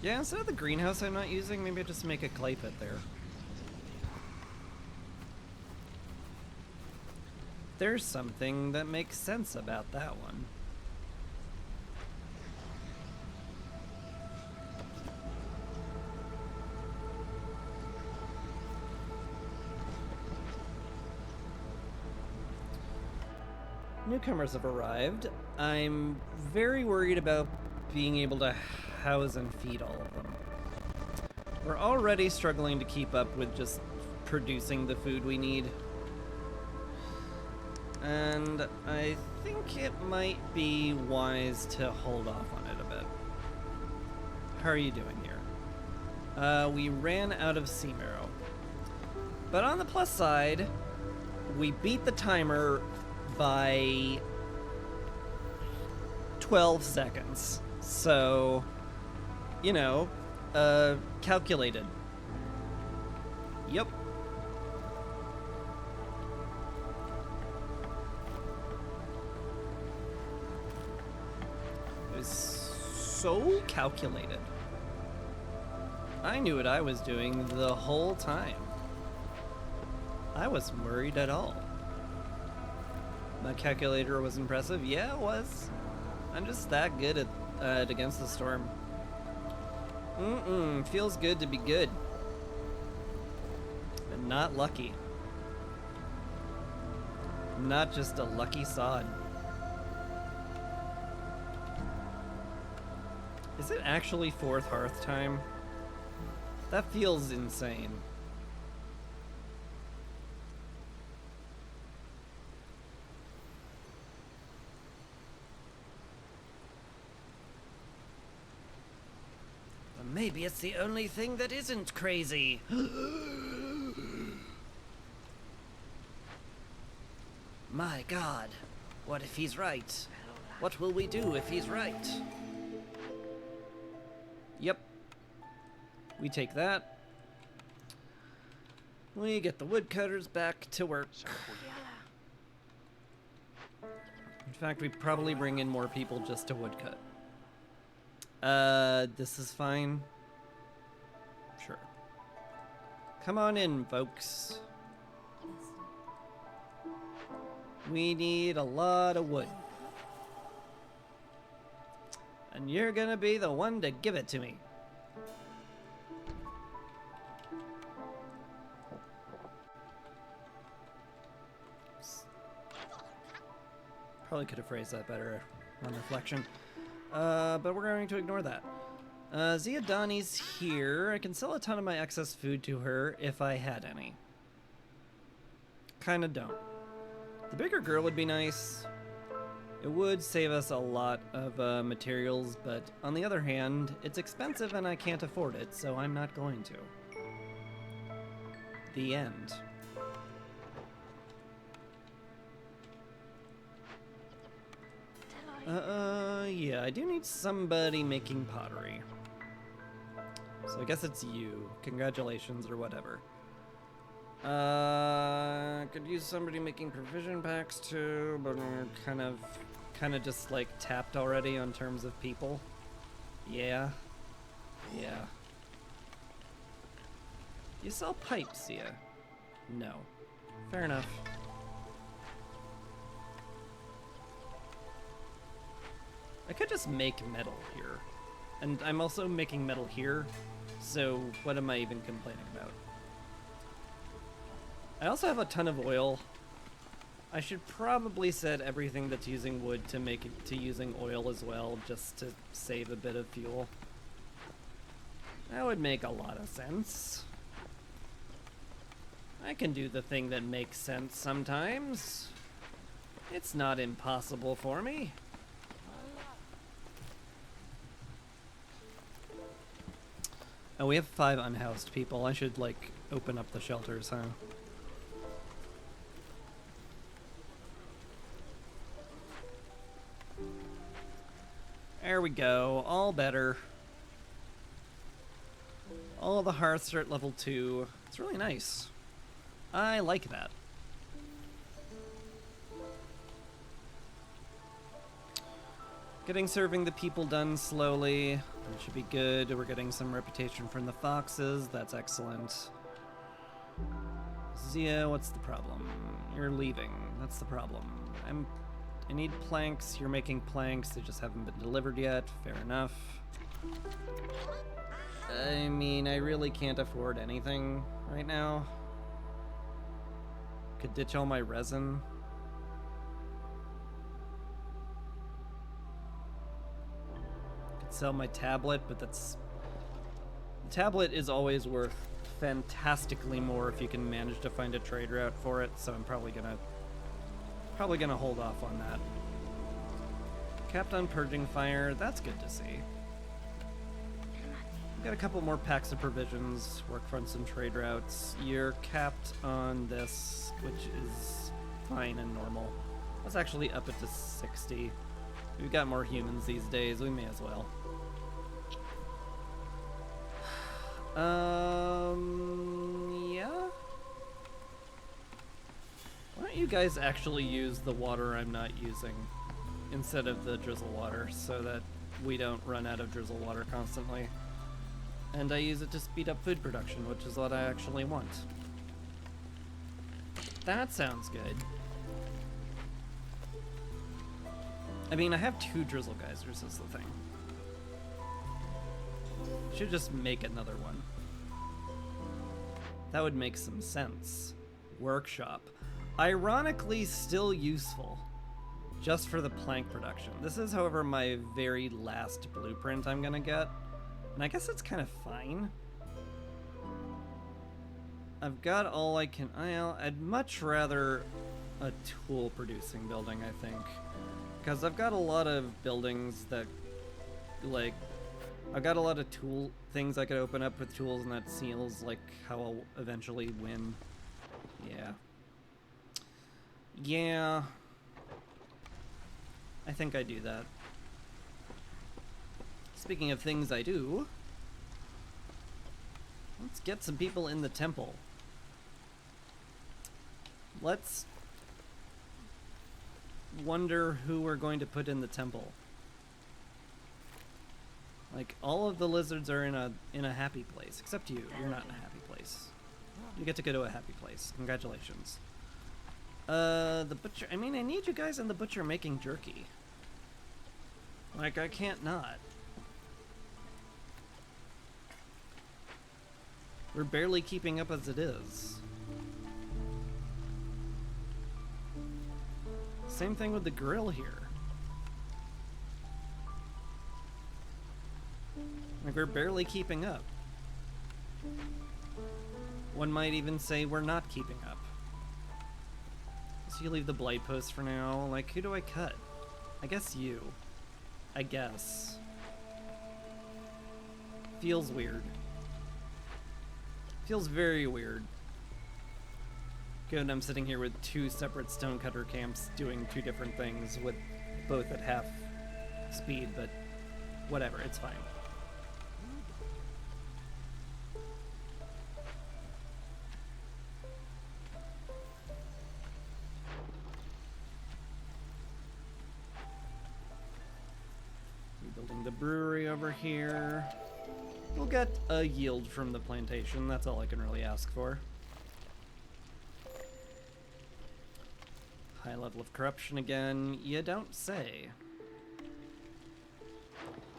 Yeah, instead of the greenhouse I'm not using, maybe I just make a clay pit there. There's something that makes sense about that one. Newcomers have arrived. I'm very worried about being able to house and feed all of them. We're already struggling to keep up with just producing the food we need. And I think it might be wise to hold off on it a bit. How are you doing here? We ran out of sea marrow. But on the plus side, we beat the timer by 12 seconds. So, you know, calculated. Yep. It was so calculated. I knew what I was doing the whole time. I wasn't worried at all. My calculator was impressive. Yeah, it was. I'm just that good at Against the Storm. Feels good to be good. And not lucky. Not just a lucky sod. Is it actually 4th hearth time? That feels insane. But maybe it's the only thing that isn't crazy. My God, what if he's right? What will we do if he's right? Yep. We take that. We get the woodcutters back to work. In fact, we probably bring in more people just to woodcut. This is fine. Sure. Come on in, folks. We need a lot of wood. And you're gonna be the one to give it to me. Probably could have phrased that better on reflection. But we're going to ignore that. Ziadani's here. I can sell a ton of my excess food to her if I had any. Kinda don't. The bigger girl would be nice. It would save us a lot of materials, but on the other hand, it's expensive and I can't afford it, so I'm not going to. The end. Yeah, I do need somebody making pottery. So I guess it's you. Congratulations or whatever. Could use somebody making provision packs too, but we're kind of just like tapped already on terms of people. Yeah. Yeah. You sell pipes, yeah? No. Fair enough. I could just make metal here. And I'm also making metal here, so what am I even complaining about? I also have a ton of oil. I should probably set everything that's using wood to make it to using oil as well, just to save a bit of fuel. That would make a lot of sense. I can do the thing that makes sense sometimes. It's not impossible for me. Oh, we have 5 unhoused people. I should, like, open up the shelters, huh? There we go. All better. All the hearths are at level 2. It's really nice. I like that. Getting serving the people done slowly. That should be good. We're getting some reputation from the foxes. That's excellent. Zia, what's the problem? You're leaving. That's the problem. I need planks. You're making planks. They just haven't been delivered yet. Fair enough. I mean, I really can't afford anything right now. Could ditch all my resin. Sell my tablet, but the tablet is always worth fantastically more if you can manage to find a trade route for it, so I'm probably gonna hold off on that. Capped on purging fire, that's good to see. Got a couple more packs of provisions, work on some trade routes. You're capped on this, which is fine and normal. Let's actually up it to 60. We've got more humans these days, we may as well. Yeah? Why don't you guys actually use the water I'm not using instead of the drizzle water so that we don't run out of drizzle water constantly? And I use it to speed up food production, which is what I actually want. That sounds good. I mean, I have 2 drizzle geysers is the thing. Should just make another one. That would make some sense. Workshop. Ironically, still useful. Just for the plank production. This is, however, my very last blueprint I'm gonna get. And I guess it's kind of fine. I've got all I can... I'd much rather a tool producing building, I think. Because I've got a lot of buildings that, like, I've got a lot of tool things I could open up with tools, and that seals, like, how I'll eventually win. Yeah. Yeah. I think I do that. Speaking of things I do, let's get some people in the temple. wonder who we're going to put in the temple. Like, all of the lizards are in a happy place, except you. You're not in a happy place. You get to go to a happy place. Congratulations. The butcher. I mean, I need you guys in the butcher making jerky. Like, I can't not. We're barely keeping up as it is. Same thing with the grill here. Like, we're barely keeping up. One might even say we're not keeping up. So you leave the blight post for now. Like, who do I cut? I guess you. I guess. Feels weird. Feels very weird. Good, I'm sitting here with two separate stonecutter camps doing two different things with both at half speed, but whatever, it's fine. Rebuilding the brewery over here. We'll get a yield from the plantation, that's all I can really ask for. High level of corruption again, you don't say.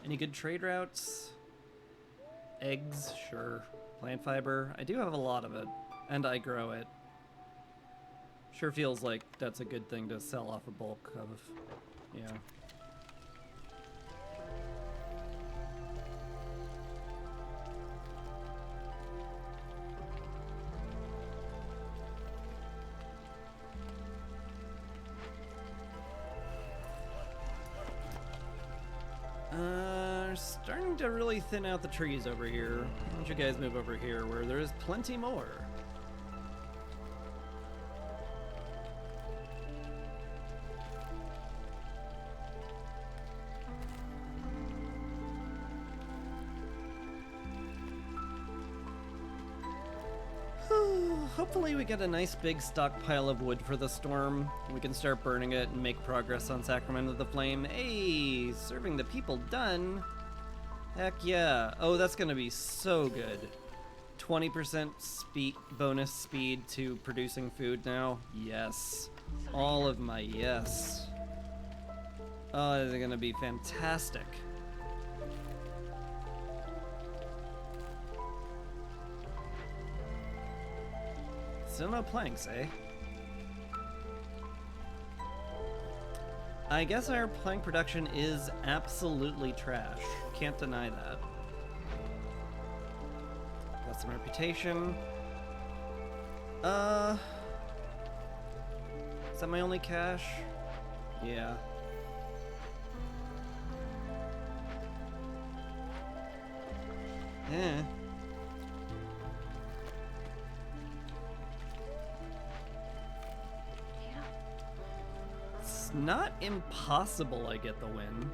Any good trade routes? Eggs, sure. Plant fiber, I do have a lot of it, and I grow it. Sure feels like that's a good thing to sell off a bulk of, yeah. Starting to really thin out the trees over here. Why don't you guys move over here where there's plenty more? Hopefully we get a nice big stockpile of wood for the storm. We can start burning it and make progress on Sacrament of the Flame. Hey, serving the people done. Heck yeah. Oh, that's gonna be so good. 20% bonus speed to producing food now. Yes. All of my yes. Oh, this is gonna be fantastic. Still no planks, eh? I guess our plank production is absolutely trash. Can't deny that. Got some reputation. Is that my only cash? Yeah. Eh. It's not impossible I get the win.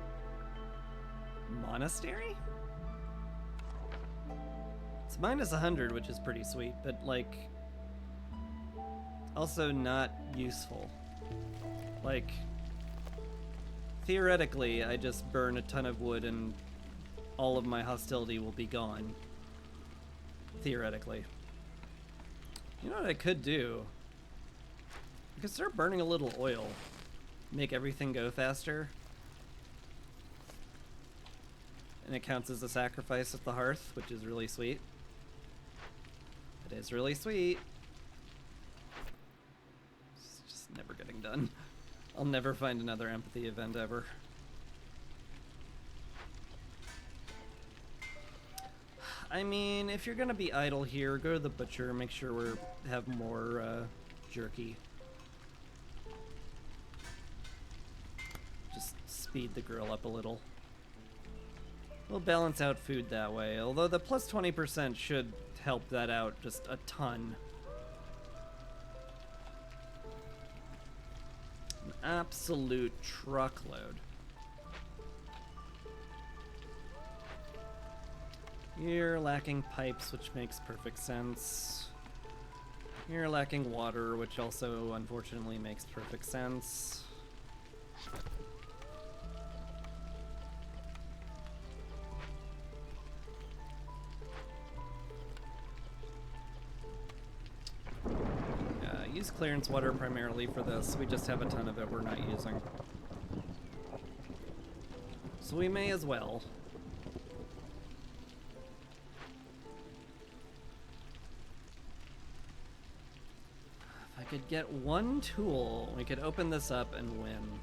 Monastery? It's minus 100, which is pretty sweet, but like, also not useful. Like, theoretically, I just burn a ton of wood and all of my hostility will be gone. Theoretically. You know what I could do? I could start burning a little oil. Make everything go faster. And it counts as a sacrifice at the hearth, which is really sweet. It is really sweet. It's just never getting done. I'll never find another empathy event ever. I mean, if you're gonna be idle here, go to the butcher, make sure we have more jerky. Just speed the grill up a little. We'll balance out food that way, although the plus 20% should help that out just a ton. An absolute truckload. You're lacking pipes, which makes perfect sense. You're lacking water, which also unfortunately makes perfect sense. Use clearance water primarily for this. We just have a ton of it we're not using. So we may as well. If I could get one tool, we could open this up and win.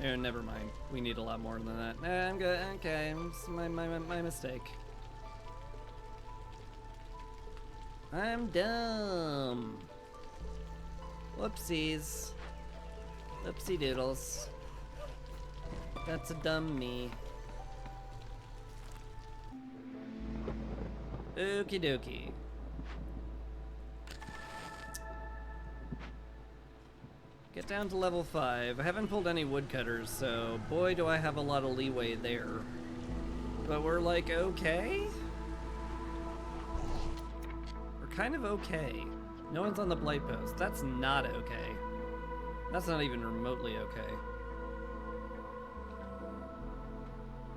Oh, never mind. We need a lot more than that. I'm good. Okay, it's my mistake. I'm dumb. Whoopsies. Whoopsie doodles. That's a dumb me. Okie dokie. Get down to level 5. I haven't pulled any woodcutters, so boy do I have a lot of leeway there. But we're like okay? We're kind of okay. No one's on the blight post. That's not okay. That's not even remotely okay.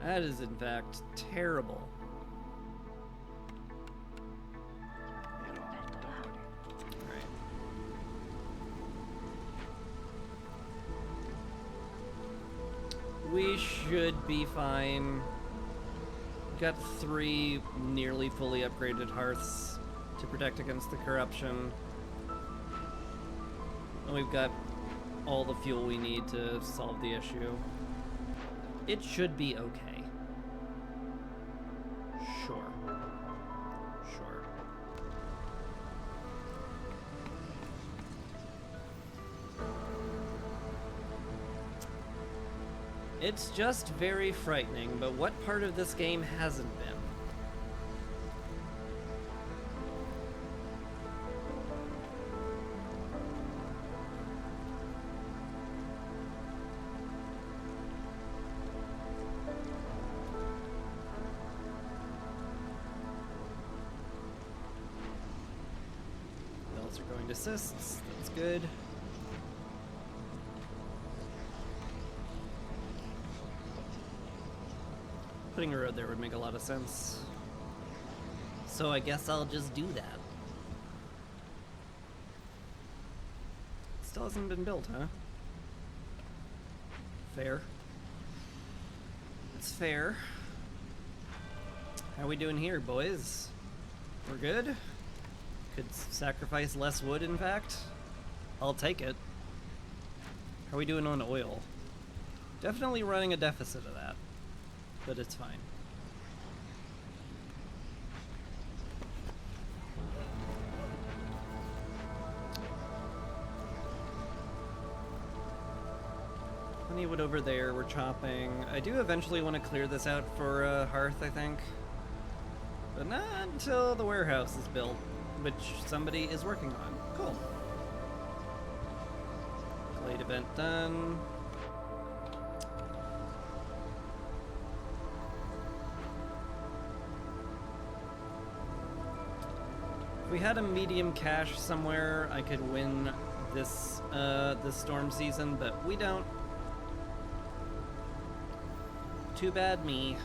That is, in fact, terrible. Alright. We should be fine. Got 3 nearly fully upgraded hearths to protect against the corruption. And we've got all the fuel we need to solve the issue. It should be okay. Sure. Sure. It's just very frightening, but what part of this game hasn't been? Bells are going to assists, that's good. Putting a road there would make a lot of sense. So I guess I'll just do that. Still hasn't been built, huh? Fair. It's fair. How we doing here, boys? We're good? Could sacrifice less wood, in fact. I'll take it. How are we doing on oil? Definitely running a deficit of that. But it's fine. Honeywood over there, we're chopping. I do eventually want to clear this out for a hearth, I think. But not until the warehouse is built, which somebody is working on. Cool. Glade event done. If we had a medium cache somewhere, I could win this this storm season, but we don't. Too bad me.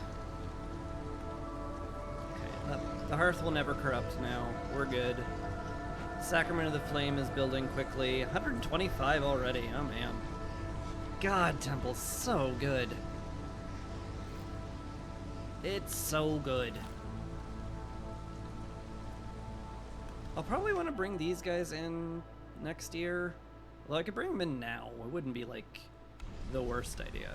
Okay, the hearth will never corrupt now. We're good. Sacrament of the Flame is building quickly. 125 already. Oh man. God, Temple's so good. It's so good. I'll probably want to bring these guys in next year. Well, I could bring them in now. It wouldn't be, like, the worst idea.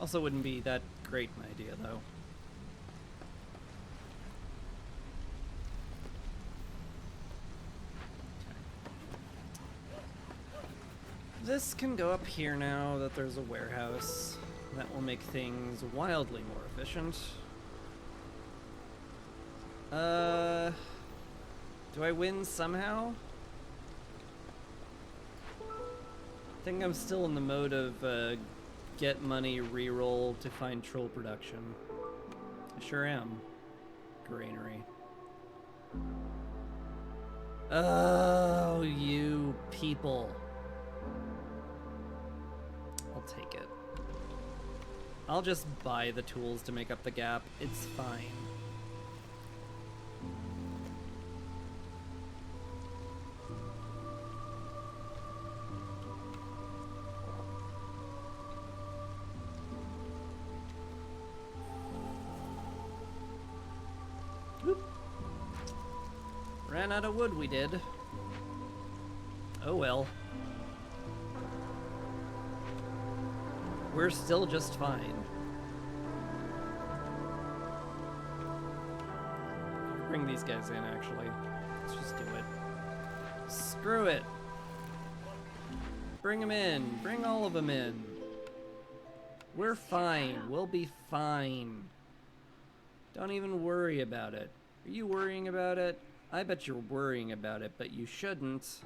Also wouldn't be that great an idea, though. This can go up here now that there's a warehouse. That will make things wildly more efficient. Do I win somehow? I think I'm still in the mode of get money, reroll to find troll production. I sure am. Granary. Oh, you people. I'll take it. I'll just buy the tools to make up the gap. It's fine. Whoop. Ran out of wood, we did. Oh well. We're still just fine. Bring these guys in, actually. Let's just do it. Screw it. Bring them in. Bring all of them in. We're fine. We'll be fine. Don't even worry about it. Are you worrying about it? I bet you're worrying about it, but you shouldn't.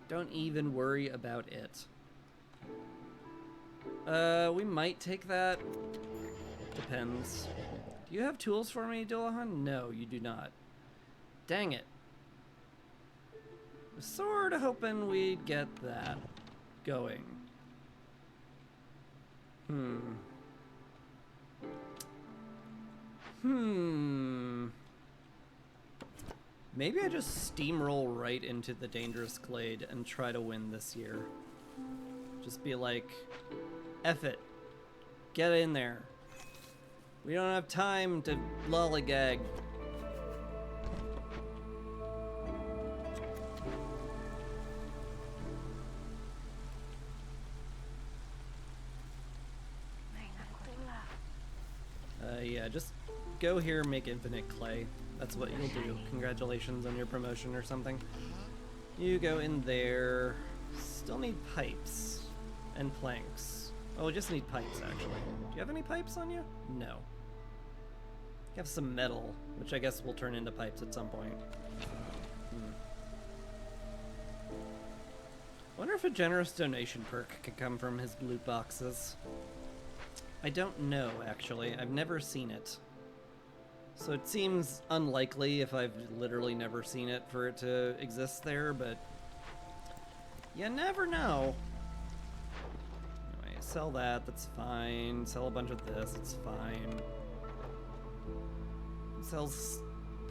Don't even worry about it. We might take that. Depends. Do you have tools for me, Dullahan? No, you do not. Dang it. I was sort of hoping we'd get that going. Maybe I just steamroll right into the Dangerous Glade and try to win this year. Just be like, F it. Get in there. We don't have time to lollygag. Yeah, just go here, make infinite clay. That's what you'll do. Congratulations on your promotion or something. You go in there. Still need pipes and planks. Oh, we just need pipes, actually. Do you have any pipes on you? No. You have some metal, which I guess will turn into pipes at some point. I wonder if a generous donation perk could come from his loot boxes. I don't know, actually. I've never seen it. So it seems unlikely if I've literally never seen it for it to exist there, but you never know. Anyway, sell that, that's fine. Sell a bunch of this, it's fine. Sells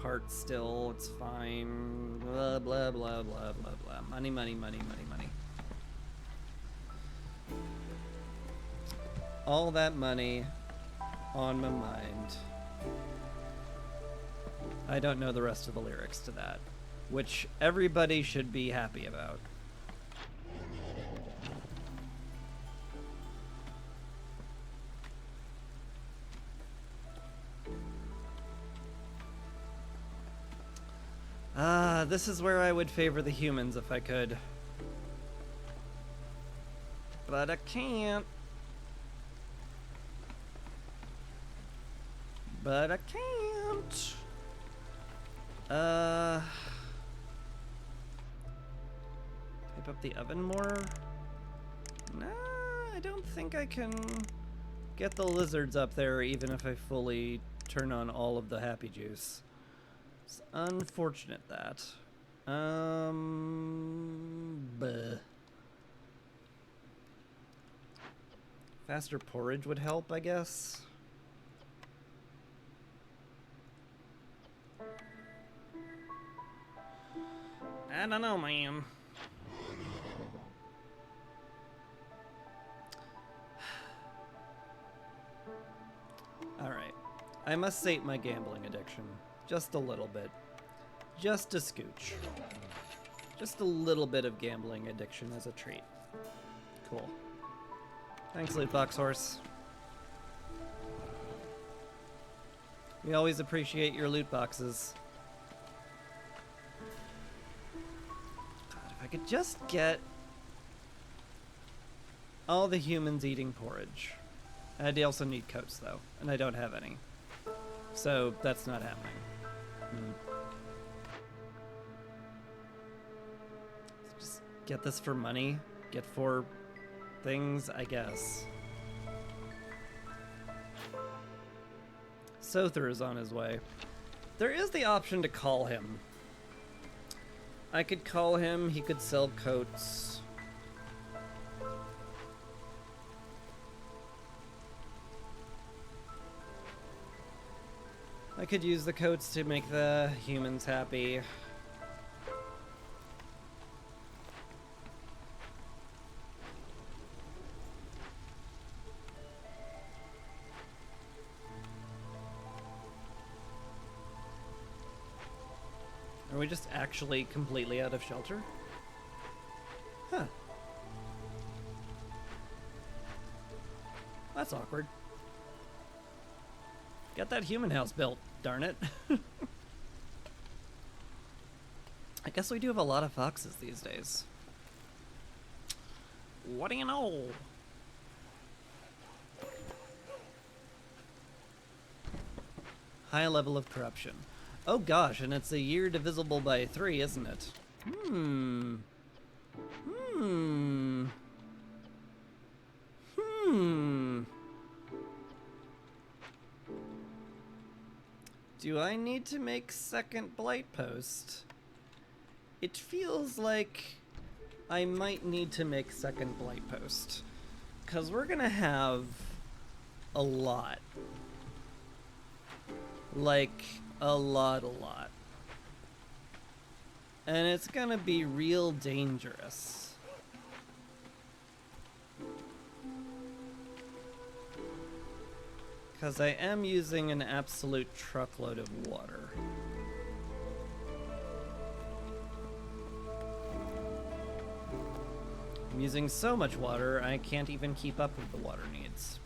parts still, it's fine. Blah, blah, blah, blah, blah, blah. Money, money, money, money, money. All that money on my mind. I don't know the rest of the lyrics to that, which everybody should be happy about. This is where I would favor the humans if I could. But I can't. But I can't. Type up the oven more? Nah, I don't think I can get the lizards up there even if I fully turn on all of the happy juice. It's unfortunate that. Bleh. Faster porridge would help, I guess. I don't know, man. Alright. I must sate my gambling addiction. Just a little bit. Just a scooch. Just a little bit of gambling addiction as a treat. Cool. Thanks, Loot Box Horse. We always appreciate your loot boxes. God, if I could just get all the humans eating porridge. I also need coats, though, and I don't have any. So that's not happening. Just get this for money. Get 4 things, I guess. Sother is on his way. There is the option to call him. I could call him, he could sell coats. I could use the coats to make the humans happy. Are we just actually completely out of shelter? Huh. That's awkward. Get that human house built, darn it. I guess we do have a lot of foxes these days. What do you know? High level of corruption. Oh gosh, and it's a year divisible by 3, isn't it? Do I need to make second blight post? It feels like I might need to make second blight post. 'Cause we're gonna have a lot. Like, a lot. And it's gonna be real dangerous. Because I am using an absolute truckload of water. I'm using so much water, I can't even keep up with the water needs.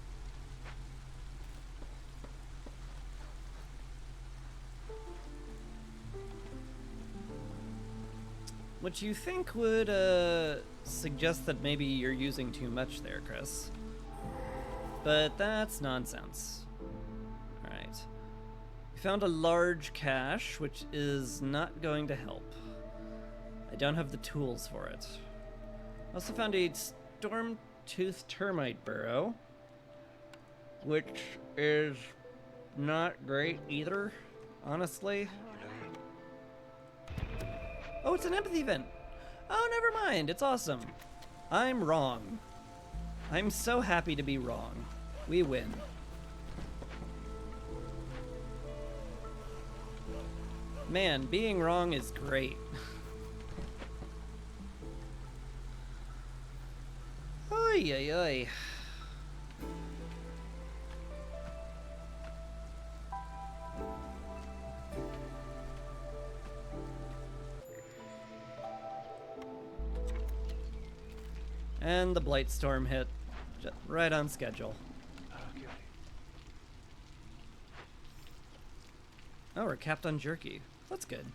Which you think would suggest that maybe you're using too much there, Chris. But that's nonsense. Alright. We found a large cache, which is not going to help. I don't have the tools for it. I also found a storm-toothed termite burrow, which is not great either, honestly. Oh, it's an empathy vent. Oh, never mind. It's awesome. I'm wrong. I'm so happy to be wrong. We win. Man, being wrong is great. Oy, oy, oy. And the blight storm hit right on schedule. Oh, we're capped on jerky. That's good.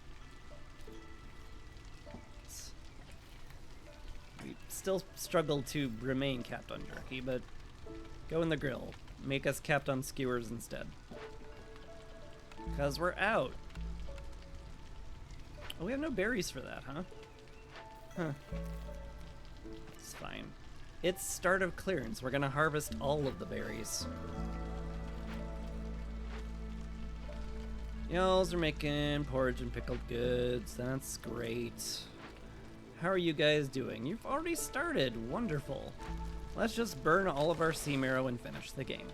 We still struggle to remain capped on jerky, but go in the grill. Make us capped on skewers instead. Because we're out. Oh, we have no berries for that, huh? Huh. It's fine. It's start of clearance. We're gonna harvest all of the berries. Y'alls are making porridge and pickled goods. That's great. How are you guys doing? You've already started. Wonderful. Let's just burn all of our sea marrow and finish the game.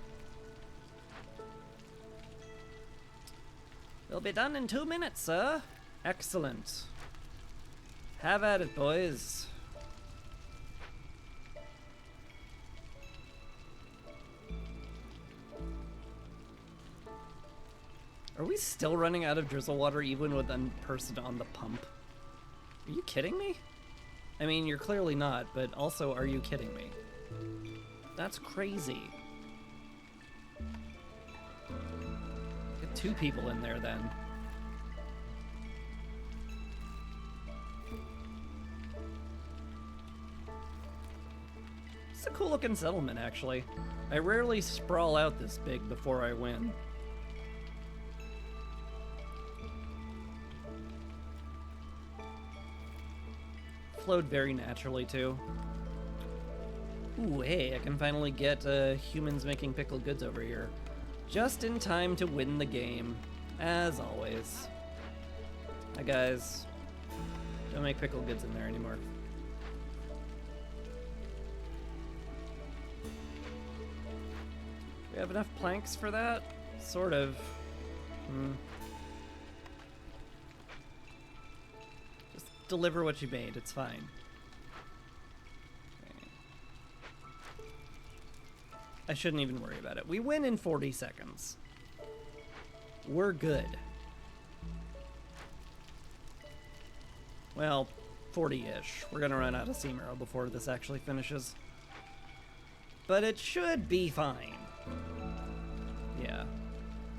We'll be done in 2 minutes, sir. Excellent. Have at it, boys. Are we still running out of drizzle water even with one person on the pump? Are you kidding me? I mean, you're clearly not, but also, are you kidding me? That's crazy. Get 2 people in there then. It's a cool looking settlement, actually. I rarely sprawl out this big before I win. Flowed very naturally, too. Ooh, hey, I can finally get humans making pickled goods over here. Just in time to win the game, as always. Hi, guys. Don't make pickled goods in there anymore. We have enough planks for that? Sort of. Just deliver what you made, it's fine. Okay. I shouldn't even worry about it. We win in 40 seconds. We're good. Well, 40-ish. We're gonna run out of Sea Marrow before this actually finishes. But it should be fine. Yeah.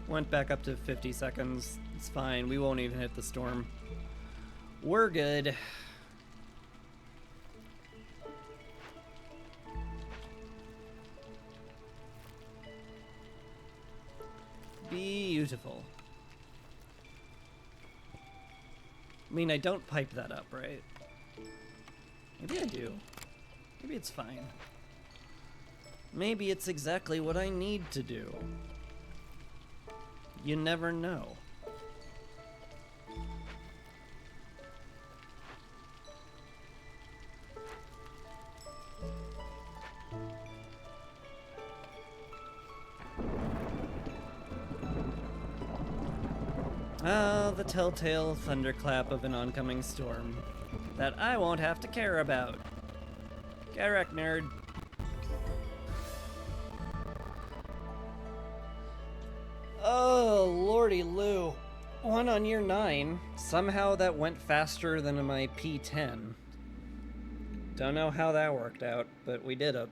Went back up to 50 seconds. It's fine. We won't even hit the storm. We're good. Beautiful. I mean, I don't pipe that up, right? Maybe I do. Maybe it's fine. Maybe it's exactly what I need to do. You never know. Ah, the telltale thunderclap of an oncoming storm that I won't have to care about. Get wrecked, nerd. Oh, lordy Lou. 1 on year 9. Somehow that went faster than my P10. Don't know how that worked out, but we did it.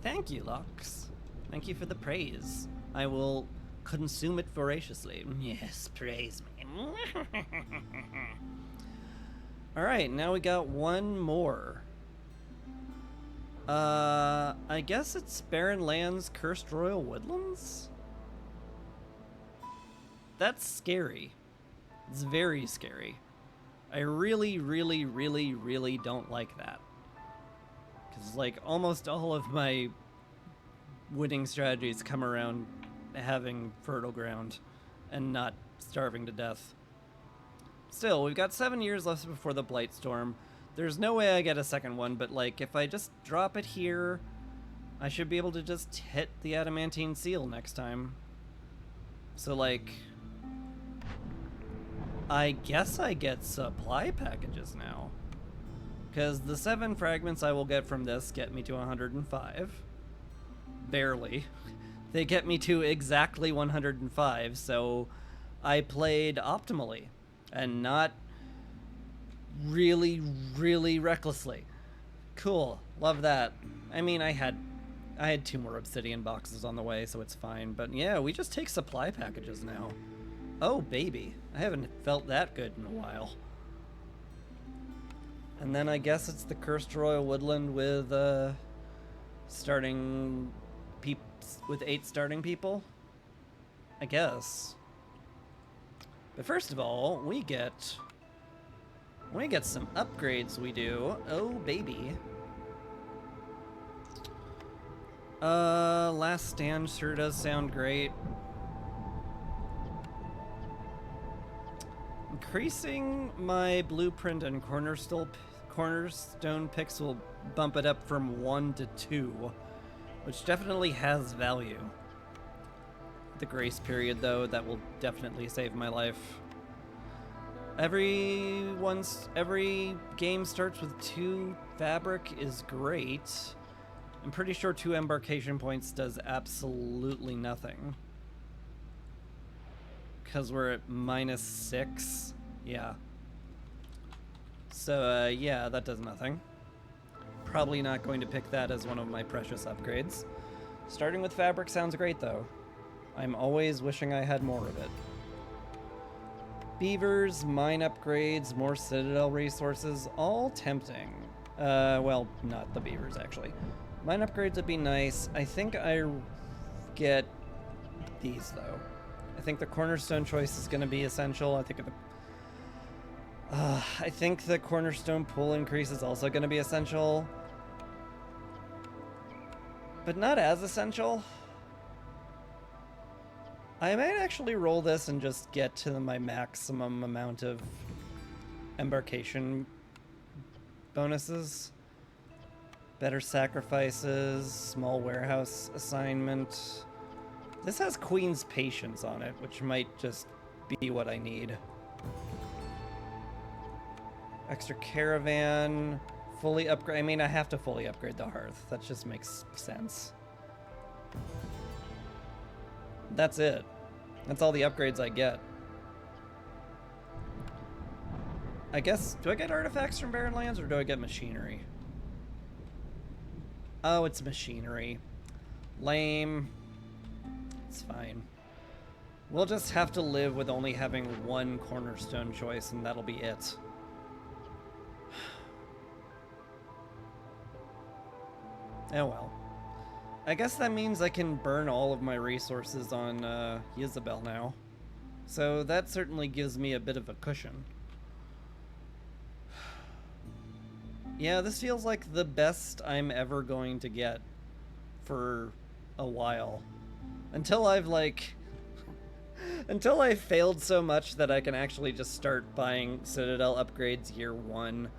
Thank you, Lux. Thank you for the praise. I will consume it voraciously. Yes, praise me. Alright, now we got one more. I guess it's Barren Lands, Cursed Royal Woodlands? That's scary. It's very scary. I really, really, really, really don't like that. Because, like, almost all of my winning strategies come around having fertile ground and not starving to death. Still, we've got 7 years left before the Blight Storm. There's no way I get a second one, but, like, if I just drop it here, I should be able to just hit the Adamantine Seal next time. So, like, I guess I get supply packages now. Because the 7 fragments I will get from this get me to 105. Barely. They get me to exactly 105, so I played optimally and not really, really recklessly. Cool. Love that. I mean, I had 2 more obsidian boxes on the way, so it's fine. But yeah, we just take supply packages now. Oh, baby. I haven't felt that good in a while. And then I guess it's the Cursed Royal Woodland with starting with 8 starting people. I guess. But first of all, we get some upgrades. We do. Oh baby. Last Stand sure does sound great. Increasing my blueprint and cornerstone picks will bump it up from 1 to 2, which definitely has value. The grace period, though, that will definitely save my life. Every game starts with 2 fabric is great. I'm pretty sure 2 embarkation points does absolutely nothing. Because we're at -6. Yeah. So, yeah, that does nothing. Probably not going to pick that as one of my precious upgrades. Starting with fabric sounds great, though. I'm always wishing I had more of it. Beavers, mine upgrades, more Citadel resources, all tempting. Well, not the beavers, actually. Mine upgrades would be nice. I think I get these, though. I think the cornerstone choice is going to be essential. I think the cornerstone pool increase is also going to be essential. but not as essential. I might actually roll this and just get to my maximum amount of embarkation bonuses. Better sacrifices, small warehouse assignment. This has Queen's Patience on it, which might just be what I need. Extra caravan, fully upgrade. I mean, I have to fully upgrade the hearth. That just makes sense. That's it. That's all the upgrades I get. I guess, do I get artifacts from Barren Lands or do I get machinery? Oh, it's machinery. Lame. It's fine. We'll just have to live with only having one cornerstone choice and that'll be it. Oh well. I guess that means I can burn all of my resources on Isabel now. So that certainly gives me a bit of a cushion. Yeah, this feels like the best I'm ever going to get for a while. Until I've until I've failed so much that I can actually just start buying Citadel upgrades year one.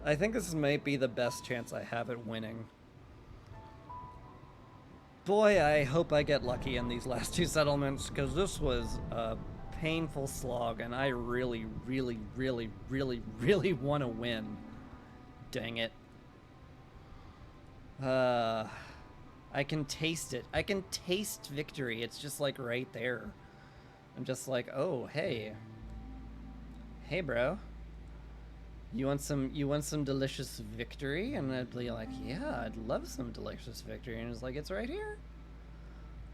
I think this might be the best chance I have at winning. Boy, I hope I get lucky in these last two settlements, because this was a painful slog, and I really, really, really, really, really want to win. Dang it. I can taste it. I can taste victory. It's just like right there. I'm just like, oh, hey. Hey, bro. You want some delicious victory? And I'd be like, yeah, I'd love some delicious victory. And it's like, it's right here.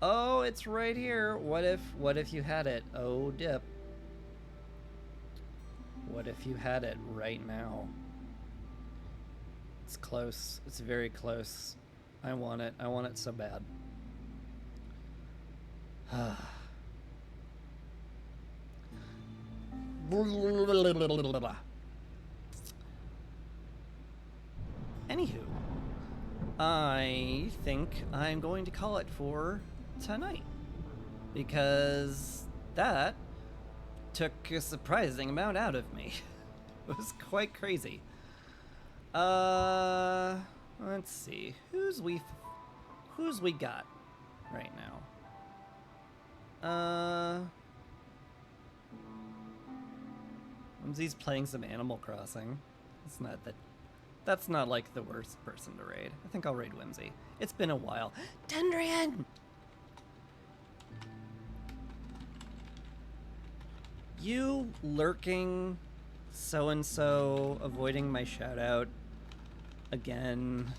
Oh, it's right here. What if you had it? Oh, dip. What if you had it right now? It's close. It's very close. I want it. I want it so bad. Anywho, I think I'm going to call it for tonight, because that took a surprising amount out of me. It was quite crazy. Let's see. Who's we got right now? Whimsy's playing some Animal Crossing. That's not like the worst person to raid. I think I'll raid Whimsy. It's been a while. Dendrian! You lurking so-and-so avoiding my shout-out again.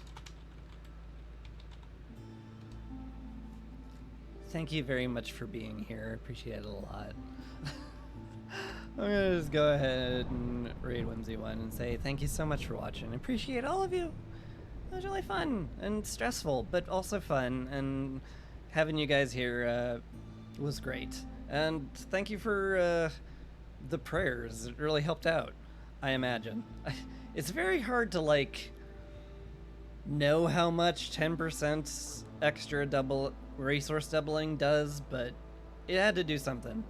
Thank you very much for being here. I appreciate it a lot. I'm gonna just go ahead and raid Whimsy 1 and say thank you so much for watching. I appreciate all of you. It was really fun and stressful, but also fun, and having you guys here was great. And thank you for the prayers. It really helped out, I imagine. It's very hard to know how much 10% extra resource doubling does, but it had to do something.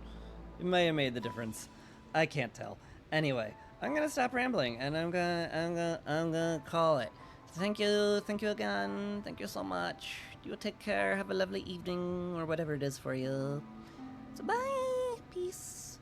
It may have made the difference. I can't tell. Anyway, I'm gonna stop rambling and I'm gonna call it. Thank you again. Thank you so much. You take care. Have a lovely evening or whatever it is for you. So bye. Peace.